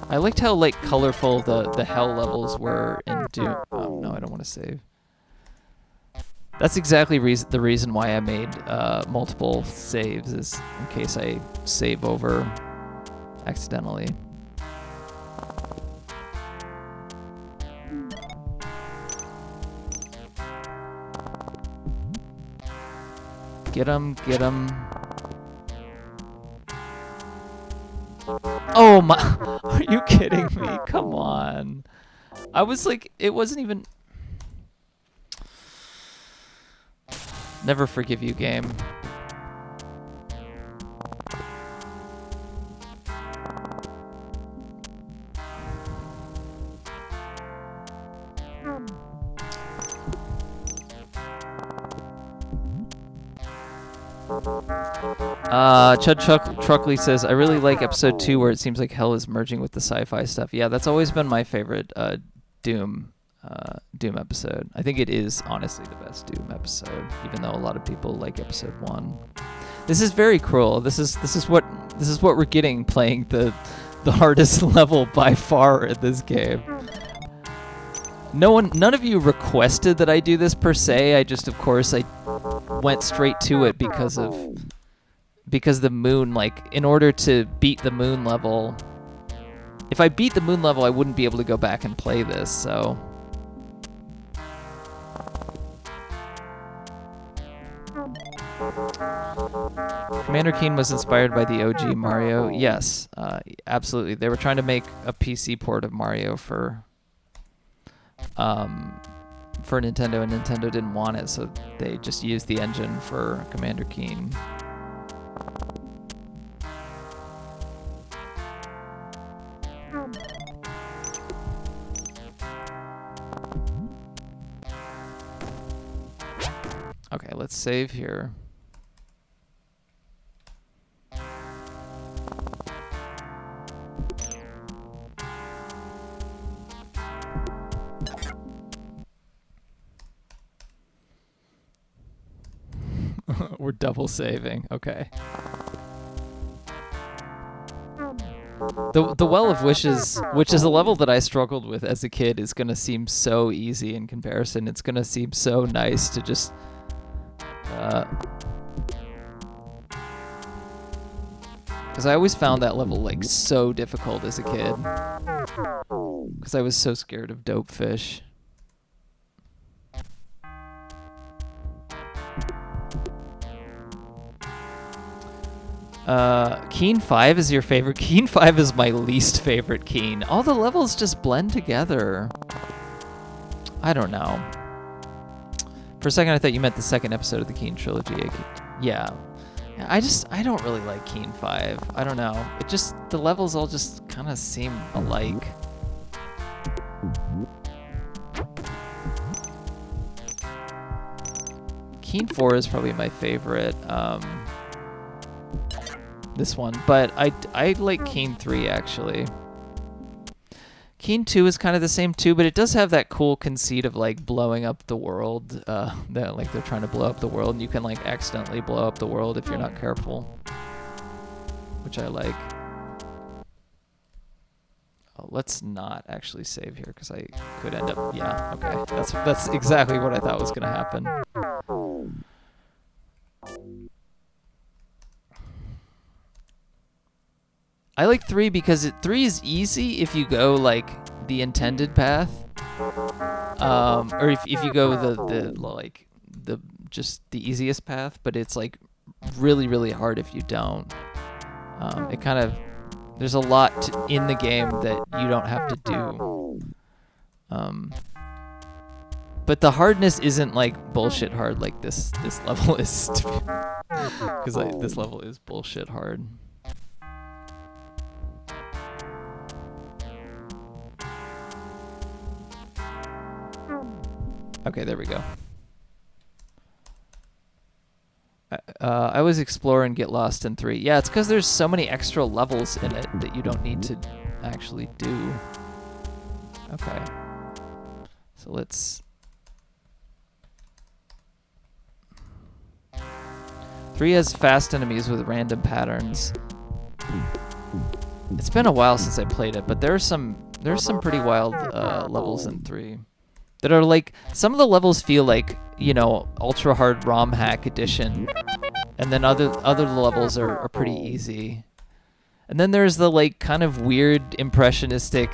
Speaker 1: I liked how like colorful the hell levels were in Doom. Oh no, I don't want to save. That's exactly the reason why I made multiple saves, is in case I save over accidentally. Get him, get him. Oh my, are you kidding me? Come on. I was like, it wasn't even... Never forgive you, game. Chud Truckley says, I really like episode 2 where it seems like hell is merging with the sci-fi stuff. Yeah, that's always been my favorite Doom episode. I think it is honestly the best Doom episode, even though a lot of people like episode 1. This is very cruel. This is what we're getting playing the hardest level by far in this game. None of you requested that I do this per se. I just, of course, I went straight to it because the moon, like, in order to beat the moon level, if I beat the moon level, I wouldn't be able to go back and play this, so. Commander Keen was inspired by the OG Mario. Yes, absolutely. They were trying to make a PC port of Mario for Nintendo, and Nintendo didn't want it, so they just used the engine for Commander Keen. Okay, let's save here. We're double saving. Okay. The Well of Wishes, which is a level that I struggled with as a kid, is going to seem so easy in comparison. It's going to seem so nice to just... Because I always found that level, like, so difficult as a kid. Because I was so scared of Dope Fish. Keen 5 is your favorite? Keen 5 is my least favorite Keen. All the levels just blend together. I don't know. For a second I thought you meant the second episode of the Keen trilogy. Yeah. I don't really like Keen 5. I don't know. It just, the levels all just kind of seem alike. Keen 4 is probably my favorite. This one, but I like Keen 3 actually. Keen 2 is kind of the same too, but it does have that cool conceit of like blowing up the world. That like they're trying to blow up the world, and you can like accidentally blow up the world if you're not careful, which I like. Oh, let's not actually save here because I could end up. Yeah, okay, that's exactly what I thought was gonna happen. I like 3 because 3 is easy if you go like the intended path, or if you go the just the easiest path. But it's like really hard if you don't. It kind of, there's a lot in the game that you don't have to do. But the hardness isn't like bullshit hard like this level is, because this level is bullshit hard. Okay, there we go. I always explore and get lost in 3. Yeah, it's because there's so many extra levels in it that you don't need to actually do. Okay. So let's... 3 has fast enemies with random patterns. It's been a while since I played it, but there's some pretty wild levels in 3 that are like, some of the levels feel like, you know, ultra hard ROM hack edition, and then other levels are pretty easy. And then there's the like kind of weird impressionistic,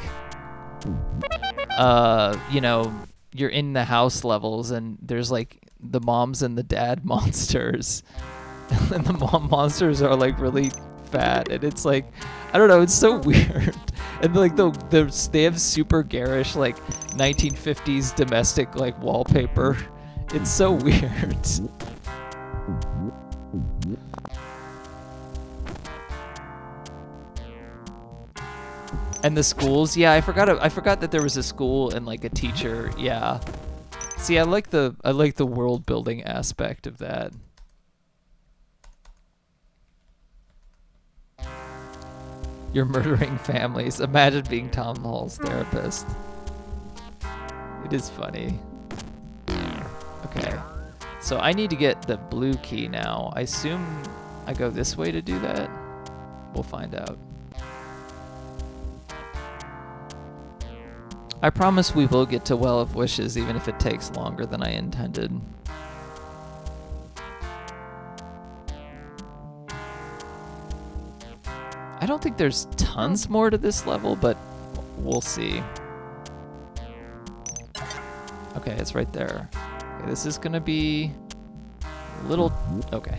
Speaker 1: you know, you're in the house levels, and there's like the moms and the dad monsters, and the mom monsters are like really fat, and it's like, I don't know, it's so weird. And like they have super garish like 1950s domestic like wallpaper. It's so weird. And the schools, yeah, I forgot that there was a school and like a teacher. Yeah. See, I like the world building aspect of that. You're murdering families. Imagine being Tom Hall's therapist. It is funny. Okay. So I need to get the blue key now. I assume I go this way to do that. We'll find out. I promise we will get to Well of Wishes, even if it takes longer than I intended. I don't think there's tons more to this level, but we'll see. Okay, it's right there. Okay, this is gonna be a little... Okay,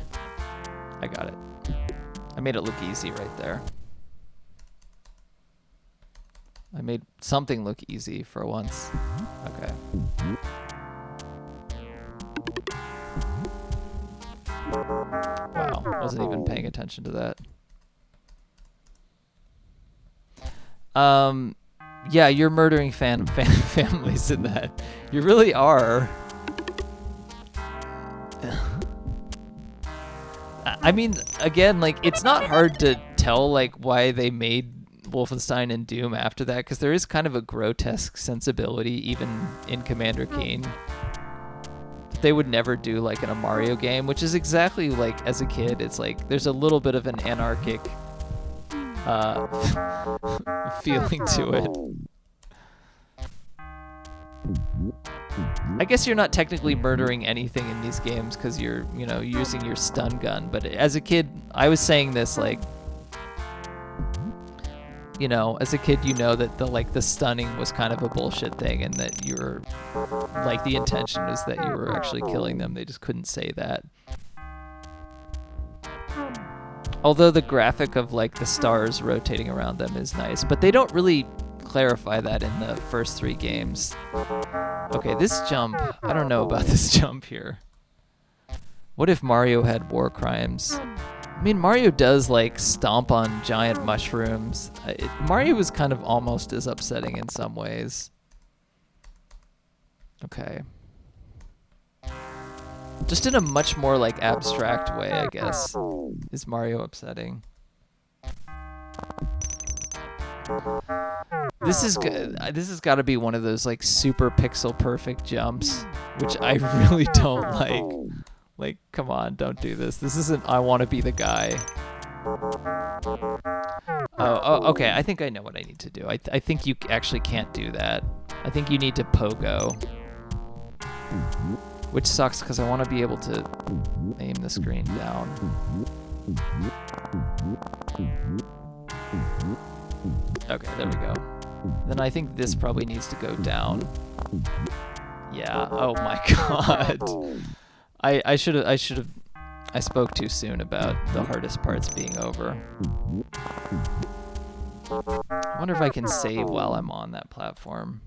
Speaker 1: I got it. I made it look easy right there. I made something look easy for once. Okay. Wow, wasn't even paying attention to that. Yeah, you're murdering families in that. You really are. I mean, again, like, it's not hard to tell, like, why they made Wolfenstein and Doom after that, because there is kind of a grotesque sensibility, even in Commander Keen, that they would never do, like, in a Mario game, which is exactly, like, as a kid, it's like, there's a little bit of an anarchic feeling to it. I guess you're not technically murdering anything in these games because you're, you know, using your stun gun. But as a kid, I was saying this, like, you know, as a kid, you know that the stunning was kind of a bullshit thing, and that you're, like, the intention was that you were actually killing them. They just couldn't say that. Although the graphic of, like, the stars rotating around them is nice, but they don't really clarify that in the first 3 games. Okay, this jump, I don't know about this jump here. What if Mario had war crimes? I mean, Mario does, like, stomp on giant mushrooms. Mario was kind of almost as upsetting in some ways. Okay. Just in a much more, like, abstract way, I guess, is Mario upsetting. This is good. This has got to be one of those, like, super pixel perfect jumps, which I really don't like. Like, come on, don't do this. This isn't I want to be the guy. Oh, okay. I think I know what I need to do. I think you actually can't do that. I think you need to pogo. Which sucks because I want to be able to aim the screen down. Okay, there we go. Then I think this probably needs to go down. Yeah. Oh my god. I should have. I spoke too soon about the hardest parts being over. I wonder if I can save while I'm on that platform.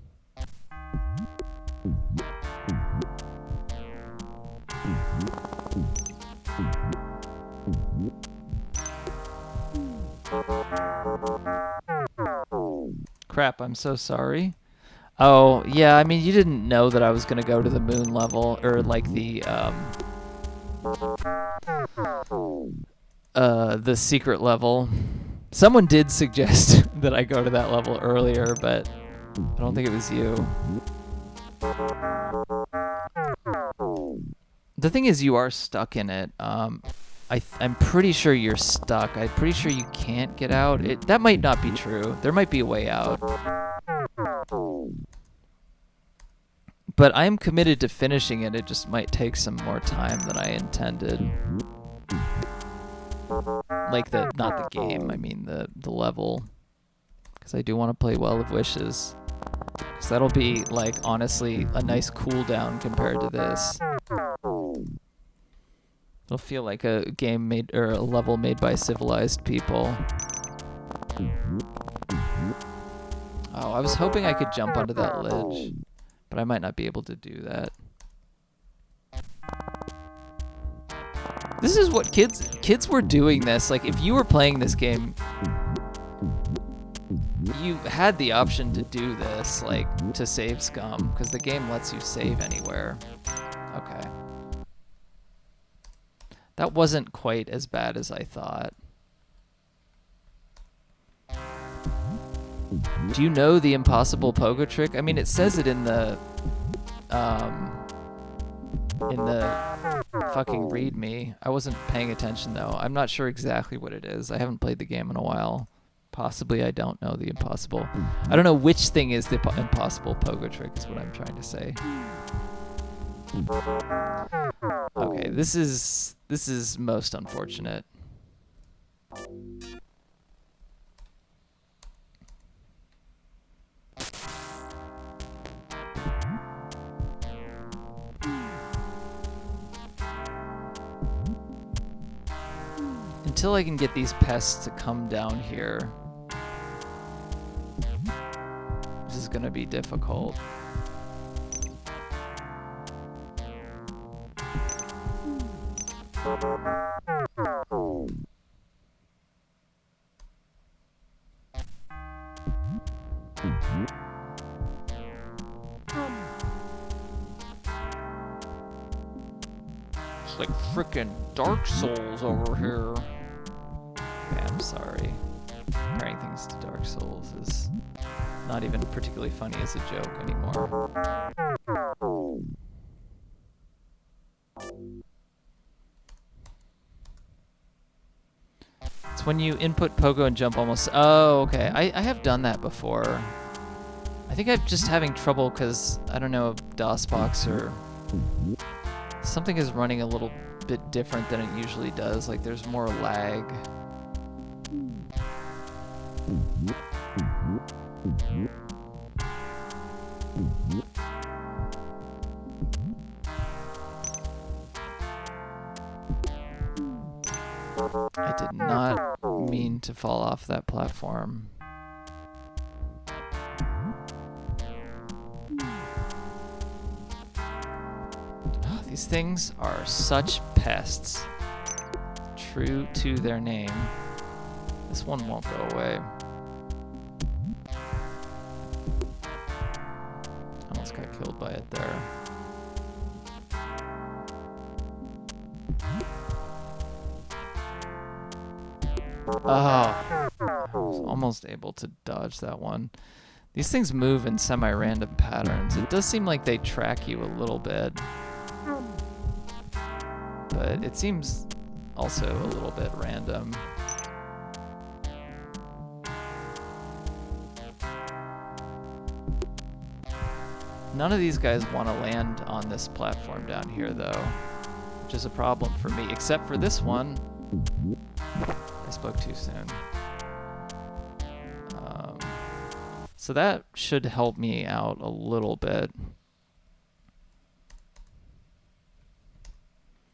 Speaker 1: Crap, I'm so sorry. Oh, yeah, I mean, you didn't know that I was gonna go to the moon level, or like the secret level. Someone did suggest that I go to that level earlier, but I don't think it was you. The thing is, you are stuck in it. I'm pretty sure you're stuck. I'm pretty sure you can't get out. That might not be true. There might be a way out. But I'm committed to finishing it. It just might take some more time than I intended. Like not the game, I mean the level. Because I do want to play Well of Wishes. Because that'll be, like, honestly, a nice cooldown compared to this. It'll feel like a game made, or a level made by civilized people. Oh, I was hoping I could jump onto that ledge, but I might not be able to do that. This is what kids were doing this. Like, if you were playing this game, you had the option to do this, like, to save scum, because the game lets you save anywhere. Okay. That wasn't quite as bad as I thought. Do you know the impossible pogo trick? I mean, it says it in the fucking readme. I wasn't paying attention, though. I'm not sure exactly what it is. I haven't played the game in a while. Possibly I don't know the impossible. I don't know which thing is the impossible pogo trick is what I'm trying to say. Okay, this is most unfortunate. Until I can get these pests to come down here, this is gonna be difficult. It's like frickin' Dark Souls over here. Okay, I'm sorry. Comparing things to Dark Souls is not even particularly funny as a joke anymore. It's when you input pogo and jump almost... Oh, okay. I have done that before. I think I'm just having trouble because, I don't know, DOSBox or... Something is running a little bit different than it usually does. Like, there's more lag. I did not mean to fall off that platform. Oh, these things are such pests. True to their name. This one won't go away. Almost got killed by it there. Oh, I was almost able to dodge that one. These things move in semi-random patterns. It does seem like they track you a little bit. But it seems also a little bit random. None of these guys want to land on this platform down here, though, which is a problem for me, except for this one. I spoke too soon. So that should help me out a little bit.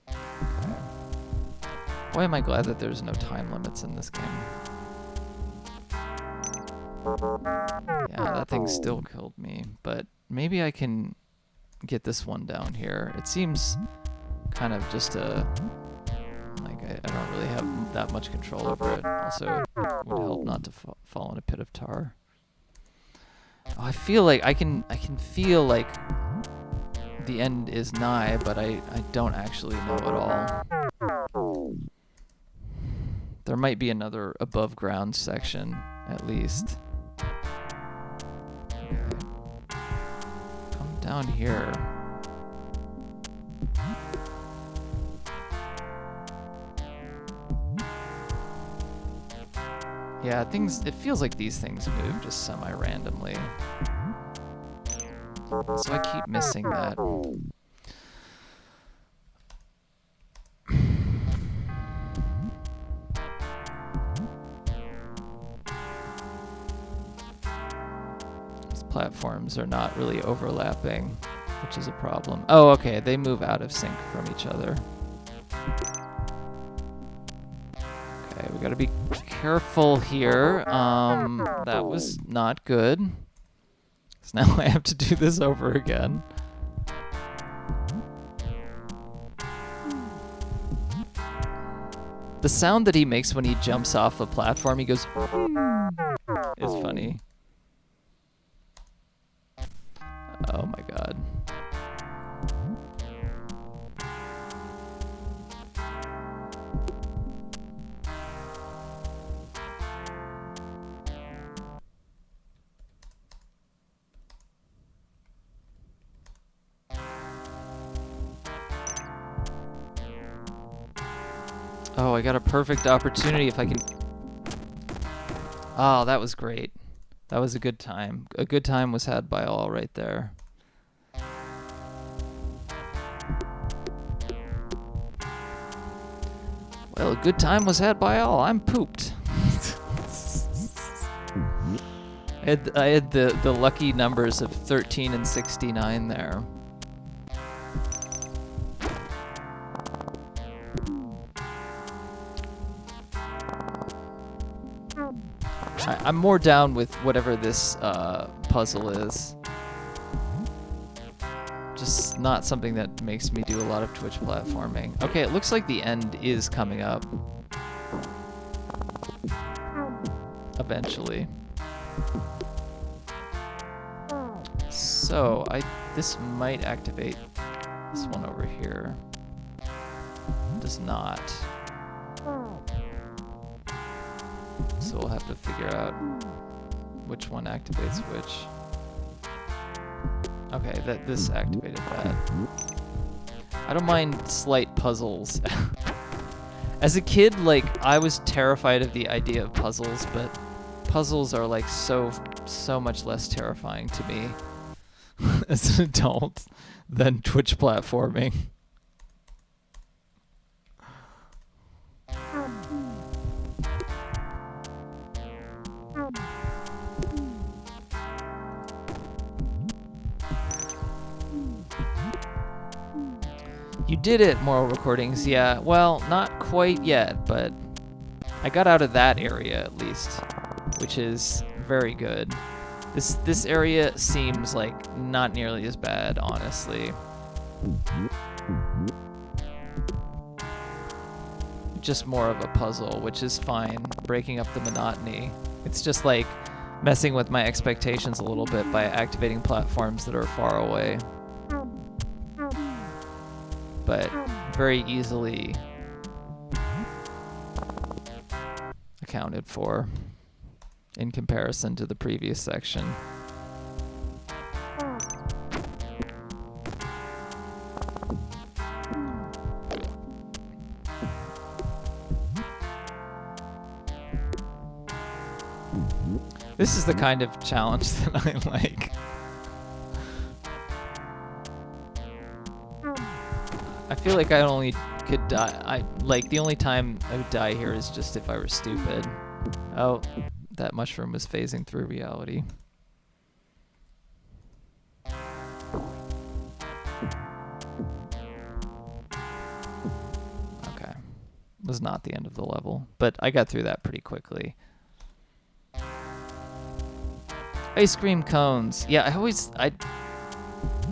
Speaker 1: Okay. Boy, am I glad that there's no time limits in this game. Yeah, that thing still killed me, but maybe I can get this one down here. It seems kind of just a... Like, I don't really have that much control over it. Also, it would help not to fall in a pit of tar. Oh, I feel like I can feel like the end is nigh, but I don't actually know at all. There might be another above ground section, at least. Come down here. Yeah, it feels like these things move just semi-randomly. So I keep missing that. These platforms are not really overlapping, which is a problem. Oh, okay, they move out of sync from each other. Okay, we gotta be careful here. That was not good. So now I have to do this over again. The sound that he makes when he jumps off a platform, he goes, is funny. Oh my god. Oh, I got a perfect opportunity if I can... Oh, that was great. That was a good time. A good time was had by all right there. Well, a good time was had by all. I'm pooped. I had the lucky numbers of 13 and 69 there. I'm more down with whatever this puzzle is. Just not something that makes me do a lot of Twitch platforming. Okay, it looks like the end is coming up. Eventually. So, this might activate this one over here. It does not. So we'll have to figure out which one activates which. Okay, this activated that. I don't mind slight puzzles. As a kid, like, I was terrified of the idea of puzzles, but puzzles are like so much less terrifying to me as an adult than Twitch platforming. You did it, Moral Recordings. Yeah, well, not quite yet, but I got out of that area at least, which is very good. This area seems like not nearly as bad, honestly. Just more of a puzzle, which is fine, breaking up the monotony. It's just like messing with my expectations a little bit by activating platforms that are far away. But very easily accounted for in comparison to the previous section. This is the kind of challenge that I like. I feel like I only could die. The only time I would die here is just if I were stupid. Oh, that mushroom was phasing through reality. Okay. Was not the end of the level, but I got through that pretty quickly. Ice cream cones. Yeah,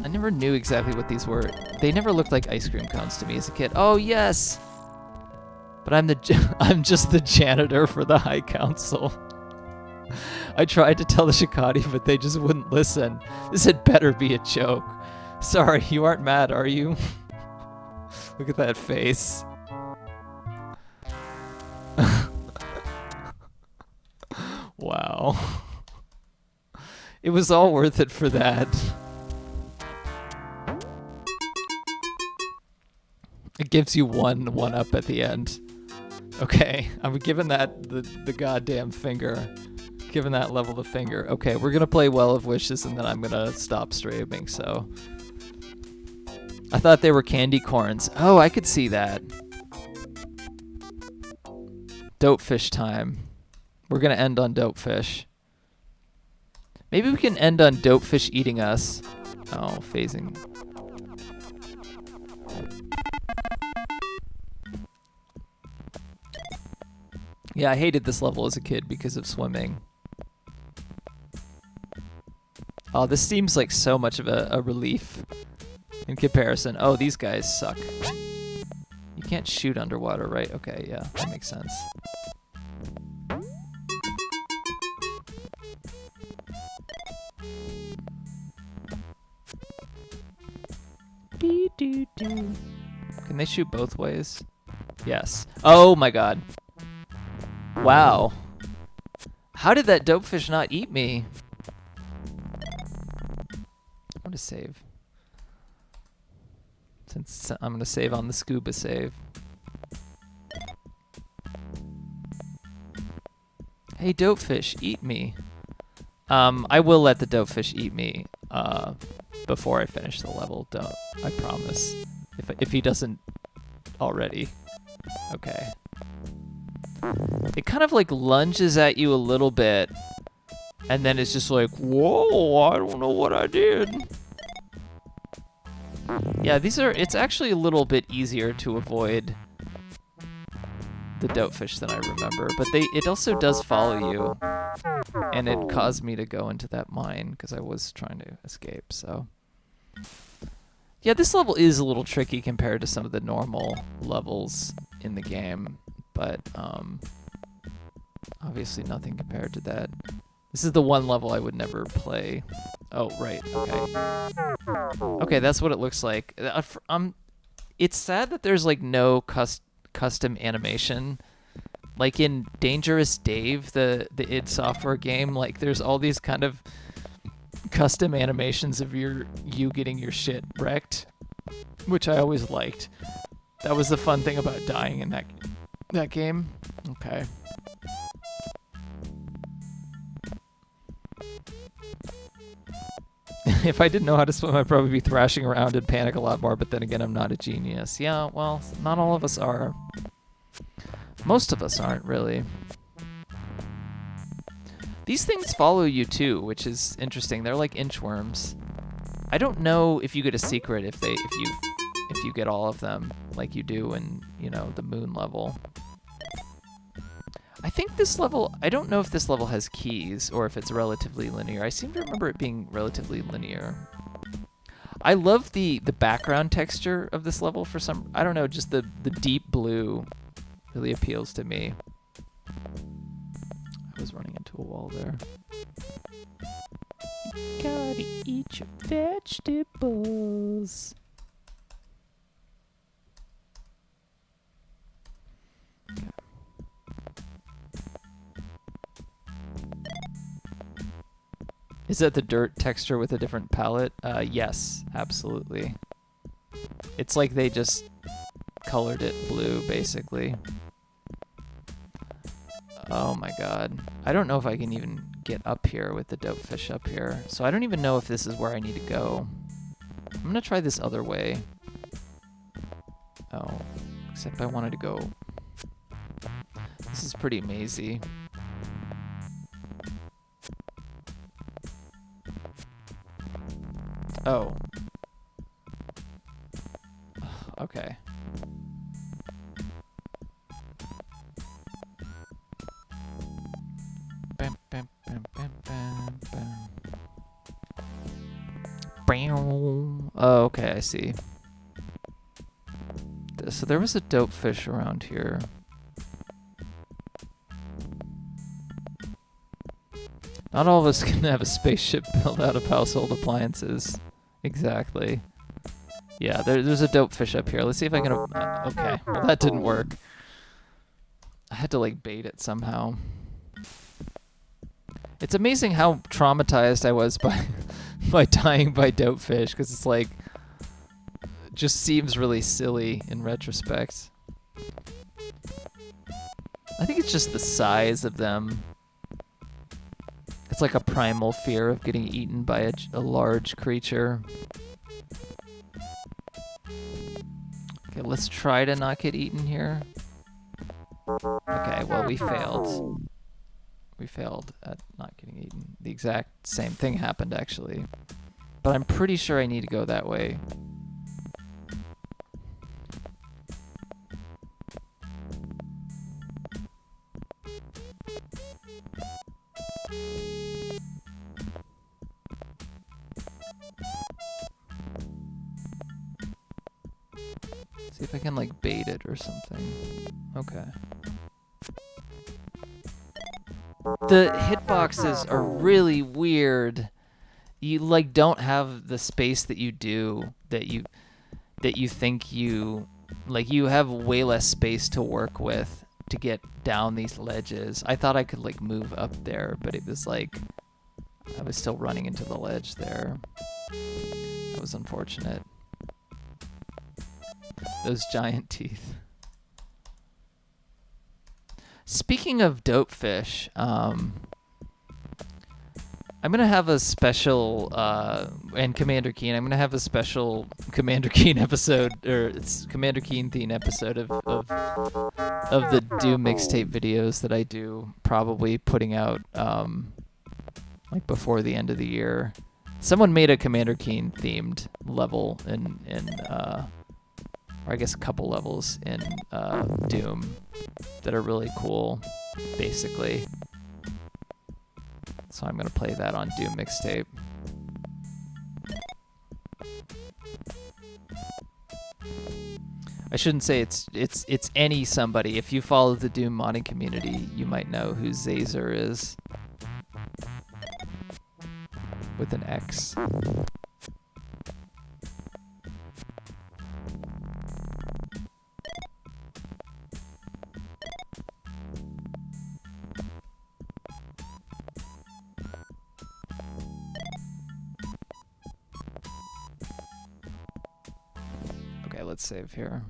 Speaker 1: I never knew exactly what these were. They never looked like ice cream cones to me as a kid. Oh, yes! But I'm just the janitor for the High Council. I tried to tell the Shikati, but they just wouldn't listen. This had better be a joke. Sorry, you aren't mad, are you? Look at that face. Wow. It was all worth it for that. It gives you one up at the end. Okay, I'm giving that the goddamn finger. Giving that level the finger. Okay, we're gonna play Well of Wishes and then I'm gonna stop streaming, so. I thought they were candy corns. Oh, I could see that. Dopefish time. We're gonna end on Dopefish. Maybe we can end on Dopefish eating us. Oh, phasing. Yeah, I hated this level as a kid because of swimming. Oh, this seems like so much of a relief in comparison. Oh, these guys suck. You can't shoot underwater, right? Okay, yeah, that makes sense. Can they shoot both ways? Yes. Oh my god. Wow. How did that dopefish not eat me? I'm gonna save. Since I'm gonna save on the scuba save. Hey dopefish, eat me. I will let the dopefish eat me before I finish the level. Don't, I promise. If he doesn't already. Okay. It kind of like lunges at you a little bit, and then it's just like, whoa, I don't know what I did. Yeah, it's actually a little bit easier to avoid the dopefish than I remember, but it also does follow you, and it caused me to go into that mine because I was trying to escape, so. Yeah, this level is a little tricky compared to some of the normal levels in the game, but obviously nothing compared to that. This is the one level I would never play. Oh, right, okay. Okay, that's what it looks like. It's sad that there's like no custom animation. Like in Dangerous Dave, the id Software game, like there's all these kind of custom animations of you getting your shit wrecked, which I always liked. That was the fun thing about dying in that game. Okay. If I didn't know how to swim, I'd probably be thrashing around and panic a lot more, but then again, I'm not a genius. Yeah, well, not all of us are. Most of us aren't, really. These things follow you, too, which is interesting. They're like inchworms. I don't know if you get a secret if you get all of them, like you do in, you know, the moon level. I think this level, I don't know if this level has keys or if it's relatively linear. I seem to remember it being relatively linear. I love the background texture of this level for some, I don't know, just the deep blue really appeals to me. I was running into a wall there. You gotta eat your vegetables. Is that the dirt texture with a different palette? Yes, absolutely. It's like they just colored it blue, basically. Oh my god. I don't know if I can even get up here with the dopefish up here. So I don't even know if this is where I need to go. I'm gonna try this other way. Oh, except I wanted to go. This is pretty mazy. Oh. Okay. Bam, bam, bam, bam, bam, bam. Bam. Oh, okay, I see. So there was a dopefish around here. Not all of us can have a spaceship built out of household appliances. Exactly. Yeah, there's a dope fish up here. Let's see if I can... okay, well that didn't work. I had to like bait it somehow. It's amazing how traumatized I was by dying by dope fish, because it's like... just seems really silly in retrospect. I think it's just the size of them. It's like a primal fear of getting eaten by a large creature. Okay, let's try to not get eaten here. Okay, well, we failed. We failed at not getting eaten. The exact same thing happened, actually. But I'm pretty sure I need to go that way. See if I can like bait it or something. Okay. The hitboxes are really weird. You like don't have the space that you do, that you think you like. You have way less space to work with to get down these ledges. I thought I could like move up there, but it was like I was still running into the ledge there. That was unfortunate. Those giant teeth. Speaking of dope fish, I'm gonna have a special and Commander Keen. I'm gonna have a special Commander Keen episode, or it's Commander Keen themed episode of the Doom mixtape videos that I do. Probably putting out like before the end of the year. Someone made a Commander Keen themed level in or I guess a couple levels in Doom that are really cool, basically. So I'm gonna play that on Doom mixtape. I shouldn't say it's any somebody. If you follow the Doom modding community, you might know who Zazer is. With an X. Okay, let's save here.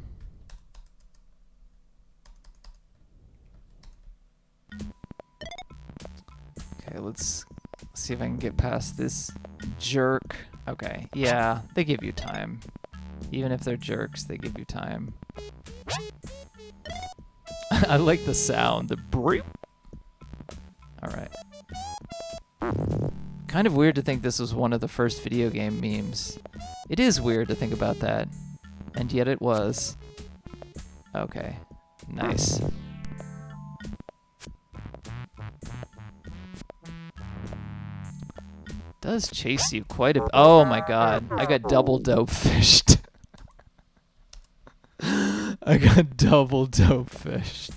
Speaker 1: Okay, let's see if I can get past this jerk. Okay, yeah, they give you time. Even if they're jerks, they give you time. I like the sound, the breep. Alright. Kind of weird to think this was one of the first video game memes. It is weird to think about that. And yet it was. Okay, nice. Does chase you quite a... Oh my god, I got double dope fished. I got double dope fished.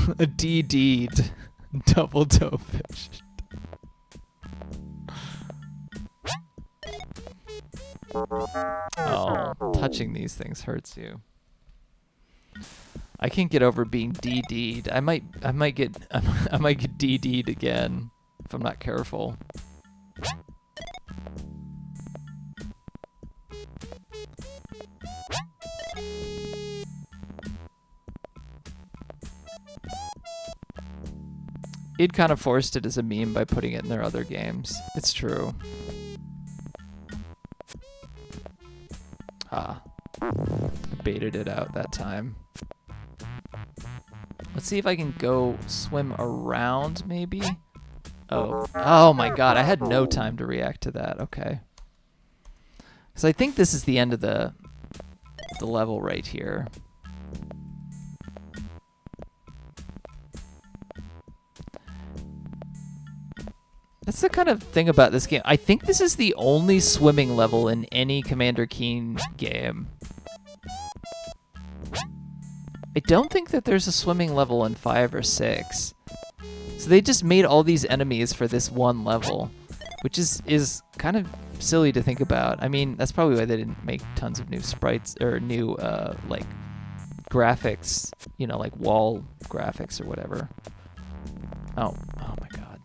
Speaker 1: A DD'd. Double dope fished. Oh, touching these things hurts you. I can't get over being DD'd. I might get DD'd again if I'm not careful. Id kind of forced it as a meme by putting it in their other games. It's true. Ah. I baited it out that time. Let's see if I can go swim around, maybe? Oh. Oh my god, I had no time to react to that. Okay. Because I think this is the end of the level right here. That's the kind of thing about this game. I think this is the only swimming level in any Commander Keen game. I don't think that there's a swimming level in 5 or 6. So they just made all these enemies for this one level, which is kind of silly to think about. I mean, that's probably why they didn't make tons of new sprites or new like graphics, you know, like wall graphics or whatever. Oh my god.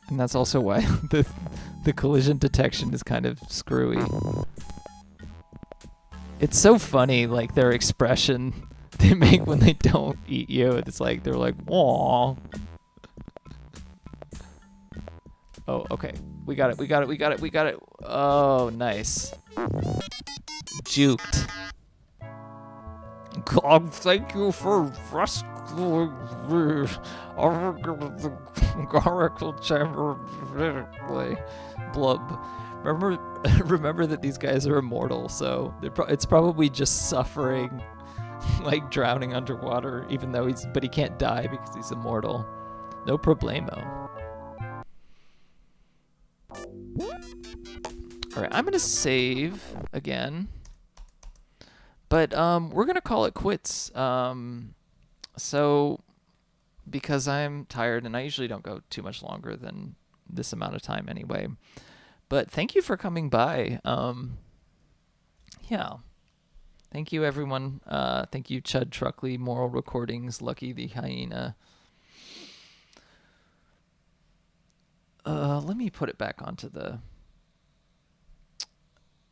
Speaker 1: And that's also why the collision detection is kind of screwy. It's so funny, like their expression they make when they don't eat you. It's like they're like, "Aww." Oh, okay. We got it. Oh, nice. Juked. God, thank you for rescuing me. The Oracle Chamber. Blub. Remember that these guys are immortal, so it's probably just suffering, like drowning underwater, even though but he can't die because he's immortal. No problemo. Alright, I'm gonna save again. But we're gonna call it quits. So because I'm tired and I usually don't go too much longer than this amount of time anyway. But thank you for coming by. Yeah. Thank you everyone. Thank you Chud Truckley, Moral Recordings, Lucky the Hyena. Let me put it back onto the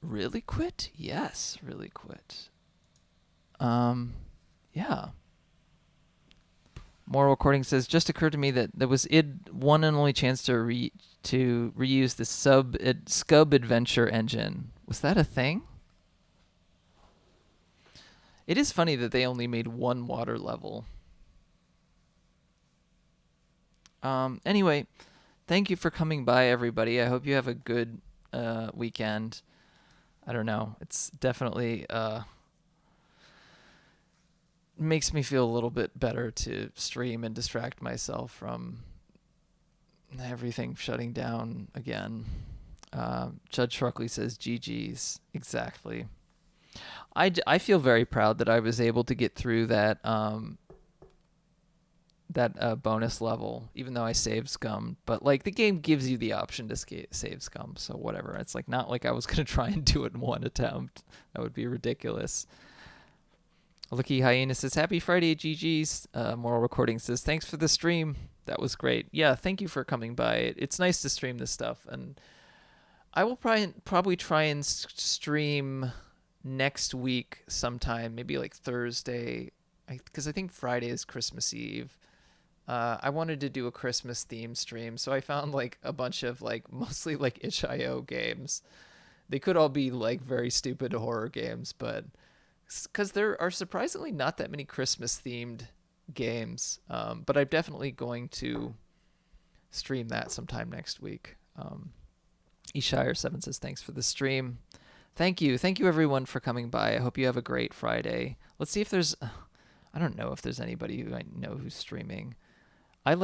Speaker 1: Really quit? Yes, really quit. Yeah. Moral Recording says, just occurred to me that there was one and only chance to reuse the Scub Adventure engine. Was that a thing? It is funny that they only made one water level. Anyway, thank you for coming by, everybody. I hope you have a good weekend. I don't know. It's definitely makes me feel a little bit better to stream and distract myself from everything shutting down again. Judge Truckley says GG's. Exactly. I feel very proud that I was able to get through that bonus level, even though I saved Scum. But like the game gives you the option to save Scum, so whatever. It's like not like I was gonna try and do it in one attempt. That would be ridiculous. Lucky Hyena says, Happy Friday, GG's. Moral Recording says, thanks for the stream. That was great. Yeah, thank you for coming by. It's nice to stream this stuff. And I will probably try and stream next week sometime, maybe like Thursday, because I think Friday is Christmas Eve. I wanted to do a Christmas theme stream, so I found like a bunch of like mostly like itch.io games. They could all be like very stupid horror games, but because there are surprisingly not that many Christmas themed games. But I'm definitely going to stream that sometime next week. Eshire7 says, thanks for the stream. Thank you everyone for coming by. I hope you have a great Friday. Let's see if there's, I don't know if there's anybody who I know who's streaming. I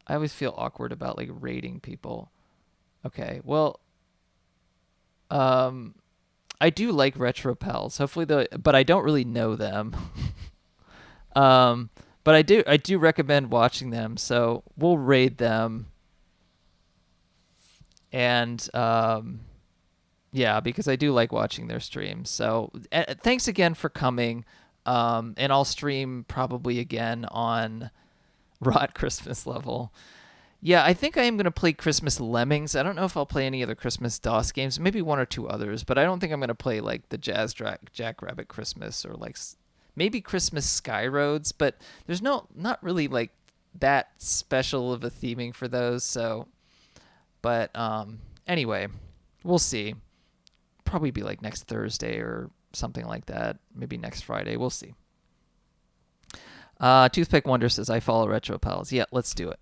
Speaker 1: always feel awkward about like rating people. Okay, well, I do like Retro Pals. Hopefully but I don't really know them. But I do recommend watching them, so we'll raid them. And yeah, because I do like watching their streams. So thanks again for coming. And I'll stream probably again on Rot Christmas level. Yeah, I think I am going to play Christmas Lemmings. I don't know if I'll play any other Christmas DOS games, maybe one or two others, but I don't think I'm going to play like the Jackrabbit Christmas or like maybe Christmas Sky Roads, but there's not really like that special of a theming for those. So, but anyway, we'll see. Probably be like next Thursday or something like that. Maybe next Friday. We'll see. Toothpick Wonder says, I follow Retro Pals. Yeah, let's do it.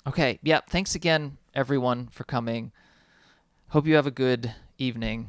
Speaker 1: Okay, yeah, thanks again, everyone, for coming. Hope you have a good evening.